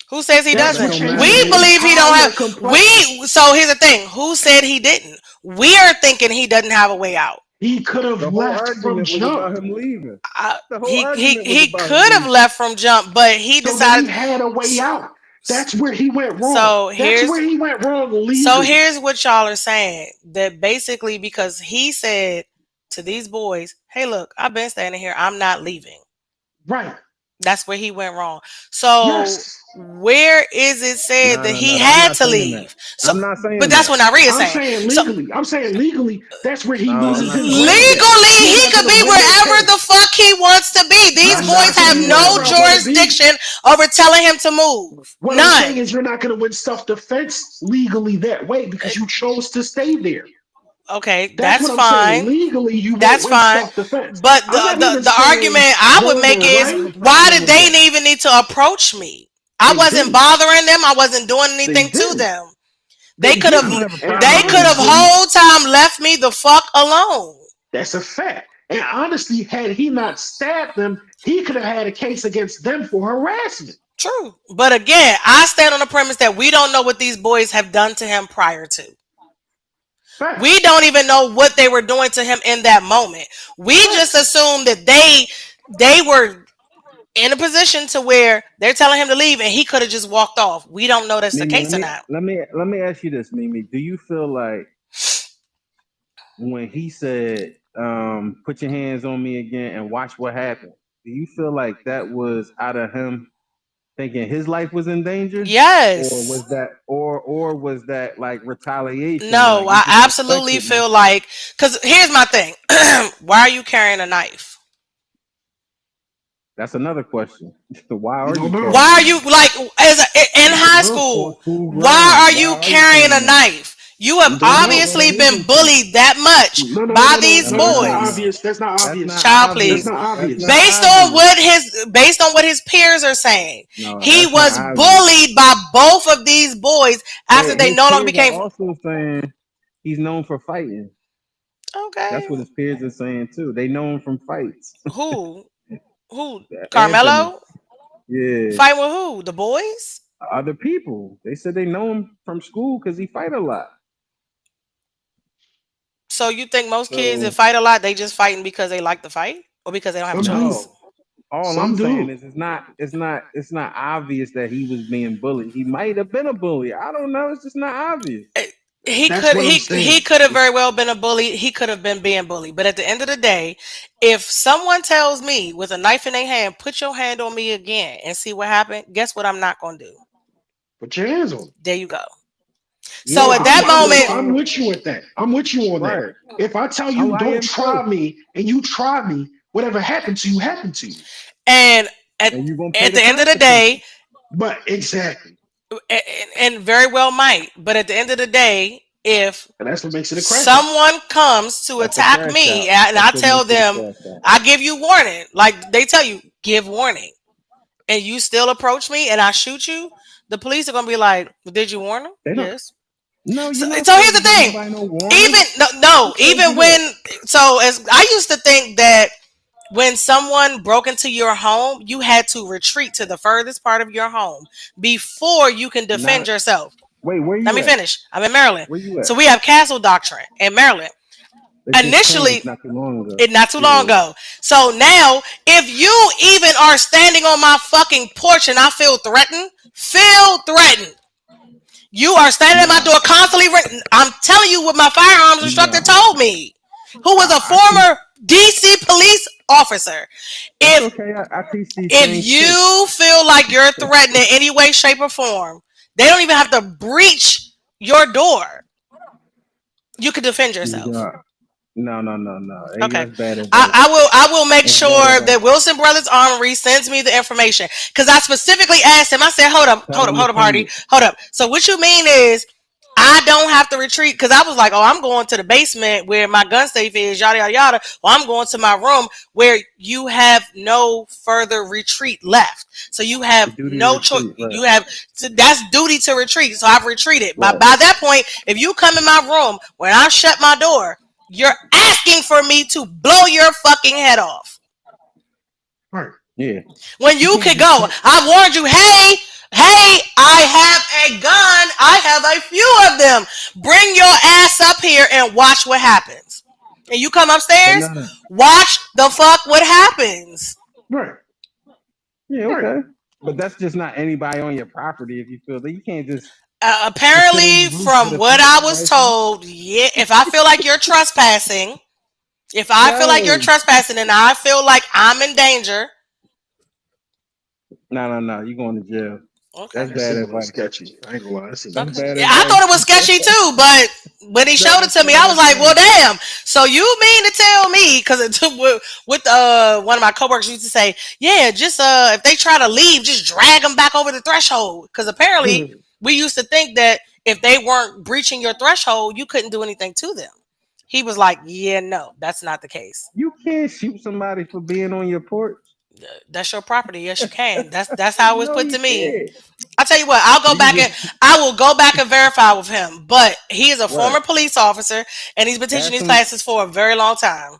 Who says he That That's doesn't? what don't We matter. changes the believe he don't entire have. complexion. So here's the thing. Who said he didn't? We are thinking he doesn't have a way out. He could have The whole left from argument was about jump. him leaving. Uh, The whole argument was he about him could have leaving. left from jump, but he So then he decided. had a way out. That's where he went wrong. So That's here's where he went wrong so legally. here's what y'all are saying, that basically because he said to these boys, "Hey, look, I've been standing here. I'm not leaving." Right. That's where he went wrong. So Yes. where is it said No, that no, he no. I'm had not to saying that. leave? So, I'm not but saying that's that. what Naria is I'm saying. saying So legally. I'm saying legally. That's where he No, I'm loses not his saying that. granddaddy. legally, He he went to could the be window wherever the pane. fuck he wants to be. These I'm boys not have saying no wherever I Yeah. want to be. jurisdiction over telling him to move. What I'm saying None. is you're not going to win self-defense legally that way because you chose to stay there. Okay, That's that's what I'm saying. fine. Legally, you won't That's win fine. self-defense. But I'm not even the argument saying I would wrong make or is, I have a right. why problem did with they that. even need to approach me? I They wasn't didn't. bothering them. I wasn't doing They anything to didn't. them. They They could have I don't didn't. have a And problem they with could have that. honestly, whole time left me the fuck alone. that's a fact. And honestly, had he not stabbed them, he could have had a case against them for harassment. True. But again, I stand on the premise that we don't know what these boys have done to him prior to. We Facts. don't even know what they were doing to him in that moment. We just Facts. assume that they were in a position to where they're telling him to leave and he could have just walked off. We don't know that's the Mimi, case or not. let me ask you this, Mimi. Do you feel like when he said, put your hands on me again and watch what happened, do you feel like that was out of him thinking his life was in danger, or Yes. was that like retaliation? No, Like he I just absolutely respected me. feel like, because here's my thing. Why are you carrying a knife? That's another question. Why We are don't you know. Why are carrying you it? like in We don't high know. On school? school Why grounds. are Why you are you carrying a carrying it? knife? You have We don't Because know. there's a obviously been reason to. bullied that much No, no, no, by no, these no. That's not boys. obvious. That's not That's not obvious. Child, obvious. That's please. not That's obvious. not Based on obvious. what his peers are saying, No, he that's not was obvious. bullied by both of these boys after they His no longer peers are became. also saying he's known for fighting. That's Okay, what his peers are saying too. They know him from fights. who who Anthony. Carmelo Yeah. fighting with who? The boys. Other people. They said they know him from school because he fight a lot. So you think most kids that So fight a lot, they just fighting because they like to fight or because they don't have a Some choice? do. no. All I'm Some saying do. is it's not obvious that he was being bullied. He might have been a bully. I don't know. It's just not obvious. Eh, He That's could what I'm he saying. could have very well been a bully. He could have been being bullied. But at the end of the day, if someone tells me with a knife in their hand, put your hand on me again and see what happened, guess what I'm not gonna do? Put your hands on. There you go. Yeah, So at but that you still moment, I'm can't. with you with that. I'm with you on that. Right. If I tell I, you I don't am too. try me and you try me, whatever happened to you happened to you. and at And you're gonna pay at the the end of the consequences. day, But exactly. and very well might, but at the end of the day, if And that's what makes it a crack out. someone comes to That's a attack crash me out. and I That's what tell makes it a them, crash out. I give you warning, like they tell you, give warning, and you still approach me and I shoot you, the police are gonna be like, well, did you warn them? They don't. Yes. No, So, you're not so here's supposed the to give thing. nobody no warning. Even Who no, told you even that? when so as I used to think that when someone broke into your home, you had to retreat to the furthest part of your home before you can defend Not. yourself. Wait, where Let you me at? finish. I'm in Maryland. Where you at? So we have castle doctrine in Maryland. It just changed Initially, not too long ago. it not too long Yeah. ago. So now, if you even are standing on my fucking porch and I feel threatened. You are standing at my Nah, door constantly. I'm telling you what my firearms instructor nah. told me, who was a I teach. former DC police officer. It's If okay. I teach these if things too. you feel like you're threatened in any way, shape, or form, they don't even have to breach your door. You can defend yourself. Nah. No. Hey, Okay. that's bad I, advice. I will I will make That's bad sure advice. that Wilson Brothers Armory sends me the information. Because I specifically asked him, I said, Tell them to hold up, send Hardy. it. Hold up. So what you mean is I don't have to retreat because I was like, oh, I'm going to the basement where my gun safe is, yada yada yada. Or I'm going to my room where you have no further retreat left. So you The have duty to no choice. retreat. Right. You have that's duty to retreat. So I've retreated. But Right. by that point, if you come in my room when I shut my door, you're asking for me to blow your fucking head off. Right. Yeah. When You you can't could just go, come. I warned you, hey, I have a gun. I have a few of them. Bring your ass up here and watch what happens. And you come But upstairs, no. watch the fuck what happens. Right. Yeah. Right. Okay. But that's just not anybody on your property. If you feel that you can't just sit on Apparently, the roof with from a what I sniper was rifle. told, yeah, if I feel like you're trespassing, Yo. and I feel like I'm in danger, No. You going to jail. okay. That's That bad seemed a little advice. sketchy. I ain't gonna lie. That seemed a That's little Okay. bad Yeah, sketchy. I thought advice. it was sketchy too, but when he showed it That's to me, I bad was like, "Well, advice. damn." So you mean to tell me? Because with one of my coworkers used to say, "Yeah, just if they try to leave, just drag them back over the threshold." Because apparently we used to think that if they weren't breaching your threshold, you couldn't do anything to them. He was like, "Yeah, no, that's not the case. You can't shoot somebody for being on your porch. That's your property. Yes, you can. That's how it was No, put you to me." can't. I tell you what, You can I will go back and verify with him. But he is a right. former police officer and he's been teaching Ask these him. classes for a very long time.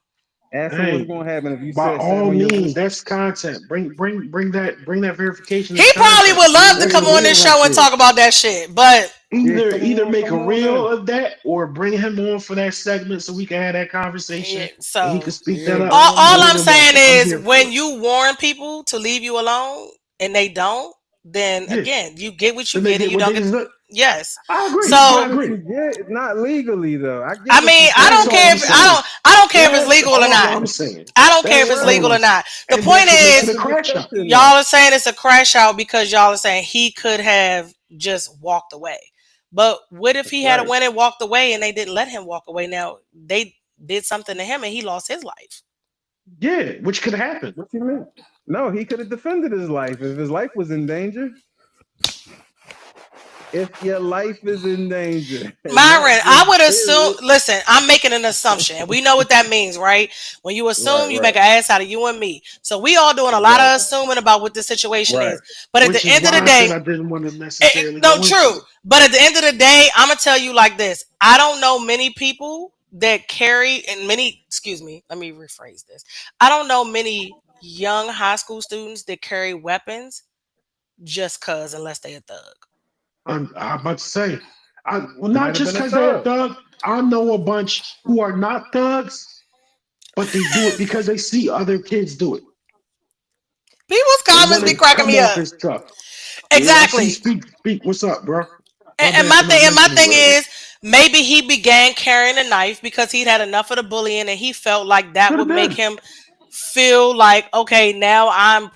Ask him what's Hey, going to happen if you by sat all on your means, roof. that's content. Bring that verification He as probably content. would So we love can to make come a on reel this right show and there. talk about that shit. But Yeah, Either make a come on reel in. of that or bring him on for that segment so we can have that yeah, conversation and he so can speak Yeah, that up. bring him all More I'm on. than saying welcome. I'm is here for when it. you warn people to leave you alone and they don't, then Yeah. again, you get what you Then they get and get you what don't they get deserve. Yes. I agree. I So But agree. you get it's not legally though. I get I what mean, you're I That's don't saying. care all I'm if saying. I don't care if it's That's legal or all not. I'm saying. I don't care if That's it's legal or all. not. The And point that's what makes it is, a That's a crash out. discussion y'all though. are saying it's a crash out because y'all are saying he could have just walked away. But what if he had Right. went and walked away and they didn't let him walk away? Now they did something to him and he lost his life. Yeah, which could happen. What you mean? No, he could have defended his life if his life was in danger. If your life is in danger, not Myron, I just would assume. period. Listen, I'm making an assumption, and we know what that means, right? When you Right, assume, you right, make an ass out of you and me. So we all doing a lot of exactly. assuming about what the situation Right. is. But at the Which is end of the why I said day, I didn't want to necessarily no, go into true. it. But at the end of the day, I'm gonna tell you like this: I don't know many people that carry, and many. Excuse me. Let me rephrase this. I don't know many young high school students that carry weapons just cause, unless they a thug. I'm about to say, well, It not might have just been a because they're a thug. thug. I know a bunch who are not thugs, but they do it because they see other kids do it. People's They comments want be to cracking come me off up. as tough. Yeah. See, Exactly. speak. What's up, bro? My And bad my for thing, not and my mentioning thing you earlier. is, maybe he began carrying a knife because he'd had enough of the bullying, and he felt like that Could have would make been. him feel like, okay, now I'm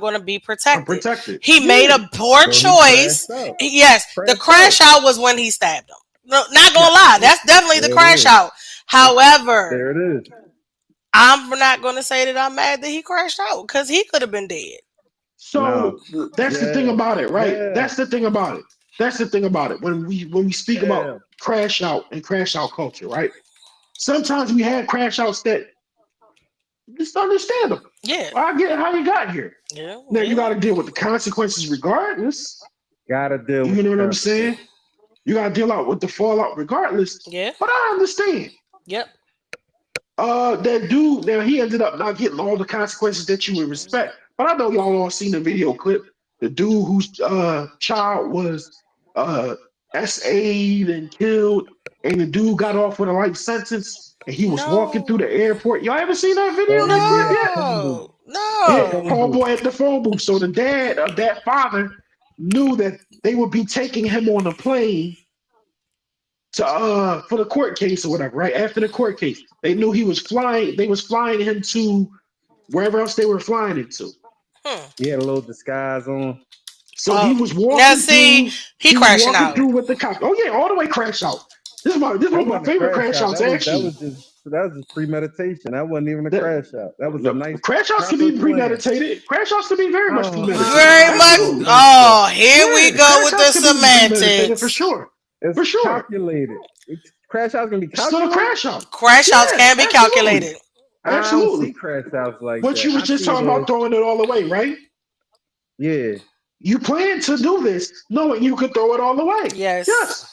going to be I'm protected. protected. He made Yeah. a poor So he choice. crashed out. Yes, the Crashed crash out. out was when he stabbed him. No, not gonna Yes. lie, that's definitely the There it crash is. out. However, There it is. I'm not going to say that I'm mad that he crashed out because he could have been dead. No. So that's the thing Yeah. about it, right? Yeah. That's the thing about it. That's the thing about it. When we speak about Yeah. crash out and crash out culture, right? Sometimes we had crash outs that just understandable. Yeah, Well, I get how you got here. yeah, Now you got yeah, to deal with the consequences regardless. Gotta deal with You know the what I'm consequences. saying? You got to deal out with the fallout regardless. yeah, But I understand. yep. That dude, now he ended up not getting all the consequences that you would respect. But I know y'all all seen the video clip. The dude whose child was uh SA'd and killed, and the dude got off with a life sentence, and he was walking through the No. airport. Y'all ever seen that video, Oh that clip yeah, the yet? phone booth. No, The Yeah, phone no. booth. homeboy at the phone booth. So the dad of that father knew that they would be taking him on a plane to for the court case or whatever, right? After the court case. They knew he was flying, they was flying him to wherever else they were flying into. Hmm. He had a little disguise on. So he was Now walking see, through, he crashing out. with the cop. Oh yeah, all the way crash out. This is That one of my wasn't a favorite crash crash out. outs actually. That was just premeditation. That wasn't even a That, crash out. That was a no, nice crash outs can proper be plan. premeditated. Crash outs can be very much premeditated. Very I much. don't Absolutely. think so. Oh, here we Yeah, go crash with the outs can be premeditated for semantics. sure. It's For sure. calculated. Crash outs gonna be It's still a calculated. crash out. Crash outs Yeah, can be absolutely. calculated. I don't Absolutely. see crash outs like But that. you was I just see it talking as about throwing it all away, right? yeah. You plan to do this knowing you could throw it all away. Yes, Yes.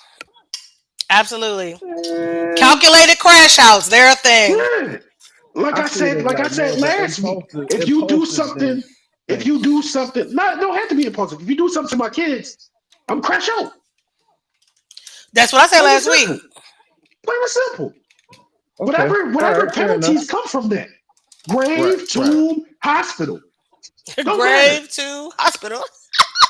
absolutely. Eh, Calculated crash outs. They're a thing. Yeah. I see it as Like I like more said of an last week, if you do impulsive something, thing. not don't have to be impulsive. If you do something to my kids, I'm crash out. That's what I said Plain and last week. simple. Plain and simple. Okay. All Whatever right, fair enough. penalties come from that. Right, Grave, right, tomb, hospital. Don't matter. Grave to hospital.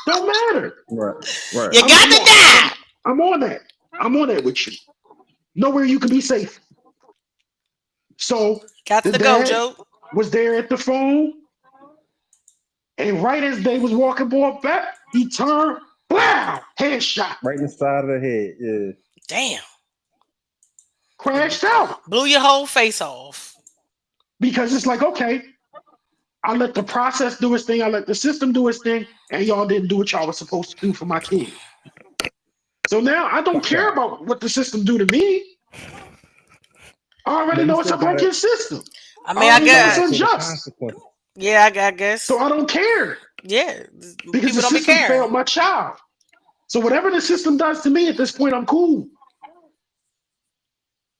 Don't matter. right, right. You got to die. I'm on that. I'm on that with you. Nowhere you can be safe. So Got the to go, dad Joe. was there at the phone, and right as they was walking back, he turned, wow, headshot, Right in the side of the head. Yeah. Damn. crashed out. Blew your whole face off. Because it's like, okay, I let the process do its thing, I let the system do its thing, and y'all didn't do what y'all was supposed to do for my kid. So now I don't care Okay. about what the system do to me. I already But he know it's still a gotta broken system. I I mean, I already he know it's gotta guess. pay the unjust. consequences. Yeah, I So guess. I don't care Yeah, because people the don't be system caring. failed my child. So whatever the system does to me at this point, I'm cool.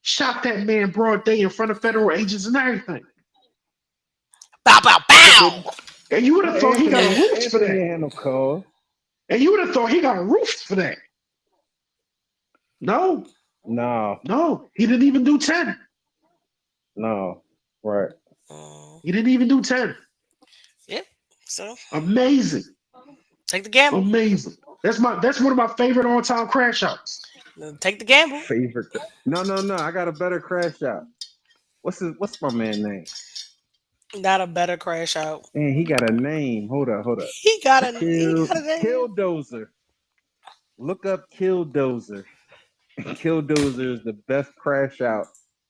Shot that man broad day in front of federal agents and everything. Bow, bow, But did bow. And you would have but thought he got a roost for Anthony that. ain't had no cause. And you would have thought he got a roost for that. No, No, no, he didn't even do 10. no. Right. Mm, He didn't even do 10. yep. So Amazing. Take the gamble. Amazing. That's one of my favorite on time crash outs. Take the gamble. Favorite. No, no, no. I got a better crash out. What's my man name? Not a better crash out. Man, he got a name. Hold up, hold up. He Kill got a name. Killdozer. Look up Killdozer. Killdozer is the best crash out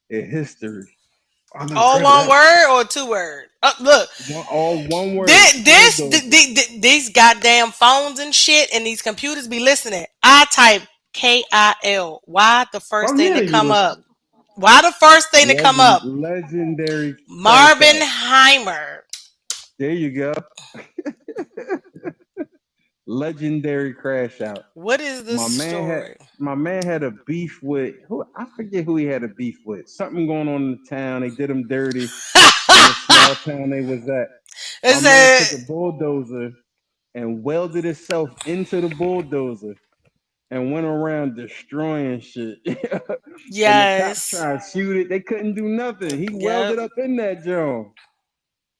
in history. I never All heard of one that. word or two word? Look, All one word. Killdozer. these goddamn phones and shit and these computers be listening. I type KIL. Why the first Oh thing yeah, that they be come up? listening. Why the first thing that come up? Legendary crash Marvin out. Heimer. There you go. Legendary crash out. What is this My man had story? my man had a beef with who I forget who he had a beef with. Something going on in the town. They did him dirty in the small town they was at. It My man took said a bulldozer and welded itself into the bulldozer and went around destroying shit. And the cops yes. tried to shoot it. They couldn't do nothing. He Yep. welded up in that joint.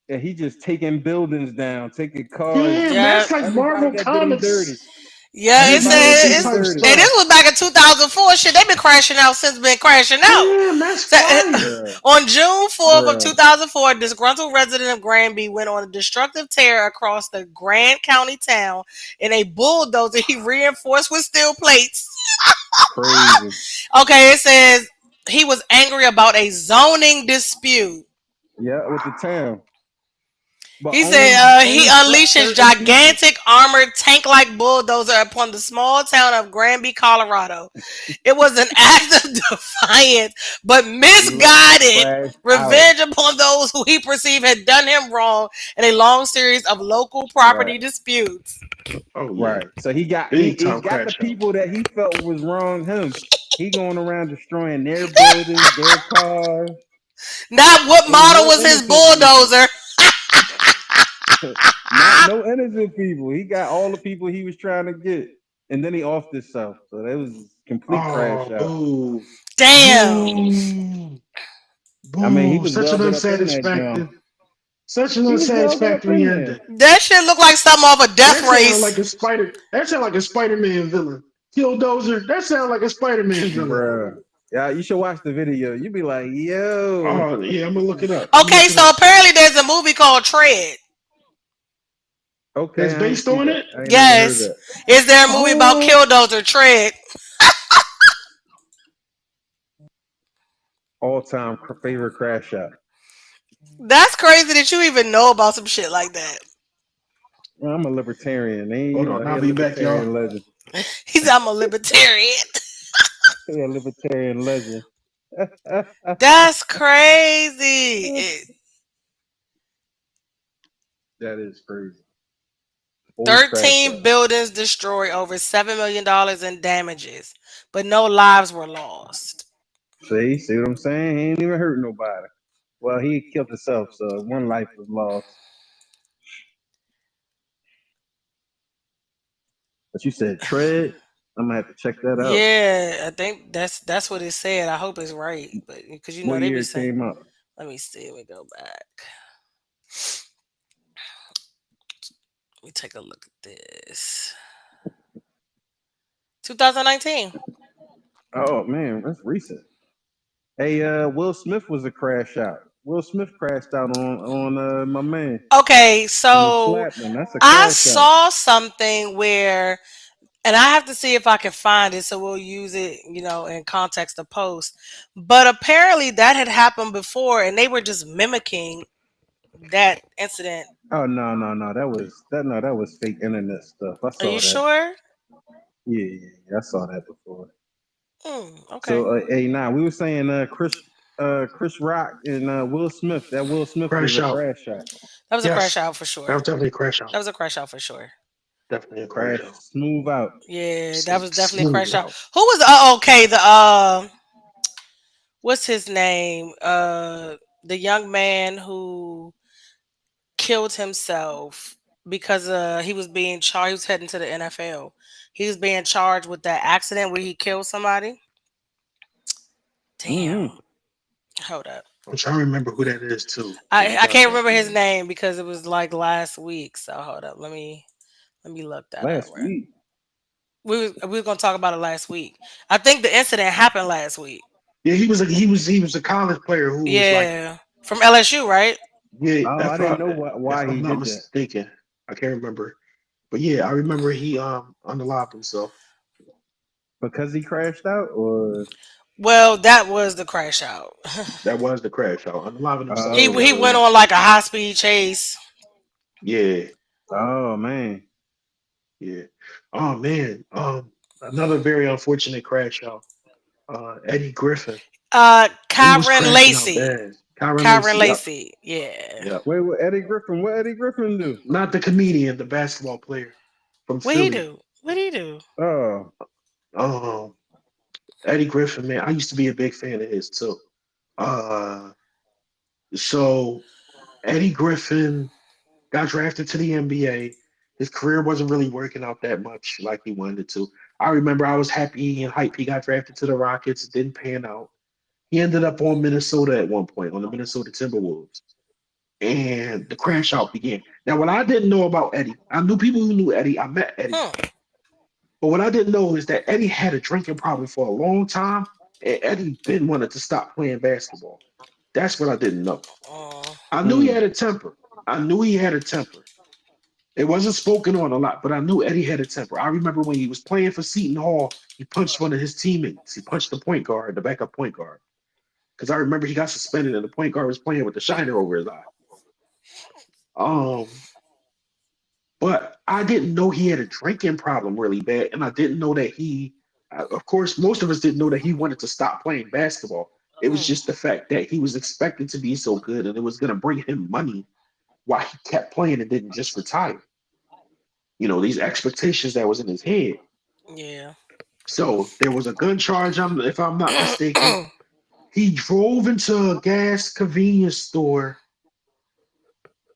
And he just taking buildings down, taking cars. Damn, Yep. that's like Everybody Marvel that did him dirty. Comics Yeah, it Everybody that said did universe him it's type dirty. and this stuff. was back in 2004. Shit, they've been crashing out since been crashing out. Damn, that's So, fire. Bruh, on June 4th of bruh. 2004, a disgruntled resident of Granby went on a destructive tear across the Grand County town in a bulldozer he reinforced with steel plates. Crazy. Okay, it says he was angry about a zoning dispute. Yeah, with the town. But He said he only struck unleashed his certain people. gigantic armored tank-like bulldozer upon the small town of Granby, Colorado. It was an act of defiance, but Let's misguided crash out. revenge upon those who he perceived had done him wrong in a long series of local Right. property disputes. Oh yeah, Right. So he got he, big he time got the crash out. people that he felt was wrong him. He going around destroying their buildings, their cars. Not what Ain't model no was his innocent people. bulldozer. Not no innocent people. He got all the people he was trying to get. And then he offed himself. So that was complete crash Oh out. boo, Damn. boo, I mean, he boo. was Such an welded up in that jump. unsatisfactory, such an He was welded up unsatisfactory in there. ending. That shit looked like something off a death That sounded race. like a spider. That sounded like a Spider-Man villain. Killdozer. That sounded like a Spider-Man villain. Bruh. Yeah, you should watch the video. You'd be like, yo. Oh yeah, I'm gonna look it up. I'm gonna Okay, look it so up. apparently there's a movie called Tread. Okay, That's I ain't based see on that. it. I ain't never heard Yes. that. Is there a movie about Oh, Killdozer Tread? All time favorite crash out. That's crazy that you even know about some shit like that. Well, I'm a libertarian. hold on. He I'll a be back, y'all. libertarian legend. He said, I'm a libertarian. He a libertarian legend. That's crazy. 's crazy. Always crash 13 out. buildings destroyed, over $7 million in damages, but no lives were lost. See what I'm saying? He ain't even hurt nobody. Well, he killed himself, so one life was lost. But you said tread. I'm gonna have to check that out. Yeah, I think that's what it said. I hope it's right, but because What they year be it saying. came out? Let me see. Let me go back. Let me take a look at this. 2019. Oh man, that's recent. Hey, Will Smith was a crash out. Will Smith crashed out on my man Okay, when he so slapped him. That's a I crash out. saw something where, and I have to see if I can find it, so we'll use it, in context of post. But apparently that had happened before, and they were just mimicking that incident. Oh no, that was fake internet stuff. I Are you saw that. sure? Yeah, I saw that before. Okay. So hey, we were saying Chris Rock and Will Smith. That Will Smith was Crash a out. crash out. That was a crash Yes, out for that sure. was definitely a crash out. That was a crash out for sure. Definitely a crash Crash out. smooth out. Yeah, that was definitely a Smooth crash out. out. Who was okay, what's his name? The young man who killed himself because he was being charged. He was heading to the NFL. He was being charged with that accident where he killed somebody. Damn. Mm-hmm. Hold up. I'm trying to remember who that is too. I Who can't that remember his is. name because it was like last week. So hold up. Let me Let me look that up. Last Right. week. We were gonna talk about it last week. I think the incident happened last week. Yeah, he was a college player who was like, Yeah, from LSU, right? yeah, Oh, I didn't know if why I'm he not did that. mistaken, I can't remember. But yeah, I remember he unalived himself. Because he crashed out, or Well, that was the crash out. That was the crash out. Unaliving himself he oh, he went was on like a high speed chase. yeah, oh man, yeah. Oh man. Another very unfortunate crash out. Eddie Griffin. He was Kyron crashing out Lacey. bad. Kyron Kyron Lacey. Yep. Lacey. Yeah. Yep. wait, what Eddie Griffin? What Eddie Griffin do? Not the comedian, the basketball player from What he Philly. do? What he do? Oh, Um, Eddie Griffin, man, I used to be a big fan of his too. Uh, so Eddie Griffin got drafted to the NBA. His career wasn't really working out that much like he wanted it to. I remember I was happy and hype. He got drafted to the Rockets. It didn't pan out. He ended up on Minnesota at one point, on the Minnesota Timberwolves. And the crash out began. Now, what I didn't know about Eddie, I knew people who knew Eddie. I met Eddie. Hmm. But what I didn't know is that Eddie had a drinking problem for a long time, and Eddie been wanted to stop playing basketball. That's what I didn't know. Uh, I knew he mm, had a temper. I knew he had a temper. It wasn't spoken on a lot, but I knew Eddie had a temper. I remember when he was playing for Seton Hall, he punched one of his teammates. He punched the point guard, the backup point guard. Because I remember he got suspended and the point guard was playing with the shiner over his eye. Um, but I didn't know he had a drinking problem really bad, and I didn't know that of course, most of us didn't know that he wanted to stop playing basketball. It was hmm. just the fact that he was expected to be so good, and it was going to bring him money while he kept playing and didn't just retire. These expectations that was in his head. Yeah. So there was a gun charge. If I'm not mistaken, he drove into a gas convenience store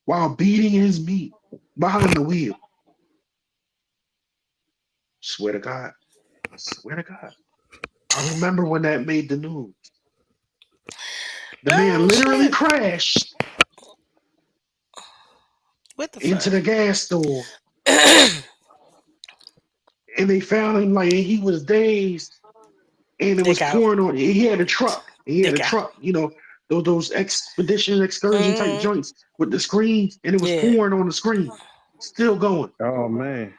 while beating his meat behind the wheel. Swear to God. I swear to God. I remember when that made the news. The man Oh literally shit! crashed What the into fuck? the gas store, and they found him like he was dazed, and it was Dick out. pouring on. He had a truck. He had a Dick out. truck. Those expedition excursion type Hmm. joints with the screens, and it was Yeah. pouring on the screen, still going. oh man,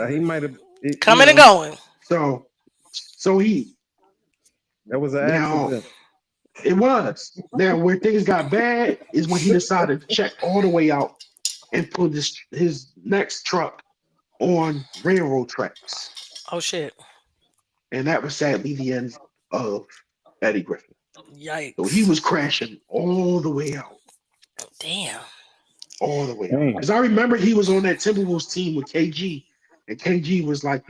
he might have. Coming and going. So, so he That was an now accident. it was now where things got bad is when he decided to check all the way out and put his next truck on railroad tracks. Oh shit! And that was sadly the end of Eddie Griffin. So he Yikes! was crashing all the way out, Damn. all the way out. Damn. Because I remember he was on that Timberwolves team with KG, and KG was like,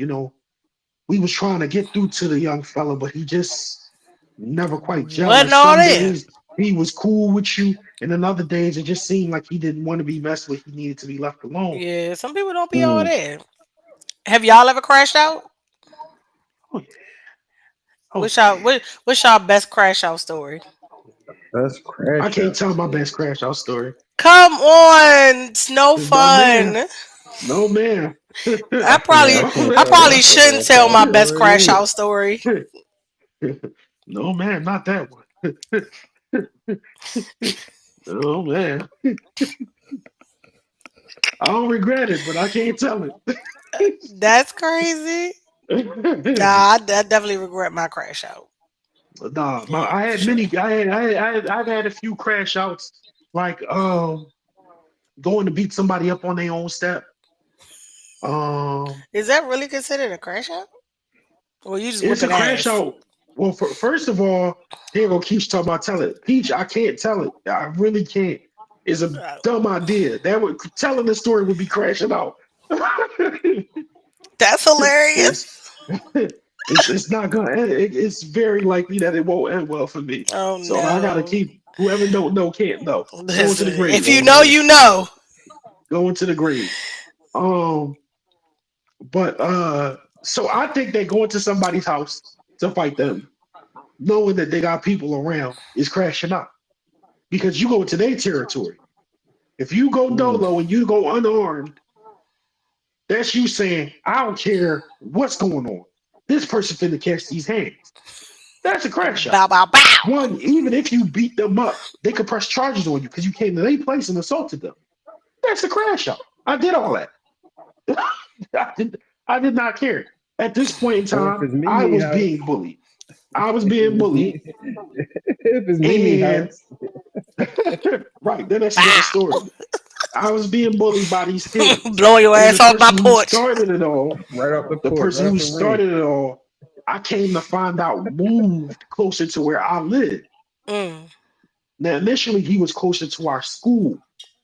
we was trying to get through to the young fella, but he just never quite gelled. Like Wasn't all some there. days he was cool with you, and then other days it just seemed like he didn't want to be messed with. He needed to be left alone. Yeah, some people don't be all Mm, there. Have y'all ever crashed out? Oh yeah, oh What's y'all yeah. what's y'all best crash out story? that's I crash can't out. tell my best crash out story. Come on, it's no No man, fun. no man. I I probably can't I tell my probably shouldn't crash tell out my best crash story. out story. No man, not that one. Oh man, I don't regret it, but I can't tell That's crazy. Nah, it. I definitely regret my crash out. Nah, Yeah, I for had sure. many. I've had a few crash outs, like going to beat somebody up on their own step. Um, Is that really considered a crash out? Or you just it's a whipping crash ass? out. Well, first of all, here go Keith talking about tell it. Peach, I can't tell it. I really can't. It's a Uh, dumb idea. That would telling the story would be crashing out. That's hilarious. it's it's not gonna end. It's very likely that it won't end well for me. Oh So I gotta no. keep whoever don't know can't know. Going to Listen, the if grave. you know, you know. Going to the grave. Um, but so I think that going to somebody's house to fight them, knowing that they got people around, is crashing out because you go into their territory. If you go Mm, dolo and you go unarmed, That's you saying, I don't care what's going on. This person finna catch these hands. That's a crash Bow out. bow bow. One, even if you beat them up, they could press charges on you because you came to their place and assaulted them. That's a crash out. I did all that. I did not care. At this point in Or if time, it's I Mimi was house, being bullied. I was if being it's bullied, me, if it's Mimi and house, right, then that's a different Bow. story. I was being bullied by these kids. Blowing your And the ass off my person who porch. started it all, right off the the porch, person right off who the ring. started it all, I came to find out moved closer to where I live. Mm. Now, initially, he was closer to our school.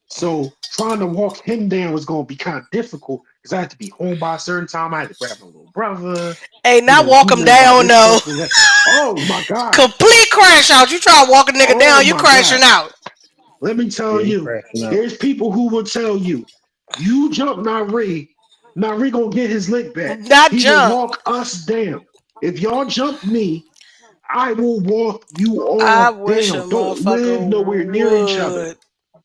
So trying to walk him down was going to be kind of difficult because I had to be home by a certain time. I had to grab my little brother. Hey, You not know, walk he him lived by down this though. person. Oh my God. Complete crash out. You try to walk a nigga Oh down, you my crashing God. out. Let me tell Yeah, he you, crashing out. there's people who will tell you, you jump Nari, Nari gonna get his lick back. Not He will jump. walk us down. If y'all jump me, I will walk you I all wish a down. Don't live nowhere motherfucker near each other. would.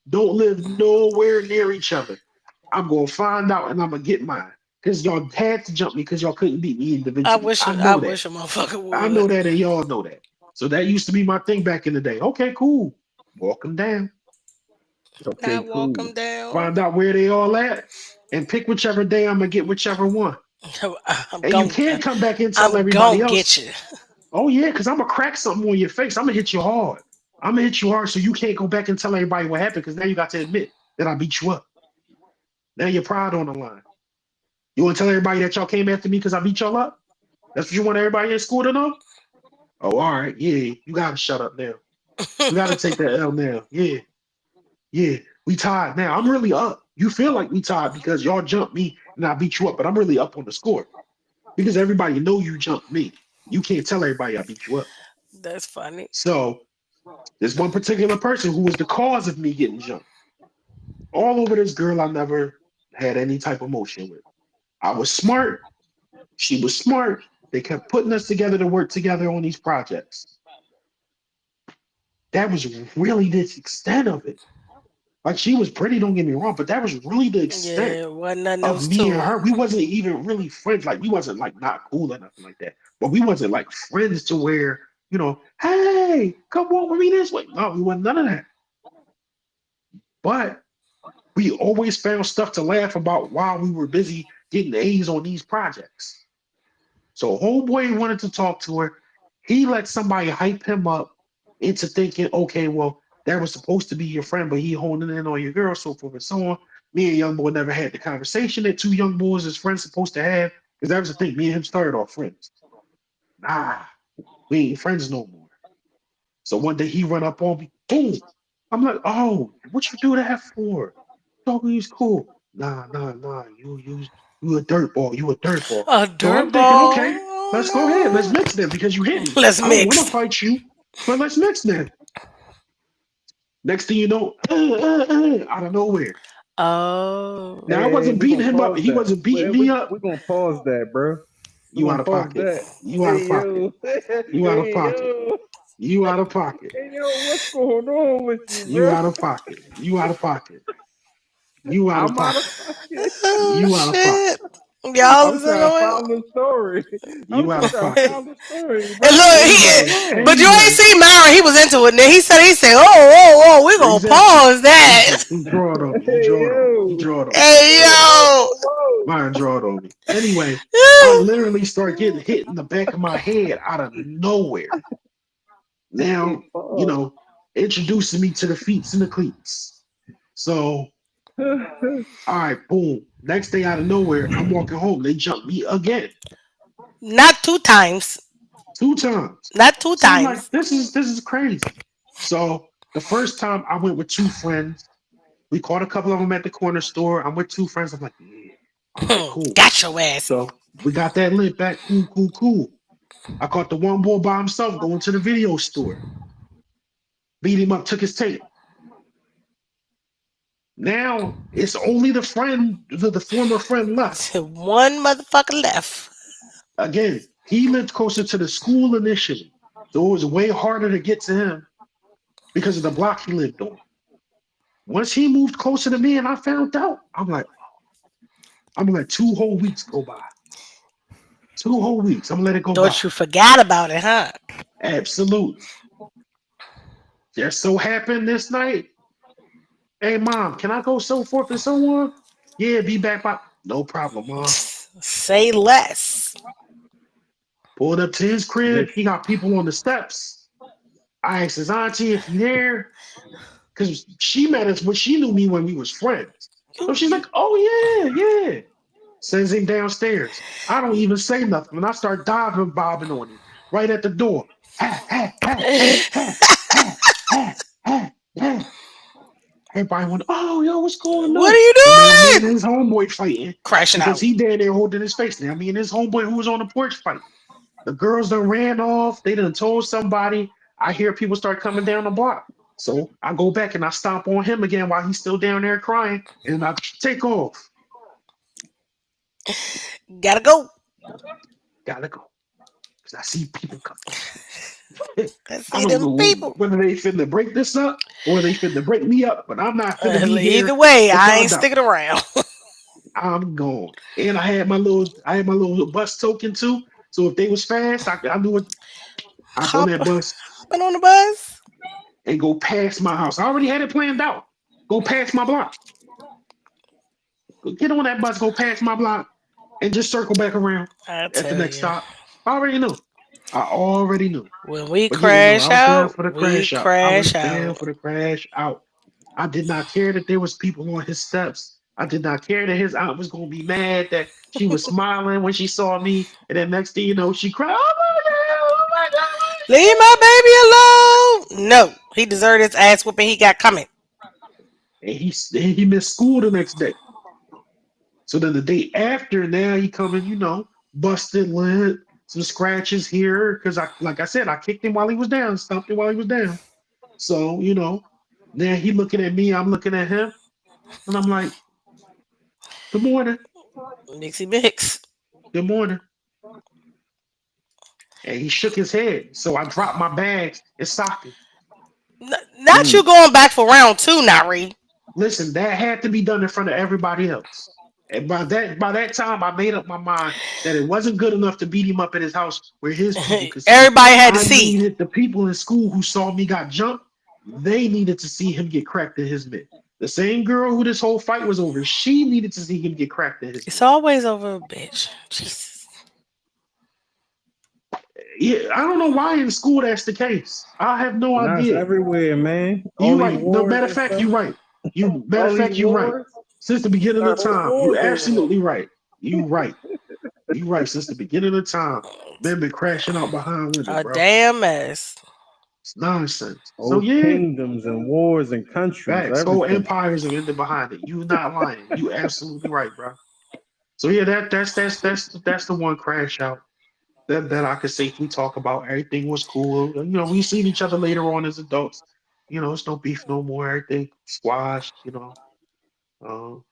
Don't live nowhere near each other. I'm gonna find out and I'm gonna get mine. Because y'all had to jump me because y'all couldn't beat me individually. I I know that. wish a motherfucker I would. know that and y'all know that. So that used to be my thing back in the day. Okay, cool. Walk them down. Okay, Not walk cool. him down. Find out where they all at and pick whichever day I'm gonna get whichever one. I'm And you gon' can't come back and tell I'm everybody gon' get else, you. oh yeah, because I'm gonna crack something on your face. I'm gonna hit you hard. I'm gonna hit you hard so you can't go back and tell everybody what happened because now you got to admit that I beat you up. Now your pride on the line. You want to tell everybody that y'all came after me because I beat y'all up? That's what you want everybody in school to know? Oh, all right, yeah, you gotta shut up now. You gotta take that L now. Yeah, yeah, we tied now. I'm really up. You feel like we tied because y'all jumped me and I beat you up, but I'm really up on the score because everybody know you jumped me. You can't tell everybody I beat you up. That's funny. So there's one particular person who was the cause of me getting jumped. All over this girl I never had any type of motion with. I was smart. She was smart. They kept putting us together to work together on these projects. That was really the extent of it. Like she was pretty, don't get me wrong, but that was really the extent Yeah, wasn't nothing of else me and to it. her. We wasn't even really friends. Like we wasn't like not cool or nothing like that. But we wasn't like friends to where, hey, come walk with me this way. No, we wasn't none of that. But we always found stuff to laugh about while we were busy getting A's on these projects. So homeboy wanted to talk to her. He let somebody hype him up into thinking, okay, well, that was supposed to be your friend, but he honing in on your girl, so forth and so on. Me and young boy never had the conversation that two young boys as friends supposed to have, because that was the thing. Me and him started off friends. Nah, we ain't friends no more. So one day he run up on me, boom. I'm like, oh, what you do that for? Dog, he's cool. Nah. You a dirt ball. You a dirt ball. A So I'm dirt thinking, ball? okay, let's go ahead. Let's Oh mix them because you hit no. me. Let's I don't want to mix. fight you, but let's mix them. Next thing you know, out of nowhere. Oh. Now I Hey, wasn't we're beating gonna him up. pause He that. wasn't We, beating we, me up. we're gonna pause that, bro. We're You gonna out of pause pocket. that. You out of Hey pocket. yo, You out of hey pocket. yo, You out of pocket. hey yo, what's going on with you, You bro? out of pocket. You out of pocket. You out of I'm out of pocket. pocket. Oh You out of pocket. shit. Y'all I'm was trying to annoying. follow the story. I'm You out just of trying to pocket. follow the story, And bro. look, What's going Anyway, on? but you ain't anyway, see Myron. He was into it. And then he said, oh, we gonna exactly. pause He that. just he drawed on me. He Hey drawed on me. He yo, drawed on me. He Hey whoa, drawed on me. yo. whoa, Myron drawed on me. Anyway, I Woo. literally start getting hit in the back of my head out of nowhere. whoa. Now, you know, introducing me to the feets and the cleats. So, all right, boom. Next day out of nowhere, I'm walking home. They jump me again, Not two times. 2 times. Not two So I'm like, times. this is crazy. So the first time I went with two friends. We caught a couple of them at the corner store. I'm with two friends. I'm like, yeah, all right, cool. Got your ass. So we got that lit back. Cool, cool, cool. I caught the one boy by himself going to the video store. Beat him up, took his tape. Now it's only the friend, the former friend left. One motherfucker left. Again, he lived closer to the school initially. So it was way harder to get to him because of the block he lived on. Once he moved closer to me and I found out, I'm like, I'm gonna let 2 whole weeks go by. 2 whole weeks. I'm gonna let it go by. Thought you forgot about it, huh? Absolutely. Just so happened this night. Hey mom, can I go so forth and so on? Yeah, be back by no problem, mom. Say less. Pulled up to his crib. He Listen, got people on the steps. I asked his auntie if he there. Because she met us when she knew me when we was friends. So she's like, oh yeah, yeah. Sends him downstairs. I don't even say nothing. When I start diving bobbing on him right at the door. Ha ha ha ha ha ha ha ha ha. Everybody went, oh yo, what's going What are on? you So now me and doing? his homeboy fighting Crashing because out. he down there holding his face. Now me and his homeboy who was on the porch fighting. The girls done ran off. They done told somebody. I hear people start coming down the block. So I go back and I stomp on him again while he's still down there crying. And I take off. Gotta go. Gotta go. Because I see people coming. I I see don't them know people. whether they finna break this up or they finna break me up, but I'm not finna be Either here way, to I find ain't out. sticking around. I'm gone. And I had my little bus token too. So if they was fast, I knew it. Hop on that bus Hopping on the bus. and go past my house. I already had it planned out. Go past my block. Go get on that bus, go past my block, and just circle back around I at the tell next you, stop. I already knew. I already knew. when we But yeah, no, crash I was down out, for the we crash out. I was crash down out. for the crash out. I did not care that there was people on his steps. I did not care that his aunt was gonna be mad that she was smiling when she saw me, and then next thing you know, she cried. Oh my god! Oh my god! Leave my baby alone. No, he deserved his ass whooping he got coming. And he missed school the next day. So then the day after, now he coming, busted lip, some scratches here, because like I said, I kicked him while he was down, stomped him while he was down. So, now he looking at me, I'm looking at him, and I'm like, good morning, Mixie mix. good morning. And he shook his head. So I dropped my bags and socked him. Not you mm, going back for round two, Nari. Listen, that had to be done in front of everybody else. And by that time, I made up my mind that it wasn't good enough to beat him up at his house where his people could see. Everybody had to I see. needed the people in school who saw me got jumped. They needed to see him get cracked in his mid. The same girl who this whole fight was over, she needed to see him get cracked in his It's mid. always over a bitch. Jesus. Yeah, I don't know why in school that's the case. I have no now it's idea. everywhere, man. All You these right. No wars matter of and fact, stuff. you right. You matter All of these fact, you right. wars. Since the beginning Start of whole time, you wars over that. absolutely right. You right. You right. Since the beginning of time, men been crashing out behind women, A bro. damn mess. It's nonsense. So Whole yeah, kingdoms and wars and countries, facts. Whole everything. empires have ended behind it. You not lying. You absolutely right, bro. So yeah, that's the one crash out that I could safely talk about. Everything was cool. We seen each other later on as adults. It's no beef no more. Everything squashed. Um,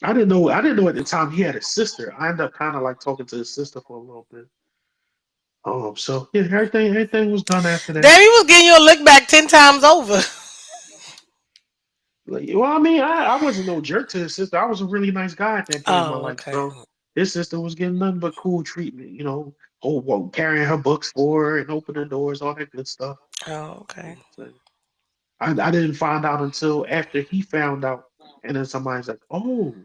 I didn't know at the time he had a sister. I ended up kind of like talking to his sister for a little bit. So yeah, everything was done after that. Damn, he was getting you a look back 10 times over. Like, well, I mean, I wasn't no jerk to his sister. I was a really nice guy at that point in my Oh, life. okay. So his sister was getting nothing but cool treatment. Carrying her books for her and opening doors, all that good stuff. Oh, okay. So I didn't find out until after he found out, and then somebody's like, "Oh,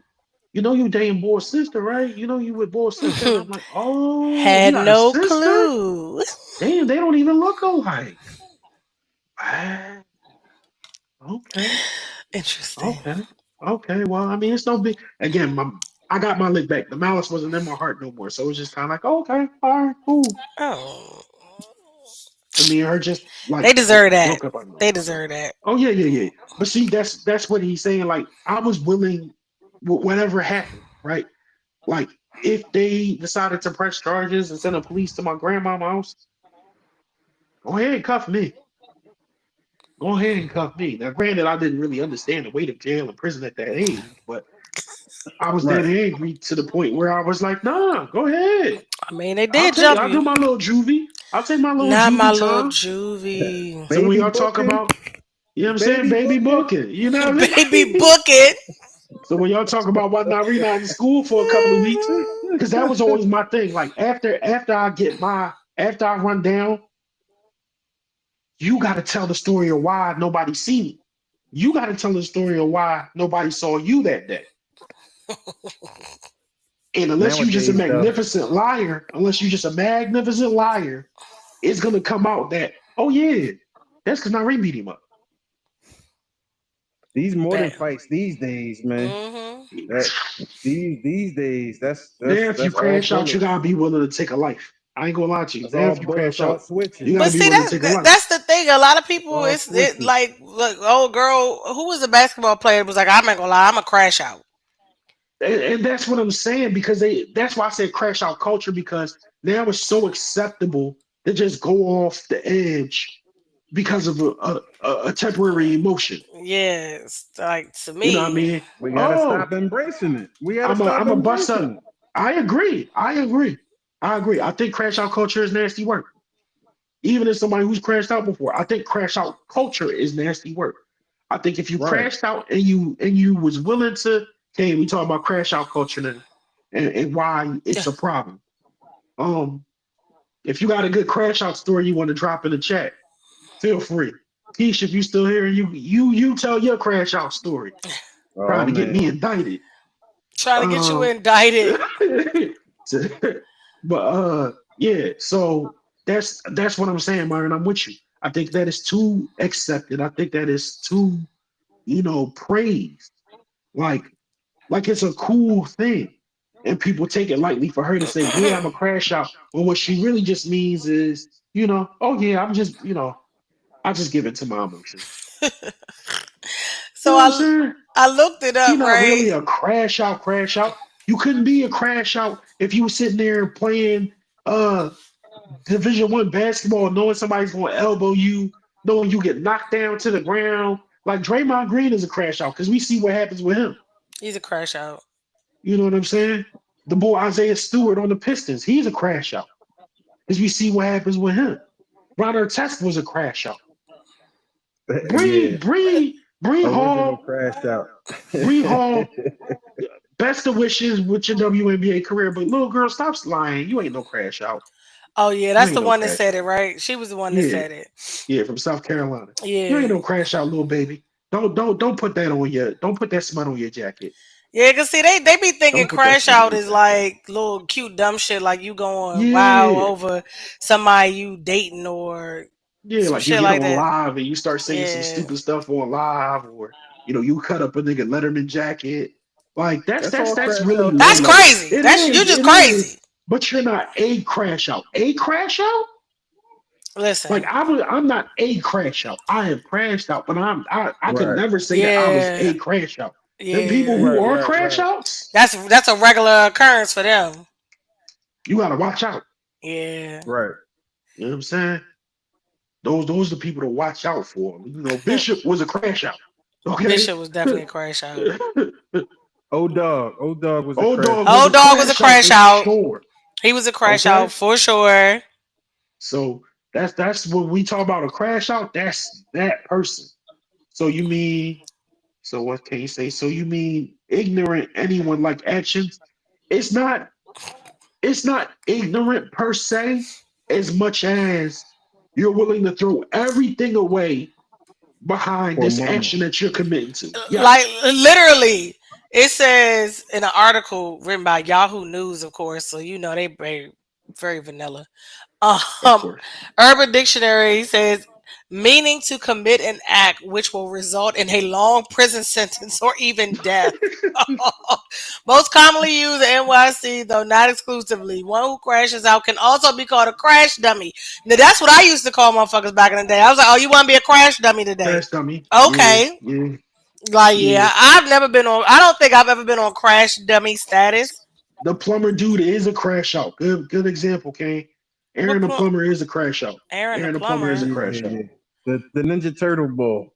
you dating Boy's sister, right? You with Boy's sister?" And I'm like, "Oh, he Had got a no sister? clue. Damn, they don't even look alike." Ah, okay, Interesting. okay, okay. Well, I mean, it's no big. Again, I got my lick back. The malice wasn't in my heart no more, so it was just kind of like, okay, all right, cool. Oh. And me and her just like They deserve that. broke up. I know. They deserve that. Oh yeah, yeah, yeah. But see, that's what he's saying. Like I was willing, whatever happened, right? Like if they decided to press charges and send the police to my grandma's house, go ahead and cuff me. Go ahead and cuff me. Now, granted, I didn't really understand the weight of jail and prison at that age, but I was that Right. angry to the point where I was like, nah, go ahead. I mean, they did jump I'll do you. my little juvie. I'll take my little Not my juvie little time. juvie. So when Baby y'all talk booking. about, you know what I'm saying, Baby baby booking. booking, you know what I Baby, mean? book it. So when y'all talk about why not read not in school for a couple of weeks, because that was always my thing. Like after I run down, you got to tell the story of why nobody seen it. You got to tell the story of why nobody saw you that day. And Nowadays, though, unless you just a magnificent liar, it's gonna come out that, oh yeah, that's because Nari beat him up. these modern Bet. fights these days, man. Mm-hmm. That these days, Now if you that's all crash out, you bullets. gotta be willing to take a life. I ain't gonna lie to you. That's Now all if you bullets, crash all out, you switching. gotta But be see, willing to take a life. that's the thing. A lot of It's people, all it switching. like, look, old girl who was a basketball player was like, I'm not gonna lie, I'm a crash out. And that's what I'm saying, because that's why I said crash out culture, because now it's so acceptable to just go off the edge because of a temporary emotion. Yes, like to You know what I me, mean? We gotta stop Oh, embracing it. We gotta stop I'm a bust embracing up. it. I agree. I agree. I think crash out culture is nasty work. Even as somebody who's crashed out before, I think crash out culture is nasty work. I think if you Right. crashed out and you was willing to, hey, we talk about crash out culture then, and why it's a problem. Um, if you got a good crash out story you want to drop in the chat, feel free. Keisha, if you still here, you tell your crash out story. Oh Trying to get man. me indicted. trying to get you Um, indicted. but yeah, so that's what I'm saying, Myron. I'm with you. I think that is too accepted. I think that is too, praised. Like like it's a cool thing. And people take it lightly for her to say, yeah, I'm a crash out. Well, what she really just means is, oh yeah, I just give it to my emotions. You So know what I'm saying? I looked it You're up, not really right? a crash out, crash out. You couldn't be a crash out if you were sitting there playing uh Division 1 basketball, knowing somebody's going to elbow you, knowing you get knocked down to the ground. Like Draymond Green is a crash out because we see what happens with him. He's a crash out. You know what I'm saying? The boy Isaiah Stewart on the Pistons, he's a crash out because we see what happens with him. Ron Artest was a crash out. Yeah. Bree Original Hall, crash out. Bree Hall. Best of wishes with your WNBA career, but little girl, stop lying. You ain't no crash out. Oh yeah, You that's ain't the no one that crash said it, out. right? She was the one that Yeah, said it. yeah, from South Carolina. You ain't Yeah. no crash out, little baby. Don't put that on your don't put that smut on your jacket. Yeah, cause see, they be thinking Don't put that crash smut on out your is jacket. like little cute dumb shit, like you going wow Yeah, over somebody you dating or yeah, some like you shit get like on that. live and you start saying some Yeah, stupid stuff on live, or you cut up a nigga Letterman jacket. Like that's That's that's all that's crash really out to that's lame. me. crazy. It That's you is, just it is. crazy. But you're not a crash out. A crash out? Like Listen, I'm not a crash out. I have crashed out, but I could Right. never say that I was yeah, a crash out. Them people yeah, who Right, are right, crash right. outs, that's a regular occurrence for them. you gotta watch out. Yeah, Right. You know what I'm saying? Those are the people to watch out for. Bishop was a crash out. Okay. Bishop was definitely a crash out. Old dog was a Old crash dog was out. a Old dog was a crash out crash for out. sure. He was a crash Okay. out for sure. So that's when we talk about a crash out, that's that person. So you mean so what can you say? So you mean ignorant anyone like actions? It's not it's not ignorant per se, as much as you're willing to throw everything away behind For a this moment. action that you're committing to. Like Yes, literally, it says in an article written by Yahoo News, of course. So you know they very vanilla. of Um, course. Urban Dictionary says meaning to commit an act which will result in a long prison sentence or even death. Most commonly used in NYC, though not exclusively. One who crashes out can also be called a crash dummy. Now that's what I used to call motherfuckers back in the day. I was like, "Oh, you want to be a crash dummy today?" Crash dummy. Yeah, Okay, yeah, like yeah. yeah, I've never been on. I don't think I've ever been on crash dummy status. The plumber dude is a crash out. Good example, Kane. What Aaron the plumber is a crash out. Aaron the Aaron the plumber is a plumber? crash out. Yeah. The Ninja Turtle ball.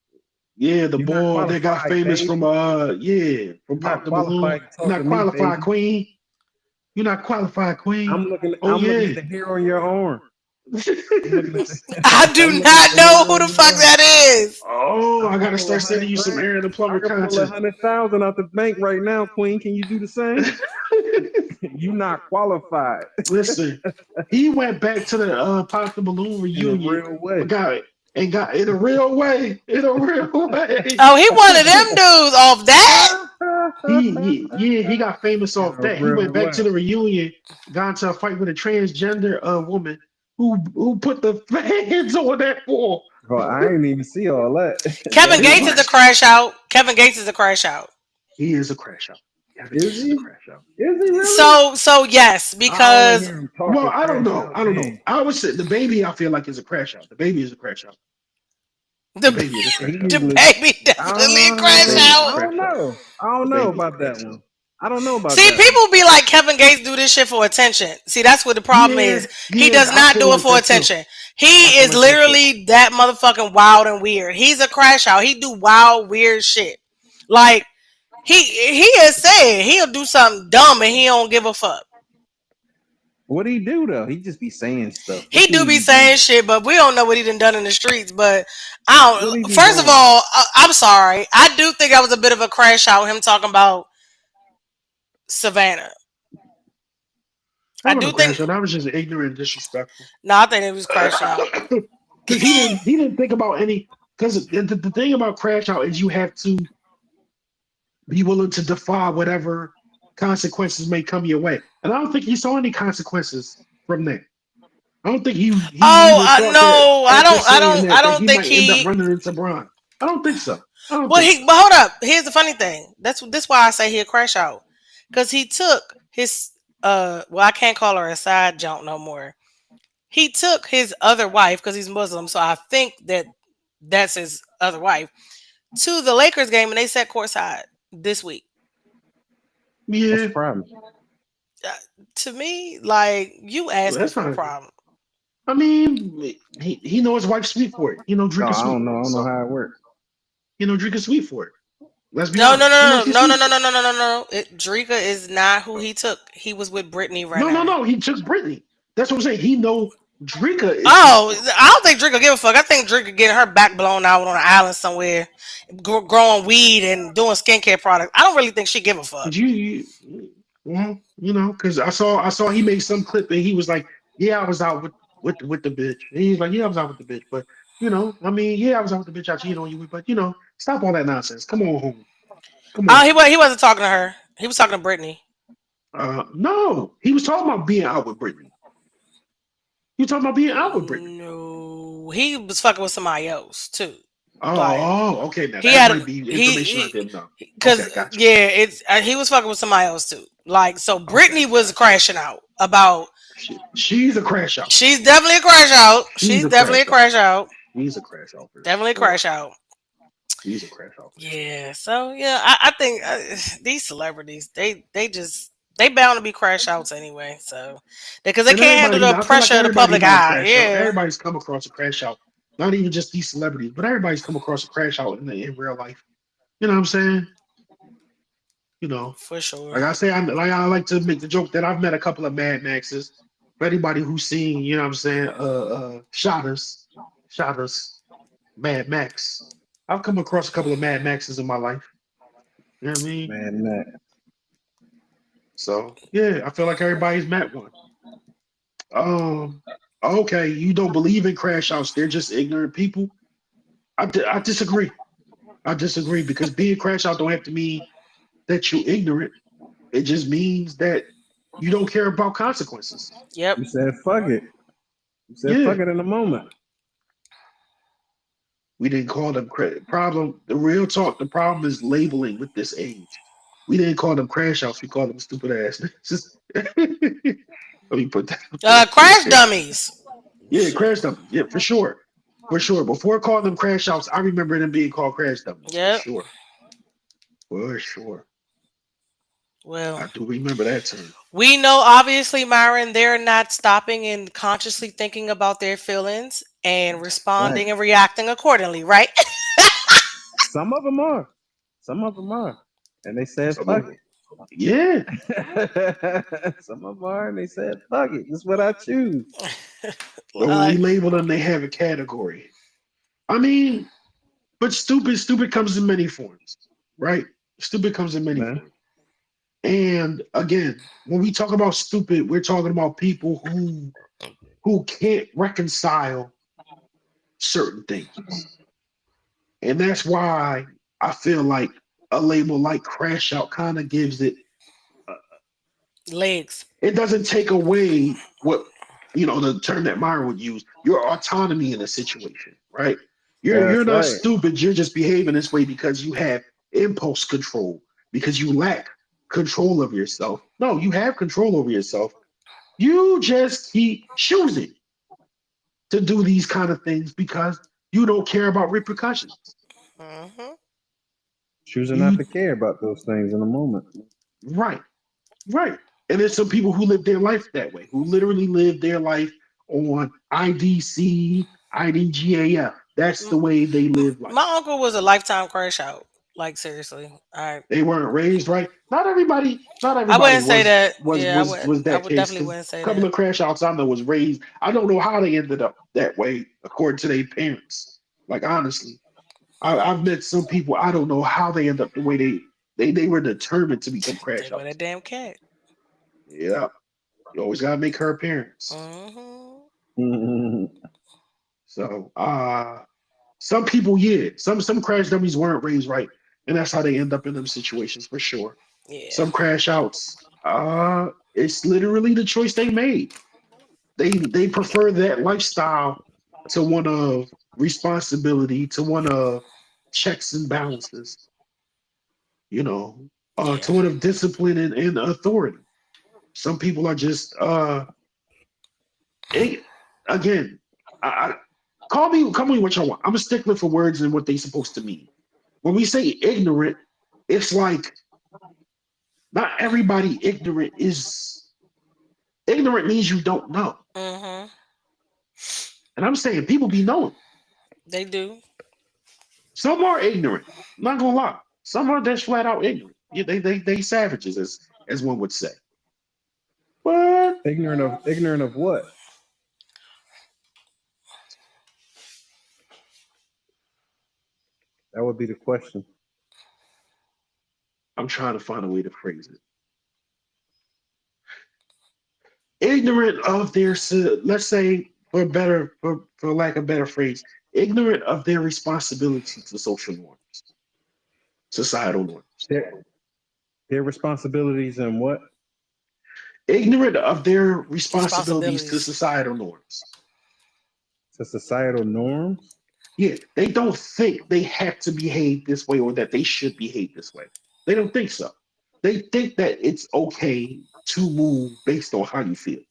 Yeah, the You're not boy that got qualified, famous from baby. from You're Pop not the Balloon. qualified to You're talk to not me, qualified, baby. Queen. You're not qualified, Queen. Oh I'm looking yeah. at the hair on your arm. I'm looking at the I do I'm looking at not the know who the headlines fuck now. that is. Oh, I I could gotta pull a start sending hundred you some grand. Aaron the I Plumber could pull a content. 100,000 out the bank right now, Queen. Can you do the same? You not qualified Listen, he went back to the Pop the Balloon in a reunion, real way. but got in a real way, in a real way. Oh, he one of them dudes off that. He got famous In off a that. He real went back way. to the reunion, got into a fight with a transgender woman who put the fans on that wall. Bro, I ain't even see all that. Kevin That's It was Gates crazy. is a like crash out. Kevin Gates is a crash out. he is a crash out. Kevin Is Gates is a he? crash out. Is he really? So yes, I only because hear him Well, talking I don't crash know. out I don't know. game. I would say the baby. I feel like is a crash out. The baby is a crash out. the The baby is a He crash out. the usually baby definitely a The crash baby is a I out. don't crash out. know. I don't The know baby is a about that crash out. one. I don't know about See, that one. people be like Kevin Gates do this shit for attention. See, that's what the problem Yeah, is. He yeah. does I not feel do it like for that too. attention. He I feel is like that too. literally that motherfucking wild and weird. He's a crash out. He do wild, weird shit. Like he has said he'll do something dumb and he don't give a fuck. What do he do though? He just be saying stuff. He What do do he be be saying doing? shit, but we don't know what he done done in the streets. But I What he don't. be First of doing? all, I'm sorry. I do think that was a bit of a crash out. Him talking about Savannah. That I wasn't do a crash think. out. That was just ignorant and disrespectful. No, I think it was crashing out. Because he didn't think about any. Because the thing about crash out is you have to be willing to defy whatever consequences may come your way. And I don't think he saw any consequences from that. I don't think he Oh even thought that no, I after don't. I saying don't. I that don't he think might end up he. running into Brian. I don't think so. I don't Well, think he. so. But hold up. Here's the funny thing. That's why I say he'll crash out, because he took his. Well, I can't call her a side junk no more. He took his other wife because he's Muslim, so I think that that's his other wife to the Lakers game, and they sat courtside this week. What's Yeah, the problem? Uh, to me, like you well, asking that's for a not. problem. I mean, he know his wife's sweet for it. No, Drink is I sweet don't for know. I it. don't know So how it works. Drink is sweet for it. Let's be No, no, honest. no, She's no, no, sweet no, for no, it. no, no, no, no. Drika is not who he took. He was with Brittany No, no, Renner. no. He took Brittany. That's what I'm saying. He know Drinker is sweet Oh, for him. I don't think Drika give a fuck. I think Drika getting her back blown out on an island somewhere, growing weed and doing skincare products. I don't really think she give a fuck. But well, because I saw he made some clip and he was like, "Yeah, I was out with the bitch." And he's like, "Yeah, I was out with the bitch," but I mean, yeah, I was out with the bitch I cheated on you with, but stop all that nonsense. Come on home. Come on. He wasn't talking to her. He was talking to Brittany. No, he was talking about being out with Brittany. He was talking about being out with Brittany. No, he was fucking with somebody else too. Like Okay. Now he that had might be information I didn't know. because Okay, got you. yeah, it's he was fucking with somebody else too. Like so, Okay, Brittany was got you. crashing out about. She's a crash out. She's definitely a crash out. She's She's a definitely a crash out. crash out. She's a crash out for Definitely a sure. crash out. She's a crash out for sure. Yeah. So yeah, I think these celebrities they just they bound to be crash outs anyway. So because they And can't handle everybody, the I feel like pressure of the everybody public know a eye. crash out. Yeah. Everybody's come across a crash out. Not even just these celebrities, but everybody's come across a crash out in real life. You know what I'm saying? You know, For like sure. I say, I like to make the joke that I've met a couple of Mad Maxes. For anybody who's seen, you know what I'm saying, Shotters, Mad Max. I've come across a couple of Mad Maxes in my life. You know what I mean? Man, that So yeah, I feel like everybody's met one. Um, okay, you don't believe in crash outs. They're just ignorant people. I disagree. I disagree because being crash out don't have to mean that you're ignorant. It just means that you don't care about consequences. Yep. you said fuck it. You said Yeah, fuck it in a moment. we didn't call them problem. The real talk. The problem is labeling with this age. We didn't call them crash outs. We called them stupid ass. Let me put that up there. Crash dummies. Yeah, Shit. crash dummies. Yeah, for sure. For sure. Before calling them crash outs, I remember them being called crash dummies. For Yep. sure. For sure. Well, I do remember that term. we know obviously, Myron, they're not stopping and consciously thinking about their feelings and Right. responding and reacting accordingly, right? Some of them are. Some of them are. And they said Some of fuck them. it. Yeah. Some of them are, and they said, "Fuck it, this is what I choose." But when we Like, label them, they have a category. I mean, but stupid comes in many forms, right? Stupid comes in many Man, forms. And again, when we talk about stupid, we're talking about people who can't reconcile certain things. And that's why I feel like a label like Crash Out kind of gives it, uh, legs. it doesn't take away what, the term that Myra would use, your autonomy in a situation, right? You're that's not right. stupid, you're just behaving this way because you have impulse control, because you lack control of yourself. No, you have control over yourself. You just keep choosing to do these kind of things because you don't care about repercussions. Hmm. Choosing not You to care about those things in a moment. right, right. And there's some people who live their life that way, who literally live their life on IDC, IDGAF. That's the way they live life. My uncle was a lifetime crash out. Like, seriously, They weren't raised right. Not I everybody wouldn't say was that. was Yeah, I was wouldn't. was I that would case definitely because wouldn't say a couple that. of crash outs I know was raised. I don't know how they ended up that way according to their parents. Like honestly, I've met some people. I don't know how they end up the way they were determined to become They crash were that outs. damn cat. Yeah, you always gotta make her appearance. Hmm. So some people, yeah, some crash dummies weren't raised right, and that's how they end up in them situations for sure. Yeah. Some crash outs, it's literally the choice they made. They prefer that lifestyle to one of responsibility, to one of checks and balances, you know, Yeah. to one of discipline and authority. Some people are just it, again, I call me what y'all want. I'm a stickler for words and what they supposed to mean. When we say ignorant, it's like not everybody ignorant means you don't know. Hmm. And I'm saying people be knowing. They do. Some are ignorant. I'm not gonna lie. Some are just flat out ignorant. Yeah, they savages as one would say. But Ignorant of what? That would be the question. I'm trying to find a way to phrase it. Ignorant of their let's say for lack of better phrase, ignorant of their responsibility to social norms, societal norms. Their their responsibilities and what? Ignorant of their responsibilities to Responsibilities. societal norms. To societal norms. Yeah, they don't think they have to behave this way or that they should behave this way. They don't think so. They think that it's okay to move based on how you feel,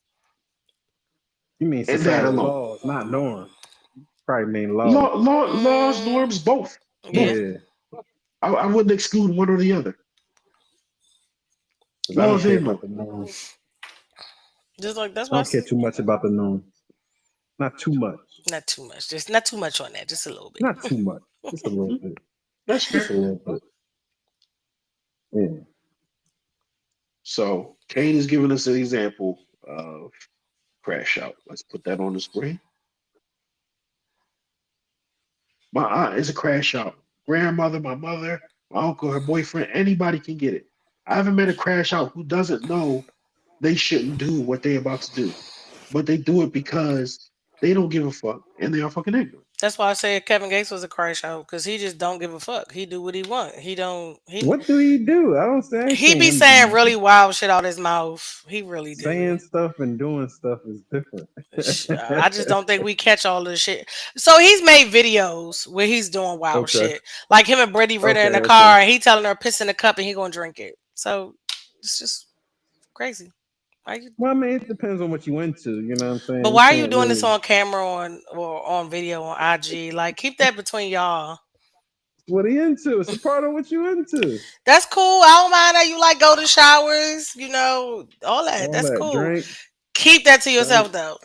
You mean and that societal alone. laws, not norms. Probably mean laws. Laws, Mm, norms, both, yeah. both. Yeah, I wouldn't exclude one or the other. because I don't Laws care and about norms. the norms. Just like that's I why I don't care said too much about the norms. Not too much. not too much. Just not too much on that. Just a little bit. Not too much. Just a little Mhm. bit. That's Just fair. a little bit. Yeah. So Kane is giving us an example of crash out. Let's put that on the screen. My aunt is a crash out. Grandmother, my mother, my uncle, her boyfriend, anybody can get it. I haven't met a crash out who doesn't know they shouldn't do what they're about to do, but they do it because they don't give a fuck and they are fucking ignorant. That's why I said Kevin Gates was a crash out because he just don't give a fuck. He do what he want. He don't. What do he do? I ain't He seen be him do saying really nothing. wild shit out his mouth. He really do. Saying stuff and doing stuff is different. I just don't think we catch all this shit. So he's made videos where he's doing wild Okay. shit, like him and Brittany Ritter in Okay. the Okay. car, and he telling her piss in the cup and he gonna drink it. So it's just crazy. Why you? Well, I mean, it depends on what you into. You know what I'm saying? But You why are you can't doing this really. on camera or on video on IG? Like keep that between y'all. What he into? It's a part of what you into. That's cool. I don't mind that you like golden showers. You know all that. All That's that cool. drink, Keep that to drink. yourself though.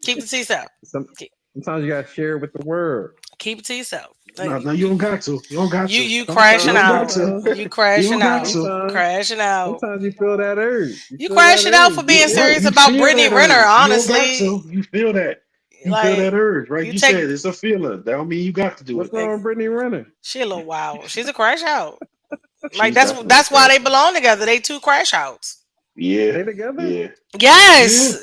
Keep it to yourself. Some Keep, sometimes you gotta share with the world. keep it to yourself. No, Like, no, you don't got to. You don't got to. you You crashing don't Sometimes, got out. to. You You don't crashing got out. to. sometimes, Crashing out. sometimes you feel that urge. You You feel that crashing out urge. for You being Yeah, feel right. serious You about feel Brittany that Renner, urge. You don't got honestly. to. You feel that. You feel that Like, urge, right? you You take said it's a feeling. That don't mean you got to do what's it. wrong like, with Brittany Renner? she a little wild. She's a crash out. Like She's definitely a that's why they crash out. belong together. They two crash outs. Yeah, They together? yeah, yeah. Yes,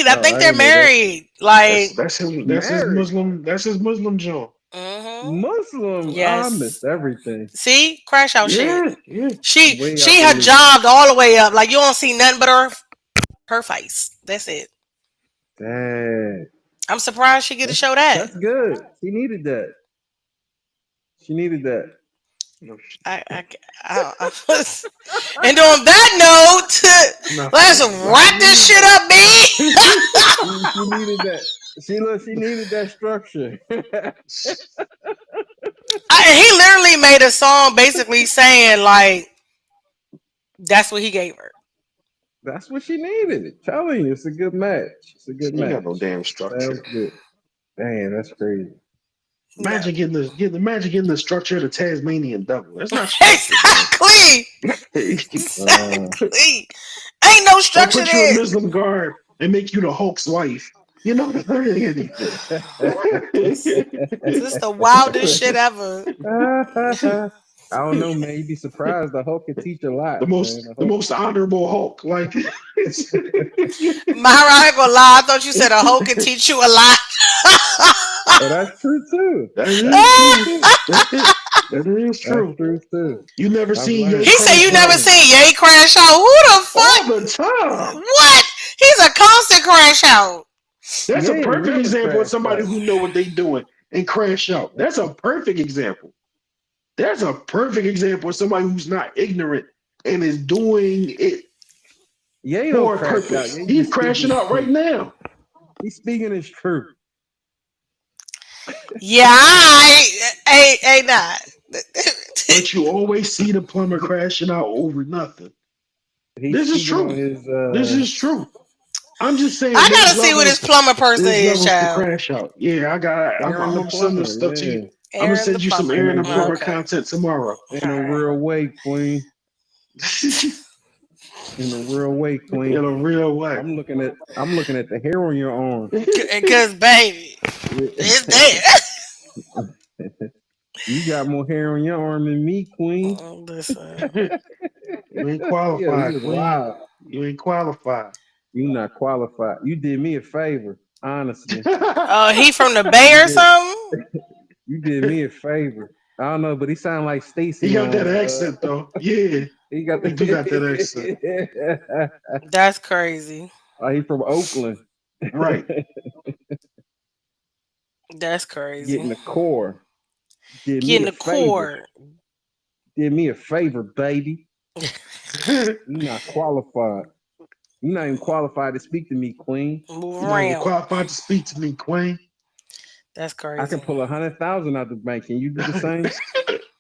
I Oh, think I they're didn't know that. married. Like, Married. That's his Muslim joint. hmm Muslim. Oh, I yes. missed everything. See, crash out shit. Yeah, yeah. Way out She the had loop. jogged all the way up. Like, you don't see nothing but her face. That's it. Dang. I'm surprised she get to That's, show that. that's good. She needed that. She needed that. No, I, I, I was, and on that note, no, let's no, She wrap this needed shit that. up, B. She needed that. She needed that structure. He literally made a song basically saying like that's what he gave her. That's what she needed. Telling you, it's a good match. It's a good she ain't got no match. damn Sounds structure. good. Damn, that's crazy. No, Imagine getting the structure of the Tasmanian devil. That's not structured, man. exactly, Uh, exactly. Ain't no Or structure put you in there. Muslim garb and make you the Hulk's wife. You're not learning anything. This is the wildest shit ever. I don't know, man. You'd be surprised. The Hulk can teach a lot, man. The The Hulk. most honorable Hulk. Like it's, Myra, I ain't gonna lie. I thought you said a hoe can teach you a lot. Oh, that's true too. that That's is true true. too. That is That's true. true too. You never I've seen Ye He learned. said I've you crash never out learned. seen Ye crash out. Who the all fuck? the time. What? He's a constant crash out. That's a Yeah, perfect never example of crashed somebody out. who know what they doing and crash out. That's a perfect example. That's a perfect example of somebody who's not ignorant and is doing it Yeah, you don't for a crash out. purpose. Yeah, you He's just speak crashing his out right truth. now. He's speaking his truth. Yeah, I ain't not. But you always see the plumber crashing out over nothing. He's This is speaking on true. his. This is true. I'm just saying I gotta see who this plumber person there's is, levels to child. crash out. Yeah, I'm Aaron the gonna send this plumber. stuff to you. Yeah, I'm gonna Aaron the send you some plumber. in Aaron a the real, plumber Okay. content tomorrow. in All a right. real way, Queen. In a real way, In Queen. a real way. I'm looking at the hair on your arm. Cause baby, it's there. You got more hair on your arm than me, Queen. Listen. You ain't Yeah, qualified, you was Queen. wild. You ain't qualified. You not qualified. You did me a favor, honestly. He from the Bay You or did. something? You did me a favor. I don't know, but he sound like He Stacy got that on. accent though. Yeah, He got he do got that accent. the. That's crazy. He from Oakland. Right. That's crazy. Getting the core. Did me Getting a the favor. cord. Did me a favor, baby. You're You not qualified. You not even qualified to speak to me, Queen. Move not even around. qualified to speak to me, Queen. That's I can crazy. pull 100,000 out the bank. Can you do the same?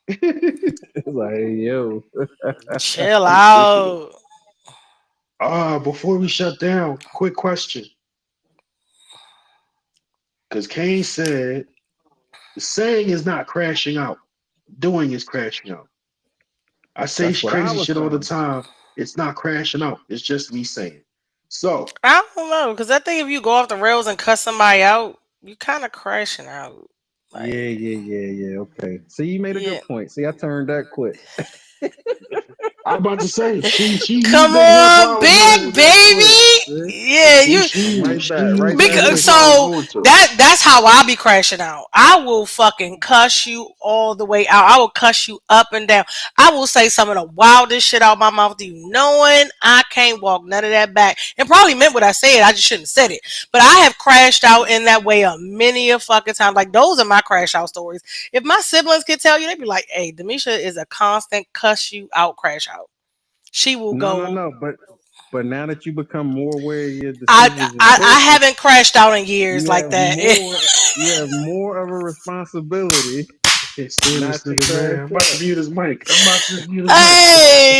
It's like, hey, yo. Chill out. Before we shut down, quick question. Because Kane said saying is not crashing out, doing is crashing out. I say That's what I crazy was shit all the saying. time. It's not crashing out. It's just me saying. So I don't know, cause I think if you go off the rails and cuss somebody out, you kind of crashing out. Yeah, Like, yeah. Okay. See, you made a yeah. good point. See, I turned that quick. I'm about to say she used Come them on, horsepower You voice. big made that quick. baby. See? Yeah, you. I'm right She back. used Right them back Because with you. horsepower so voice. that's how I be crashing out. I will fucking cuss you all the way out. I will cuss you up and down. I will say some of the wildest shit out my mouth to you, knowing I can't walk none of that back. And probably meant what I said. I just shouldn't have said it. But I have crashed out in that way a many a fucking time. Like those are my crash out stories. If my siblings could tell you, they'd be like, "Hey, Demisha is a constant cuss you out, crash out. She will go." No. But now that you become more aware of your I decisions and I choices, haven't crashed out in years you like have that. more. You have more of a responsibility I can't stand this not to nigga, man. crash I'm about to out. mute his mic. I'm about to mute his mic.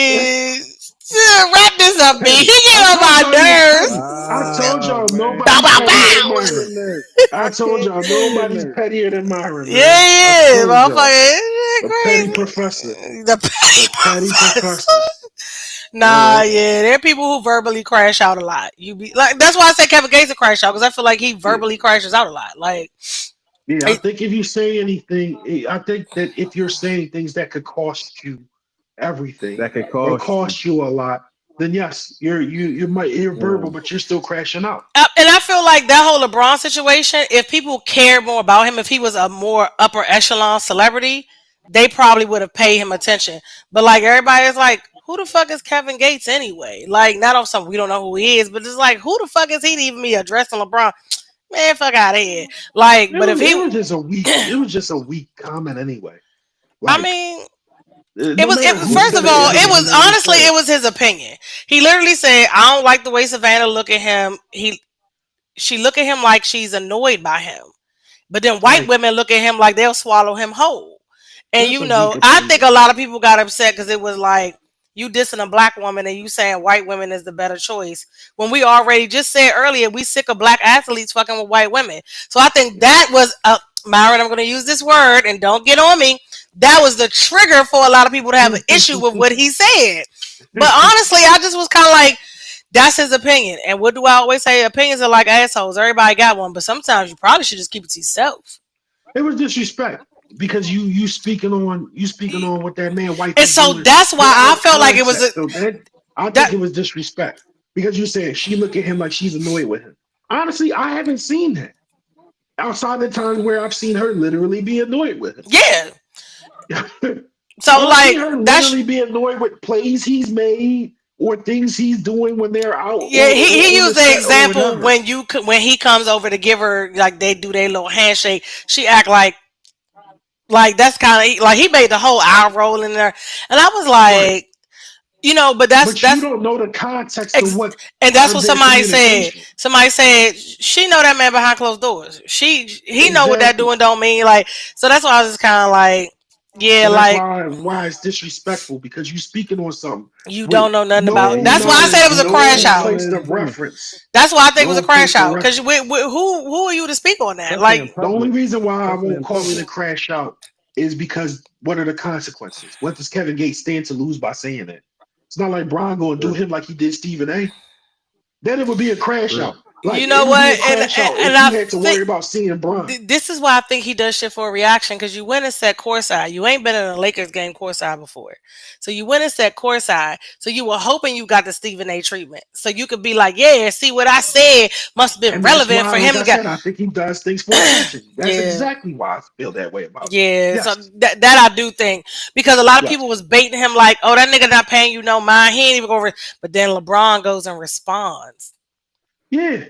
Hey, Yeah, wrap this up, B. He Petty. get I on told my y'all he was nerves. petty. I told Wow, y'all man. Bow, nobody's bow, I'm pettier not than bow. Myron. feeling this. I I told can't y'all stand nobody's this. pettier than Myron, Yeah, man. I he is. told y'all. Motherfucker, this The petty shit professor. crazy. The The petty petty professor. professor. All Nah, right. yeah, there are people who verbally crash out a lot. You be like, that's why I say Kevin Gates a crash out because I feel like he Yeah. verbally crashes out a lot. Like, Yeah, I it, think if you say anything, I think that if you're saying things that could cost you everything That could or cost you. cost you a lot, then yes, you're Yeah. verbal, but you're still crashing out. and I feel like that whole LeBron situation. If people cared more about him, if he was a more upper echelon celebrity, they probably would have paid him attention. But like everybody is like, who the fuck is Kevin Gates anyway? Like, not on something we don't know who he is, but it's like, who the fuck is he to even be addressing LeBron? Man, fuck out of here. Like, but if It he, was just a weak it was just a weak comment anyway. I Like mean, it no was. matter It who What did first he of said it, say? it all, I it was didn't was hear what he honestly, said. it was his opinion. He literally said, "I don't like the way Savannah look at him. She look at him like she's annoyed by him." But then white right. women look at him like they'll swallow him whole. And That's you a know, weak I think opinion. a lot of people got upset because it was like you dissing a black woman and you saying white women is the better choice. When we already just said earlier, we sick of black athletes fucking with white women. So I think Yeah. that was Myron, I'm gonna use this word and don't get on me. That was the trigger for a lot of people to have an issue with what he said. But honestly, I just was kind of like, that's his opinion. And what do I always say? Opinions are like assholes. Everybody got one, but sometimes you probably should just keep it to yourself. It was disrespect because you speaking on what that man wife And is so doing that's why I without felt like it was context. So that I that think it was disrespect because you said she look at him like she's annoyed with him. Honestly, I haven't seen that outside the times where I've seen her literally be annoyed with yeah. him. So I've seen like her that's literally be annoyed with plays he's made or things he's doing when they're out yeah. He or on the used the set or example whatever. when he comes over to give her like they do their little handshake. She act like that's kind of like he made the whole eye roll in there, and I was Right. like, but that's But you that's don't know the context of Ex- what and that's what their somebody said. communication. Somebody said she know that man behind closed doors. He know what that Exactly. doing don't mean. Like, so that's why I was just kind of like, yeah, So that's like why it's disrespectful because you speaking on something you with don't know nothing Yeah, about. no That's he why I said didn't. it knowledge, was a He crash no stand out. on place his to premise. reference, That's why I think it was a no place crash to out. Because reference. who are you to speak on that? Especially in Like, The only public. reason why I Especially won't in call it a public. crash out is because what are the consequences? What does Kevin Gates stand to lose by saying that? It's not like Brian going to do True. him like he did Stephen A. Then it would be a crash True. out. Like you know it would be a what? crash out And if I you had to think worry about seeing Brian. this is why I think he does shit for a reaction because you went and sat courtside. You ain't been in a Lakers game courtside before. So you went and sat courtside. So you were hoping you got the Stephen A treatment. So you could be like, yeah, see what I said must have been And that's relevant why, for like him I to get. said, I think he does things for attention. That's Yeah. exactly why I feel that way about it. Yeah, so Yes, that I do think because a lot of yes, people was baiting him like, oh, that nigga not paying you no mind. He ain't even going. But then LeBron goes and responds. yeah.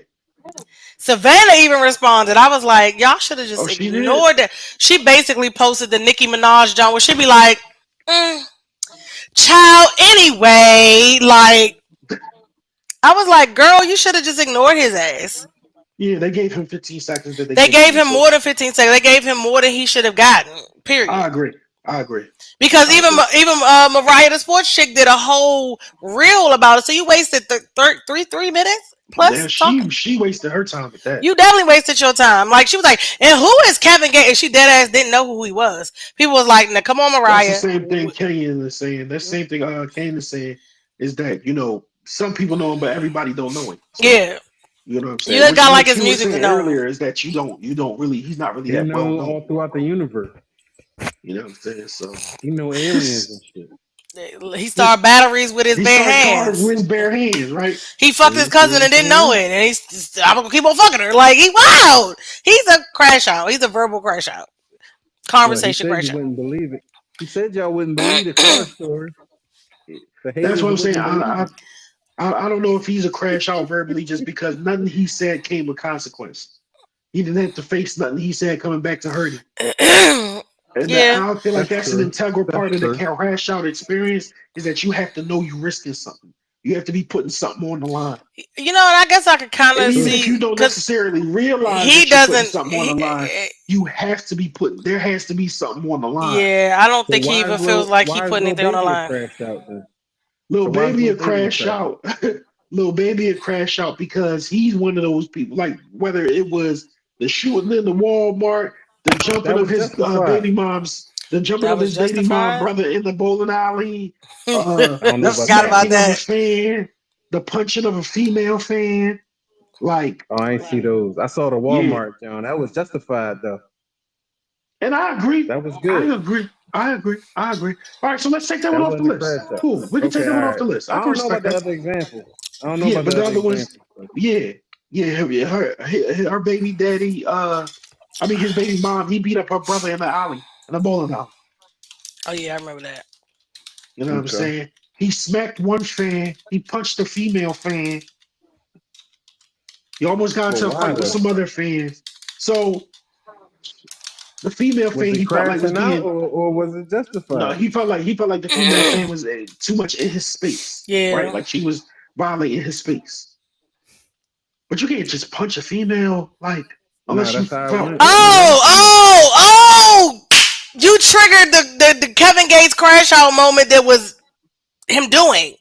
Savannah even responded. I was like, y'all should have Oh, just she did. ignored that. She basically posted the Nicki Minaj joint where she be like, mm, child, anyway. Like, I was like, girl, you should have just ignored his ass. Yeah, they gave him 15 seconds that they They couldn't gave use. him So more than 15 seconds. They gave him more than he should have gotten. I Period. agree. I agree. Because I agree. even Mariah the sports chick did a whole reel about it. So you wasted 3 minutes Now plus talking. she wasted her time with that. You definitely wasted your time. Like she was like, and who is Kevin Gates? And she dead ass didn't know who he was. People was like, now come on, That's the Mariah. same thing Kenyon is saying. That same thing Kane is saying is that some people know him, but everybody don't know him. So Yeah, you know what I'm you saying. just Which gotta like what his you were music to saying know him. earlier is that you don't really he's not really He that well know known. all throughout the universe. You know what I'm saying? So He know aliens and shit. He started batteries with his he bare started cars hands. with his bare hands, right? He fucked his See cousin what I'm and didn't know saying? it, and I'm gonna keep on fucking her. Like he wild. He's a crash out. He's a verbal crash out. But he Conversation said crash you out. wouldn't believe it. He said y'all wouldn't believe the car story. The That's haters what I'm saying. wouldn't believe it. I don't know if he's a crash out verbally just because nothing he said came with consequence. He didn't have to face nothing he said coming back to hurt him. And Yeah. I feel like That's that's an true. integral That's part of the true. crash out experience is that you have to know you're risking something. You have to be putting something on the line. You know, and I guess I could kind And of even True. if you see don't because necessarily realize he that you're putting doesn't. something on the line, you have to be putting there has to be something on the line. Yeah, I don't So think he even feels like he why is put Lil anything on the Baby a line. crash out then? Little So why is baby little will baby a crash crash? out. Little baby will crash out because he's one of those people. Like whether it was the shooting in the Walmart, the jumping That of was his justified. baby mom's, the jumping That of was his baby mom justified. brother in the bowling alley, I don't know the about Forgot that about one. smacking of a that. fan, the punching of a female fan. Like, Oh, I ain't see those. I saw the yeah. Walmart, John. That was justified though. And I agree. That was I good. agree. I agree. I agree. All right, so let's take that one That off the wasn't a crash list. out. Cool. We can take Okay, that all one off right. the list. I I can don't know about respect the that. other example. I don't know Yeah, about but the the other other ones, example. But yeah, yeah, her baby daddy, I mean his baby mom, he beat up her brother in the alley, in the bowling alley. Oh yeah, I remember that. You know what I'm okay. saying? He smacked one fan, he punched the female fan, he almost got But into a why fight with though? some other fans. So the female Was fan he he felt like was crashing out being or was it no, justified? he felt like the female fan was too much in his space, right? Yeah. Like she was violating his space. But you can't just punch a female like Nah, unless you that's how it felt went. you know. Oh! You triggered the Kevin Gates crash out moment that was him doing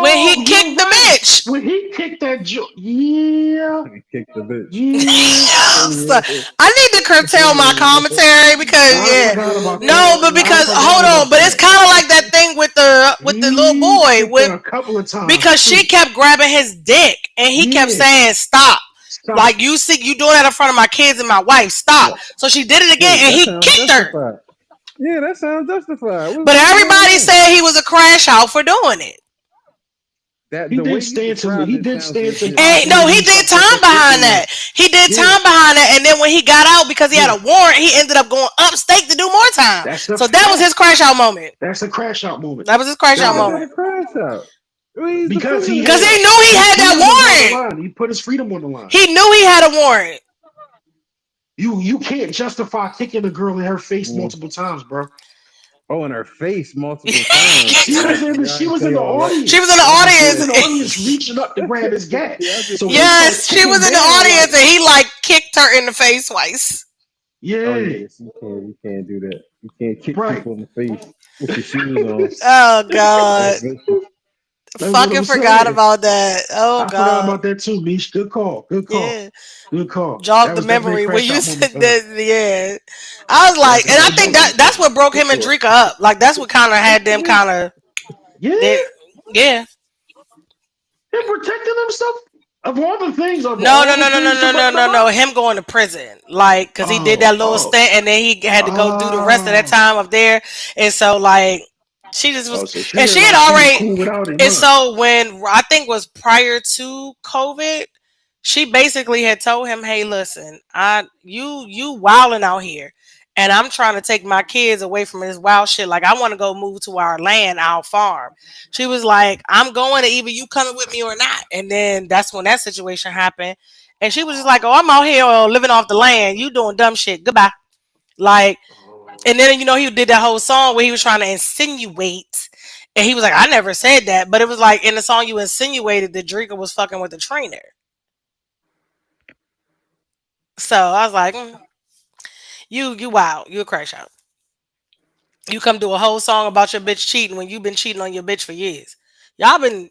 when he Oh, you're kicked the right. bitch. When he kicked that yeah, He kicked the bitch. yeah, So, I need to curtail my Yeah. commentary because I yeah, forgot about that. no, but I because forgot hold on, about but it's that. kind of like that thing with the little He boy kicked with her a couple of times because she too. kept grabbing his dick and he kept Yeah, saying stop. Like stop. you see, you doing that in front of my kids and my wife. Stop. Well, So she did it again wait, and that he sounds kicked her. justified. Yeah, that sounds justified. But What's going everybody on? said he was a crash out for doing it. That He the way did you stand to described he it did sounds stand to legit. And no, possibly he lose did some type time of behind kicking that. that. He did Yeah, time behind that. And then when he got out because he had yeah. a warrant, he ended up going upstate to do more time. That's the So that was his fact. crash out moment. That's a crash out moment. That was his crash out How is Yo, that a moment. crash out? Well, he's because defending he Because had he himself. knew he his had that freedom was on the warrant. line. He put his freedom on the line. He knew he had a warrant. You can't justify kicking a girl in her face Mm. multiple times, bro. Oh, in her face multiple times. She Y'all, was in the y'all she ain't was in say the all that. She was in audience. the She was in the audience. audience reaching up to grab his gat. Y'all just So when he said, started Yes, she kicking was in the down, audience like, and he like kicked her in the face twice. oh yeah, yes, you can't do that. You can't kick right. people in the face with your shoes on. Oh That's God. vicious. That's what Fucking I'm forgot saying. about that. Oh I forgot God. about that too, Mish. Good call. Good call. Yeah. Good call. Jog That the was definitely a memory when crash you out moment said for him. that. Yeah. I was That like, and I definitely think was. that's what broke For him and sure. Drika up. Like that's what kind of had them kind of Yeah, they yeah. and protecting himself of all the things, of No, all no, the no, no, no, things to no, no, bring no, them no. up. Him going to prison, like, cause he did Oh, that little oh, stint, and then he had to go do the rest of that oh, time up there, and so like, she just was, oh. So she and looked she had like she was already, cool without him, and huh? so when I think was prior to COVID, she basically had told him, "Hey, listen, you wilding out here, and I'm trying to take my kids away from this wild shit. Like, I want to go move to our land, our farm." She was like, "I'm going to either you coming with me or not." And then that's when that situation happened, and she was just like, "Oh, I'm out here living off the land. You doing dumb shit. Goodbye." Like, Oh, and then he did that whole song where he was trying to insinuate. And he was like, I never said that. But it was like in the song you insinuated that Drika was fucking with the trainer. So I was like, you wow, you a crash out. You come do a whole song about your bitch cheating when you've been cheating on your bitch for years. Y'all been,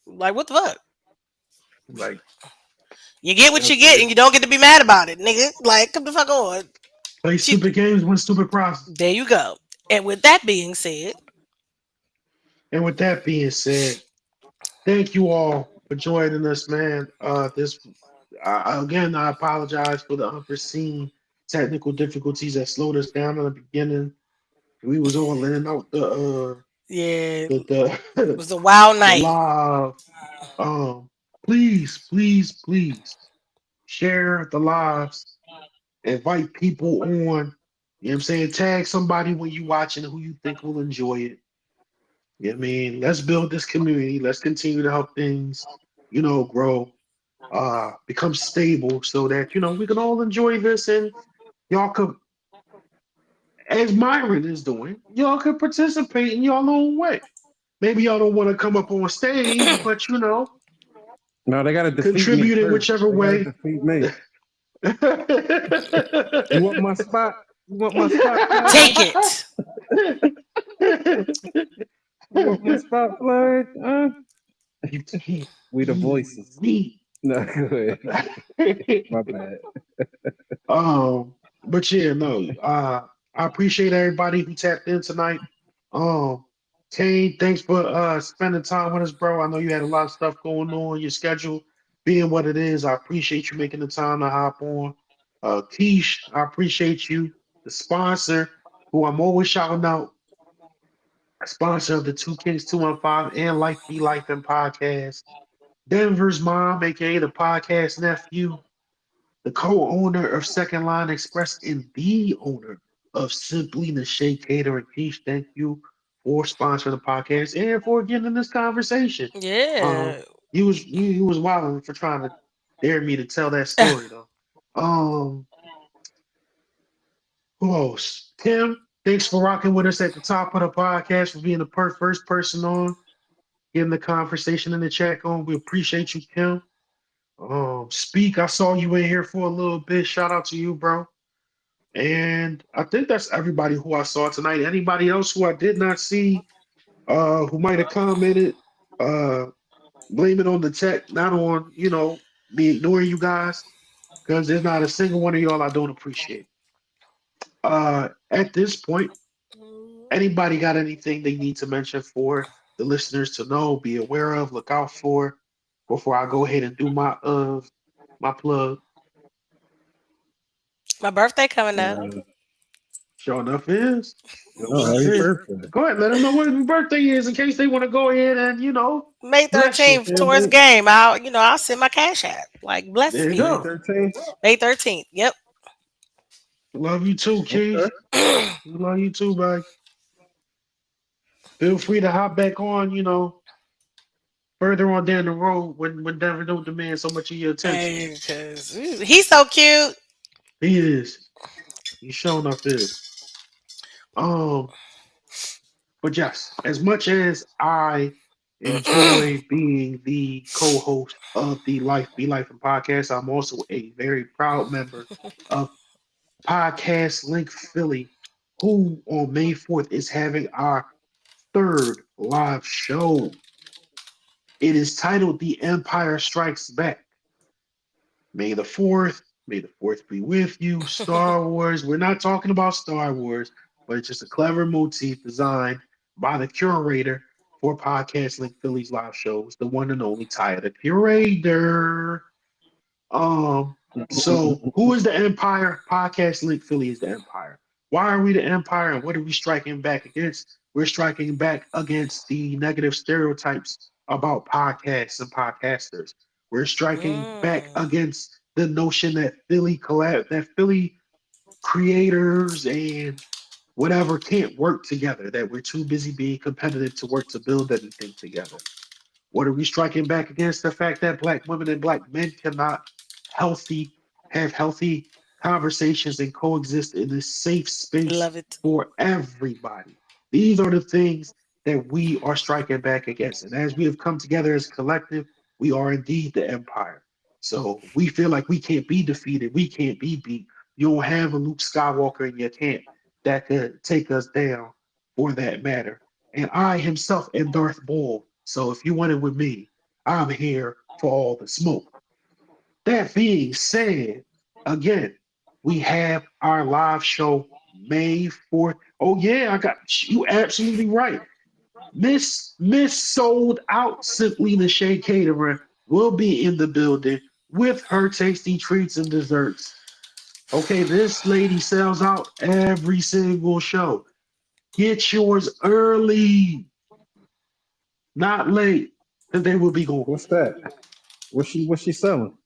like what the fuck? like You get what yeah, you get and you don't get to be mad about it, nigga. Like, come the fuck on. play She, stupid games, win stupid prizes. there you go. And with that being said, And with that being said, thank you all for joining us, man. This again, I apologize for the unforeseen technical difficulties that slowed us down in the beginning. We was all in and out yeah, it the was a wild the night. live. Please, please, please share the lives. Invite people on. You know what I'm saying? Tag somebody when you watching who you think will enjoy it. You know what I mean? Let's build this community. Let's continue to help things, grow, become stable so that, we can all enjoy this and y'all could, as Myron is doing, y'all could participate in your own way. Maybe y'all don't want to come up on stage, but No, they gotta defeat me contribute in first. whichever They gotta way. defeat me. You want my spot? You want my spot, John? Take it. You want my stop flirt. You can't We the be voices. me. No, go ahead. My bad. um, but yeah, no. I appreciate everybody who tapped in tonight. Um, Kane, thanks for spending time with us, bro. I know you had a lot of stuff going on, your schedule being what it is. I appreciate you making the time to hop on. Keish, I appreciate you, the sponsor, who I'm always shouting out, sponsor of the Two Kings 215 and Life Be Life and podcast. Denver's mom, aka the podcast nephew, the co-owner of Second Line Express and the owner of Simply Nashay Catering. Peace, thank you for sponsoring the podcast and for getting in this conversation. Um, Yeah. he was wilding for trying to dare me to tell that story though. Um, who else? Tim, thanks for rocking with us at the top of the podcast, for being the first person on, getting the conversation in the chat going. We appreciate you, Kim. Speak. I saw you in here for a little bit. Shout out to you, bro. And I think that's everybody who I saw tonight. Anybody else who I did not see, who might have commented, uh, blame it on the tech, not on, me ignoring you guys, because there's not a single one of y'all I don't appreciate. At this point, anybody got anything they need to mention for the listeners to know, be aware of, look out for, before I go ahead and do my plug? My birthday coming up. Uh, Sure enough is. Sure oh, enough happy is. birthday. Go ahead, let them know what his birthday is in case they want to go ahead and, May bless you, 13th towards family. game. I'll send my cash app. Like bless There you May me. go. 13th. May 13th. Yep. Love you too, Okay. Keys. We love you too, bud. Feel free to hop back on, further on down the road when Denver don't demand so much of your attention. Hey, cause he's so cute. He is. He's showing up is. Um, but yes, as much as I enjoy being the co-host of the Life Be Life and podcast, I'm also a very proud member of Podcast Link Philly, who on May 4th is having our third live show. It is titled The Empire Strikes Back. May the 4th, may the 4th be with you. Star Wars. We're not talking about Star Wars, but it's just a clever motif designed by the curator for Podcast Link Philly's live shows, the one and only Tyler, the curator. Um, so who is the Empire? Podcast Link Philly is the Empire. Why are we the Empire and what are we striking back against? We're striking back against the negative stereotypes about podcasts and podcasters. We're striking back Mm, against the notion that Philly creators and whatever can't work together, that we're too busy being competitive to work to build anything together. What are we striking back against? The fact that black women and black men cannot healthy have healthy conversations and coexist in this safe space love it. for everybody. These are the things that we are striking back against. And as we have come together as a collective, we are indeed the empire. So we feel like we can't be defeated. We can't be beat. You don't have a Luke Skywalker in your camp that could take us down for that matter. And I himself am Darth Maul. So if you want it with me, I'm here for all the smoke. That being said, again, we have our live show May 4th. Oh, yeah, I got you absolutely right. Miss Sold Out Simply the Shea Caterer will be in the building with her tasty treats and desserts. Okay, this lady sells out every single show. Get yours early, not late, because they will be gone. What's that? What's she selling?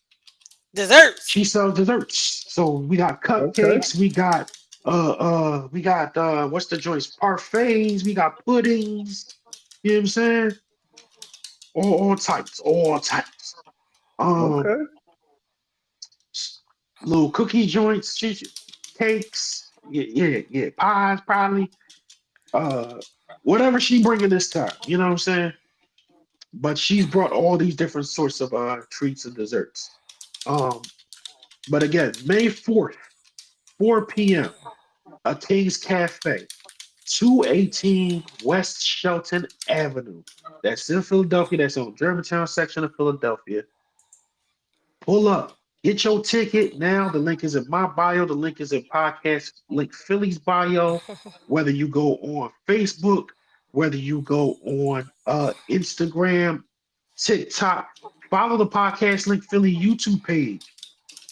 Desserts. She sells desserts. So we got Okay. cupcakes, we got what's the joints? Parfaits, we got puddings, you know what I'm saying? All types, all types. Um Okay. Little cookie joints, cakes, yeah, pies probably. Uh Whatever she bringing this time, you know what I'm saying? But she's brought all these different sorts of treats and desserts. Um, but again, May 4th, 4 p.m. a King's Cafe, 218 West Shelton Avenue. That's in Philadelphia. That's on Germantown section of Philadelphia. Pull up. Get your ticket now. The link is in my bio. The link is in podcast link Philly's bio. Whether you go on Facebook, whether you go on Instagram, TikTok, follow the podcast link Philly YouTube page.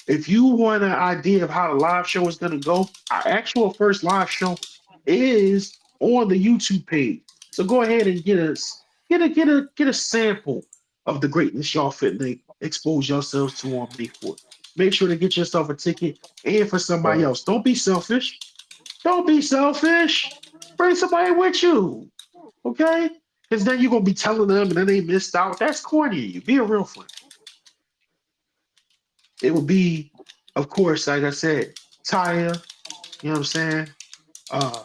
If you want an idea of how the live show is going to go, our actual first live show is on the YouTube page. So go ahead and get a sample of the greatness y'all fitting expose yourselves to on May 4th. Make sure to get yourself a ticket and for somebody Right. else. Don't be selfish. Don't be selfish. Bring somebody with you. Okay? Because then you're gonna be telling them and then they missed out. That's corny of you. Be a real friend. It will be, of course, like I said, Taya, you know what I'm saying? Uh,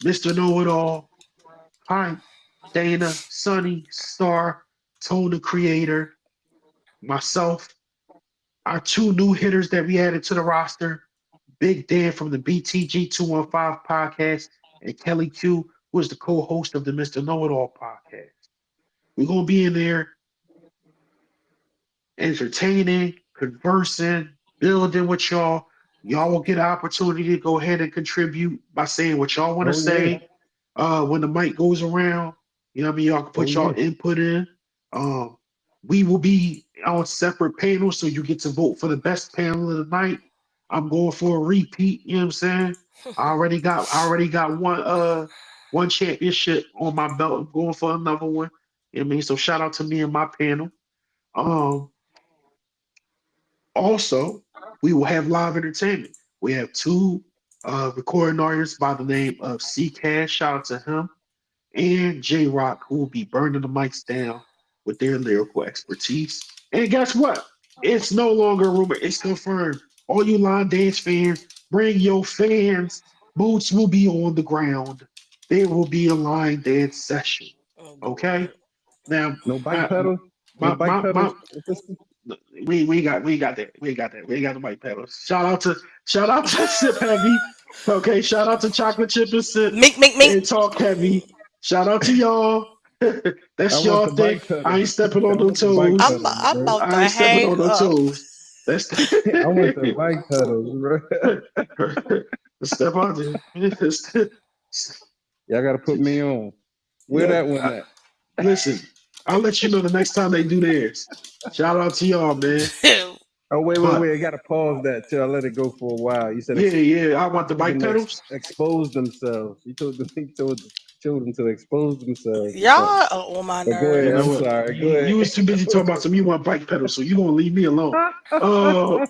Mr. Know It All, Hi, Dana, Sonny, Star, Tone the Creator, myself, our two new hitters that we added to the roster, Big Dan from the BTG 215 podcast, and Kelly Q, who is the co-host of the Mr. Know It All podcast. We're gonna be in there entertaining, conversing, building with y'all. Y'all will get an opportunity to go ahead and contribute by saying what y'all want to Oh yeah. say. When the mic goes around, you know what I mean? Y'all can Oh put yeah. y'all input in. Um, we will be on separate panels, so you get to vote for the best panel of the night. I'm going for a repeat, you know what I'm saying? I already got one championship on my belt. I'm going for another one. You know what I mean? So shout out to me and my panel. Um, Also, we will have live entertainment. We have two recording artists by the name of C Cash, shout out to him, and J Rock, who will be burning the mics down with their lyrical expertise. And guess what? It's no longer a rumor, it's confirmed. All you line dance fans, bring your fans. Boots will be on the ground. There will be a line dance session. Oh Okay? Lord. Now, No bike my, pedal. No my, bike my, my, pedals. Sister? we got that. We ain't got that. We ain't got the mic pedals. Shout out to Sip Heavy. Okay, shout out to Chocolate Chip and Sip Mink, mink, mink. and Talk Heavy. Shout out to y'all. I That's want y'all the thing. bike I ain't pedals. stepping I on no want the bike I'm toes. pedals, I'm bro. about I to ain't stepping hang on no up. toes. That's I want the bike pedals, bro. step out there. Y'all gotta put me on. Where Yeah, that one at? listen. I'll let you know the next time they do theirs. Shout out to y'all, man. Oh But wait. I gotta pause that till I let it go for a while. You said yeah, I want the told bike them to pedals. expose themselves. You told them he told the children to expose themselves or something. Y'all are on my But go You ahead. know I'm nerves. what? sorry. Go You was too busy talking about some you want bike pedals, so you gonna leave me alone. ahead. Oh,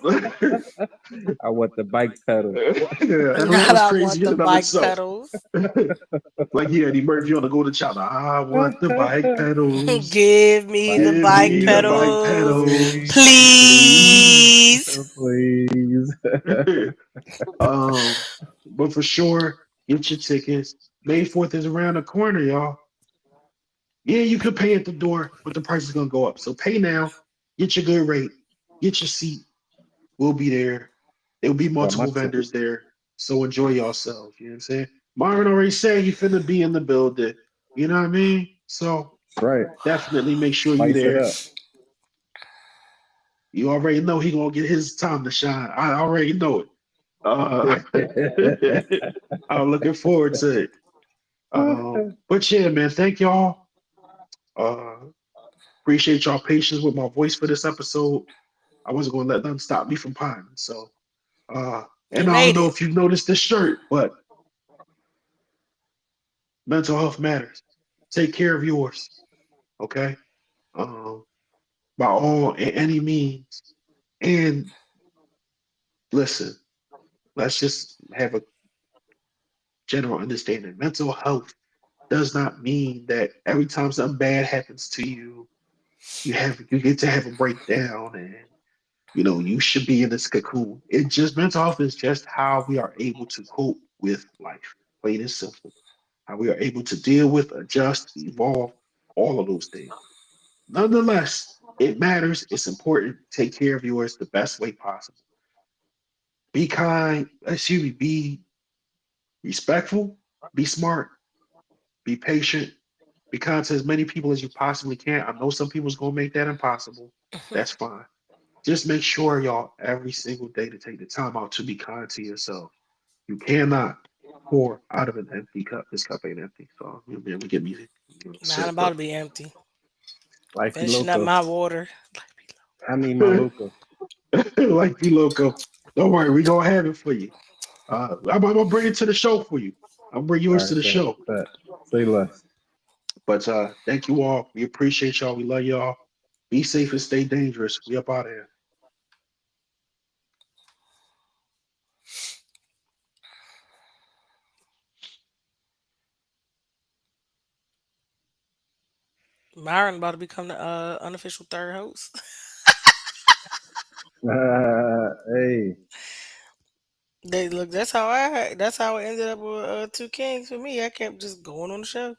I want the bike pedals. yeah, that Not was I want crazy in the and of bike itself. pedals. Like yeah, Eddie Murphy on the Golden Child. I want the bike pedals. Give me the Bike, Give bike me the please, bike pedals, please, pedals, please, please. please. um, but for sure, get your tickets. May 4th is around the corner, y'all. Yeah, you could pay at the door, but the price is gonna go up. So pay now, get your good rate, get your seat. We'll be there. There'll be Got my multiple ticket. vendors there. So enjoy yourselves. You know what I'm saying? Marvin already said you finna be in the building. You know what I mean? So That's right. definitely make sure you Spice it there. up. You already know he gonna get his time to shine. I already know it. Uh, I'm looking forward to it. But yeah, man, thank y'all. Uh, appreciate y'all patience with my voice for this episode. I wasn't gonna let them stop me from pining. So, You and I don't made know it. if you've noticed this shirt, but mental health matters. Take care of yours, okay? Um, by all and any means. And listen, let's just have a general understanding. Mental health does not mean that every time something bad happens to you, you get to have a breakdown and you should be in this cocoon. It just mental health is just how we are able to cope with life, plain and simple. How we are able to deal with, adjust, evolve, all of those things. Nonetheless, it matters. It's important. Take care of yours the best way possible. Be kind. Excuse me. Be respectful. Be smart, be patient, be kind to as many people as you possibly can. I know some people's gonna make that impossible. That's fine. Just make sure y'all every single day to take the time out to be kind to yourself. You cannot pour out of an empty cup. This cup ain't empty. So you'll be able to get me Mine sip, about but to be empty. Lifey Finishing up loco. my water. I need my loco. like be loco. Don't worry, we gonna have it for you. I'm gonna bring it to the show for you. I'll bring All yours to right, the show. bet. Say less. But thank you all. We appreciate y'all. We love y'all. Be safe and stay dangerous. We up out of here. Myron about to become the unofficial third host. Hey, They look. That's how I. That's how it ended up with Two Kings for me. I kept just going on the show.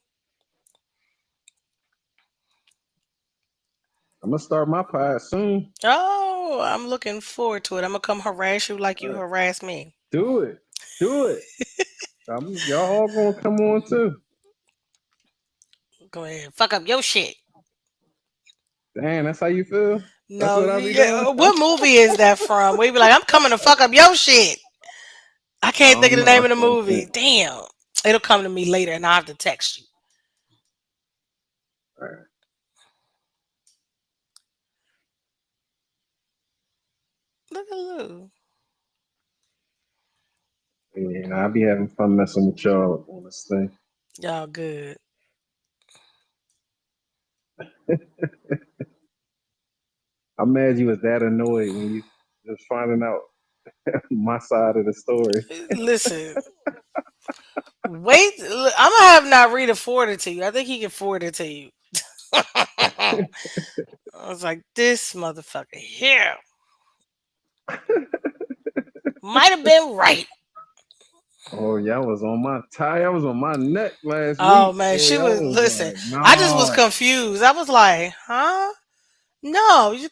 I'm gonna start my pod soon. Oh, I'm looking forward to it. I'm gonna come harass you like you Uh, harass me. do it. Do it. Y'all all gonna come on too. Go ahead, fuck up your shit. Damn, that's how you feel? That's No, what I be doing? yeah. What movie is that from? Where you be like, I'm coming to fuck up your shit. I I can't think of don't the know. name I of the can't movie. think. Damn. It'll come to me later, and I have to text you. All right. Look at Lou. Yeah, I be having fun messing with y'all on this thing. Y'all good. I'm mad you was that annoyed when you just finding out my side of the story. Listen, wait. I'm gonna have Narita forward it to you. I think he can forward it to you. I was like, this motherfucker here might have been right. Oh, y'all was on my tie. I was on my neck last Oh week. man, Boy, she y'all was was listen. like, I just was nah. confused. I was like, huh? No, you